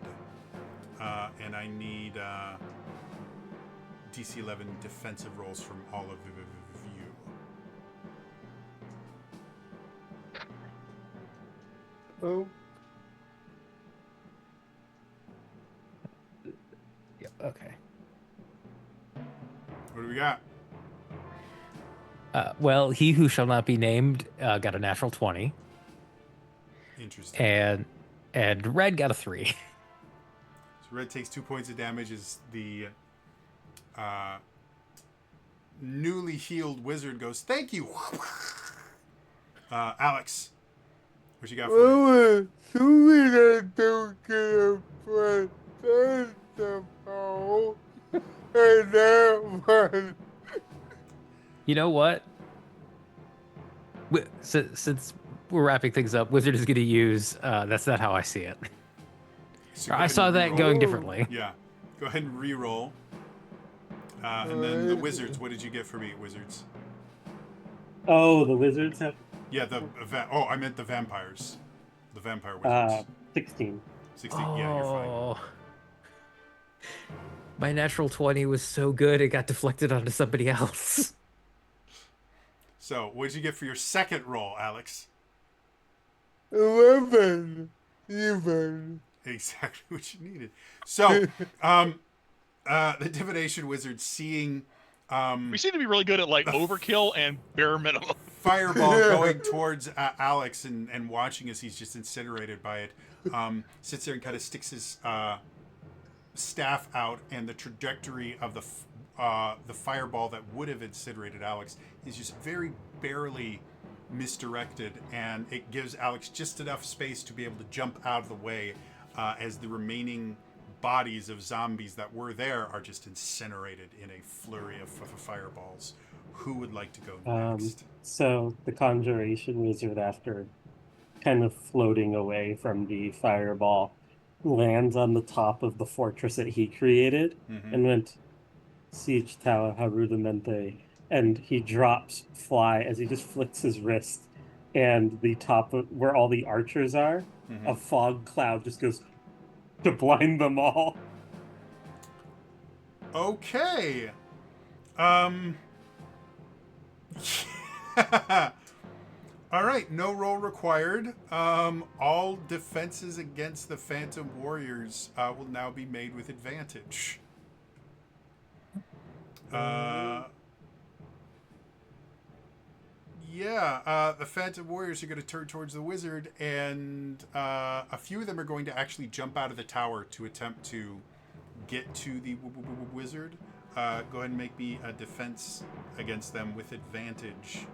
And I need DC 11 defensive rolls from all of you. Oh, Yep. Okay. What do we got? Well, he who shall not be named got a natural 20, Interesting. and Red got a 3. So Red takes 2 points of damage as the newly healed wizard goes, "Thank you." Alex, what you got for me? well, assuming I don't get a present and that one. You know what? Since we're wrapping things up, Wizard is going to use. That's not how I see it. So go I ahead saw and that re-roll. going differently. Yeah. Go ahead and re-roll. And then the wizards. What did you get for me, wizards? Oh, the wizards have Yeah, I meant the vampires. The vampire wizards. 16. 16. Yeah, you're fine. Oh. My natural 20 was so good it got deflected onto somebody else. So, what did you get for your second roll, Alex? 11. Even. Exactly what you needed. So, the divination wizard seeing We seem to be really good at like overkill and bare minimum. fireball going towards Alex and watching as he's just incinerated by it, sits there and kind of sticks his staff out, and the trajectory of the fireball that would have incinerated Alex is just very barely misdirected, and it gives Alex just enough space to be able to jump out of the way as the remaining bodies of zombies that were there are just incinerated in a flurry of fireballs. Who would like to go next? So the conjuration wizard, after kind of floating away from the fireball, lands on the top of the fortress that he created and went, Siege Tower, how rudimente. And he drops Fly as he just flicks his wrist, and the top of where all the archers are, a fog cloud just goes to blind them all. Okay. All right, no roll required. All defenses against the Phantom Warriors will now be made with advantage. The Phantom Warriors are going to turn towards the wizard, and a few of them are going to actually jump out of the tower to attempt to get to the wizard. Go ahead and make me a defense against them with advantage.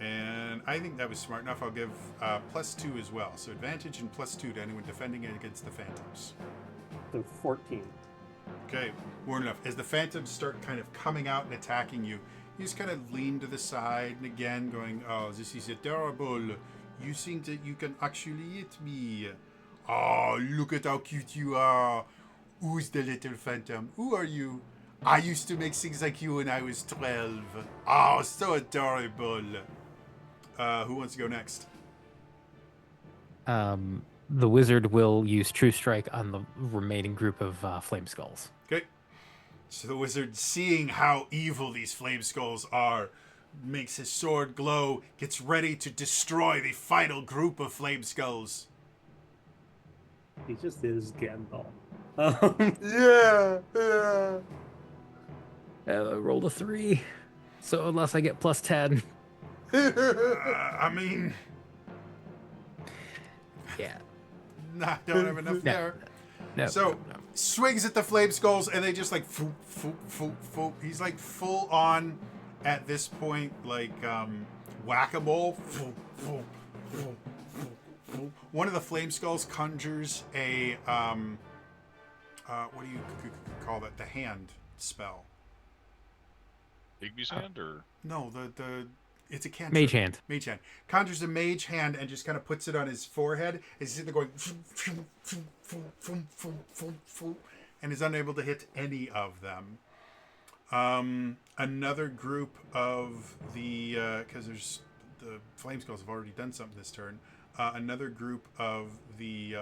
And I think that was smart enough. I'll give +2 as well. So advantage and +2 to anyone defending against the Phantoms. So 14. Okay, warm enough. As the Phantoms start kind of coming out and attacking you, you just kind of lean to the side and again going, oh, this is adorable. You think that you can actually hit me. Oh, look at how cute you are. Who's the little Phantom? Who are you? I used to make things like you when I was 12. Oh, so adorable. Who wants to go next? The wizard will use True Strike on the remaining group of Flame Skulls. Okay. So the wizard, seeing how evil these flame skulls are, makes his sword glow, gets ready to destroy the final group of flame skulls. He just is Gandalf. Yeah, yeah. Roll a 3. So unless I get +10. I mean, Yeah. nah, don't have enough there. No. So, no. swings at the flame skulls, and they just like, foop, foop, foop, foop. He's like full on, at this point, like whack-a-mole. Foop, foop, foop, foop, foop. One of the flame skulls conjures a, what do you call that? The hand spell. Bigby's hand, or No, it's a cantrip. Mage hand. Mage hand. Conjures a mage hand and just kind of puts it on his forehead. And he's sitting there going, "Phoom, phoom, phoom, phoom, phoom, phoom, phoom," and is unable to hit any of them. Another group of the, because there's the flame skulls have already done something this turn. Another group of the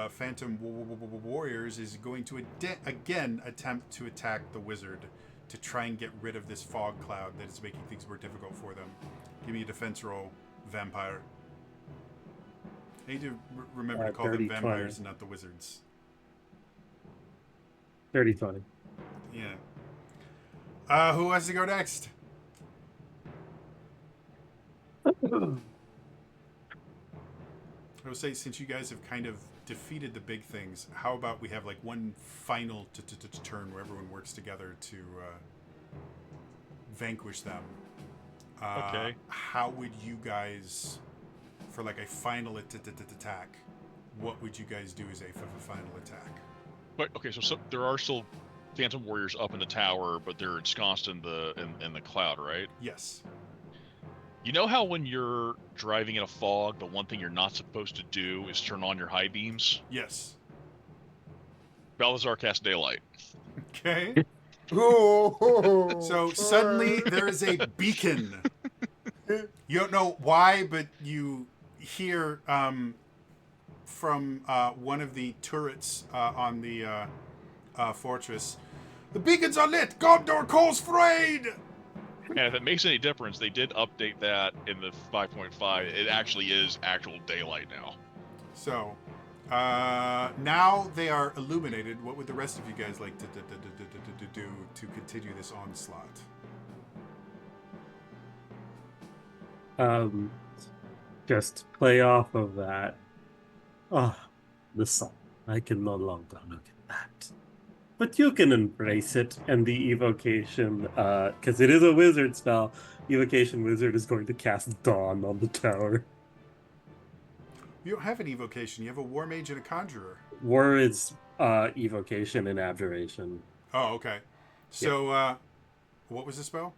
Phantom Warriors is going to again attempt to attack the wizard, to try and get rid of this fog cloud that is making things more difficult for them. Give me a defense roll, vampire. I need to remember to call them 30, vampires 20. and not the wizards. 30-20. Yeah. Who wants to go next? I would say, since you guys have kind of defeated the big things, how about we have like one final turn where everyone works together to vanquish them. Okay. How would you guys, for like a final attack, what would you guys do as a final attack? But okay, so there are still Phantom Warriors up in the tower, but they're ensconced in the cloud, right? Yes. You know how when you're driving in a fog, the one thing you're not supposed to do is turn on your high beams? Yes. Balthazar casts daylight. Okay. Oh. So suddenly there is a beacon. You don't know why, but you hear from one of the turrets on the fortress, "The beacons are lit! Gondor calls for aid!" And if it makes any difference, they did update that in the 5.5. It actually is actual daylight now. So now they are illuminated. What would the rest of you guys like to do to continue this onslaught? Just play off of that. Oh, the sun. I can no longer look at that. But you can embrace it, and the evocation, because it is a wizard spell, evocation wizard is going to cast Dawn on the tower. You don't have an evocation. You have a war mage and a conjurer. War is evocation and abjuration. Oh, okay. So what was the spell?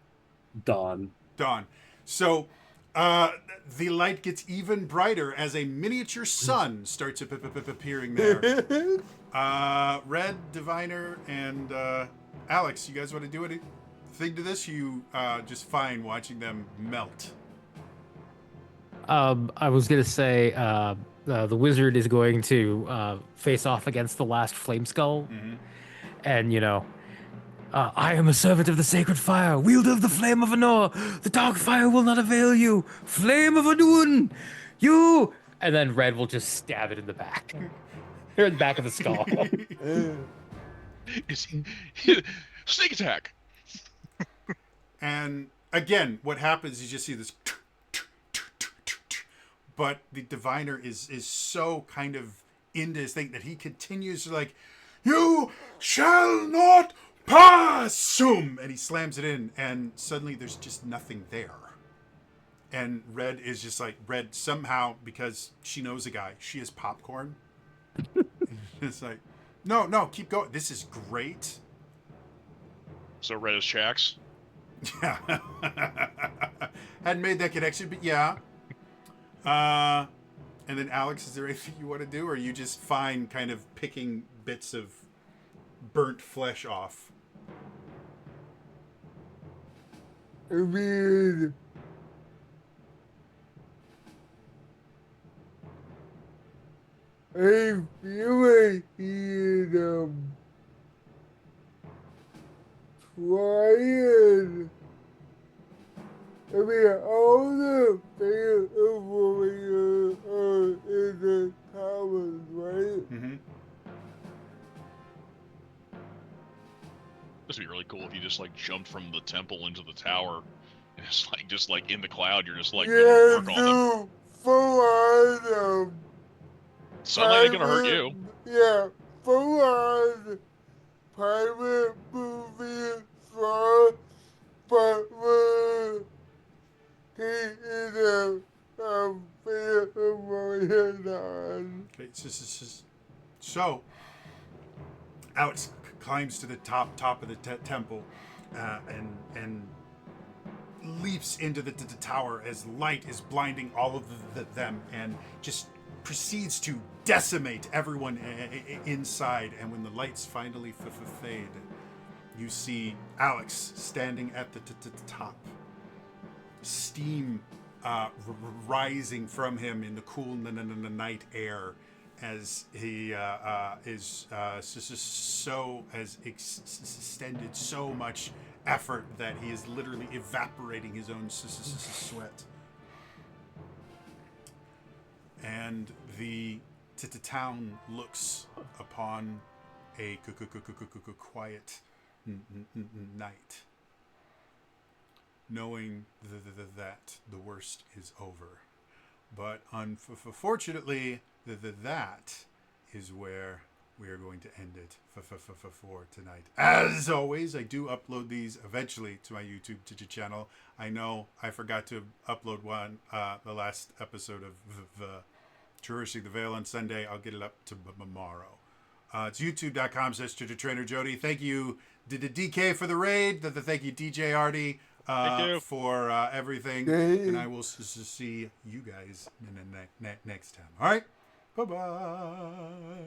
Dawn. Dawn. So The light gets even brighter as a miniature sun starts appearing there. Red, Diviner, and Alex, you guys want to do anything to this? You just fine watching them melt. I was gonna say the wizard is going to face off against the last flame skull, and I am a servant of the sacred fire, wielder of the flame of Anor. The dark fire will not avail you. Flame of Anun, you. And then Red will just stab it in the back, or in the back of the skull. Sneak attack. And again, what happens is you just see this, but the diviner is so kind of into his thing that he continues to like, you shall not pass, and he slams it in, and suddenly there's just nothing there. And Red is just like, Red somehow, because she knows a guy, she has popcorn. It's like, no, keep going. This is great. So Red is Shax. Yeah. Hadn't made that connection, but yeah. And then Alex, is there anything you want to do, or are you just fine kind of picking bits of burnt flesh off? I mean, I feel like he trying. I mean, all the things are in the towers, right? Mm-hmm. This would be really cool if you just like jumped from the temple into the tower, and it's like just like in the cloud. You're just like doing Yeah, work on them. do full on Sunlight ain't gonna hurt you. Yeah, full on pirate movie star, but he is a phenomenon. Okay, so Alex climbs to the top of the temple, and leaps into the tower as light is blinding all of them, and just proceeds to decimate everyone inside. And when the lights finally fade, you see Alex standing at the top, steam rising from him in the cool night air, as he has extended so much effort that he is literally evaporating his own sweat. And the town looks upon a quiet night, knowing that the worst is over. But unfortunately, that is where we are going to end it for tonight. As always, I do upload these eventually to my YouTube channel. I know I forgot to upload one, the last episode of Traversing the Veil on Sunday. I'll get it up tomorrow. It's youtube.com/TrainerJody. Thank you, DK, for the raid. Thank you, DJ Artie, for everything. And I will see you guys next time. All right? Bye-bye.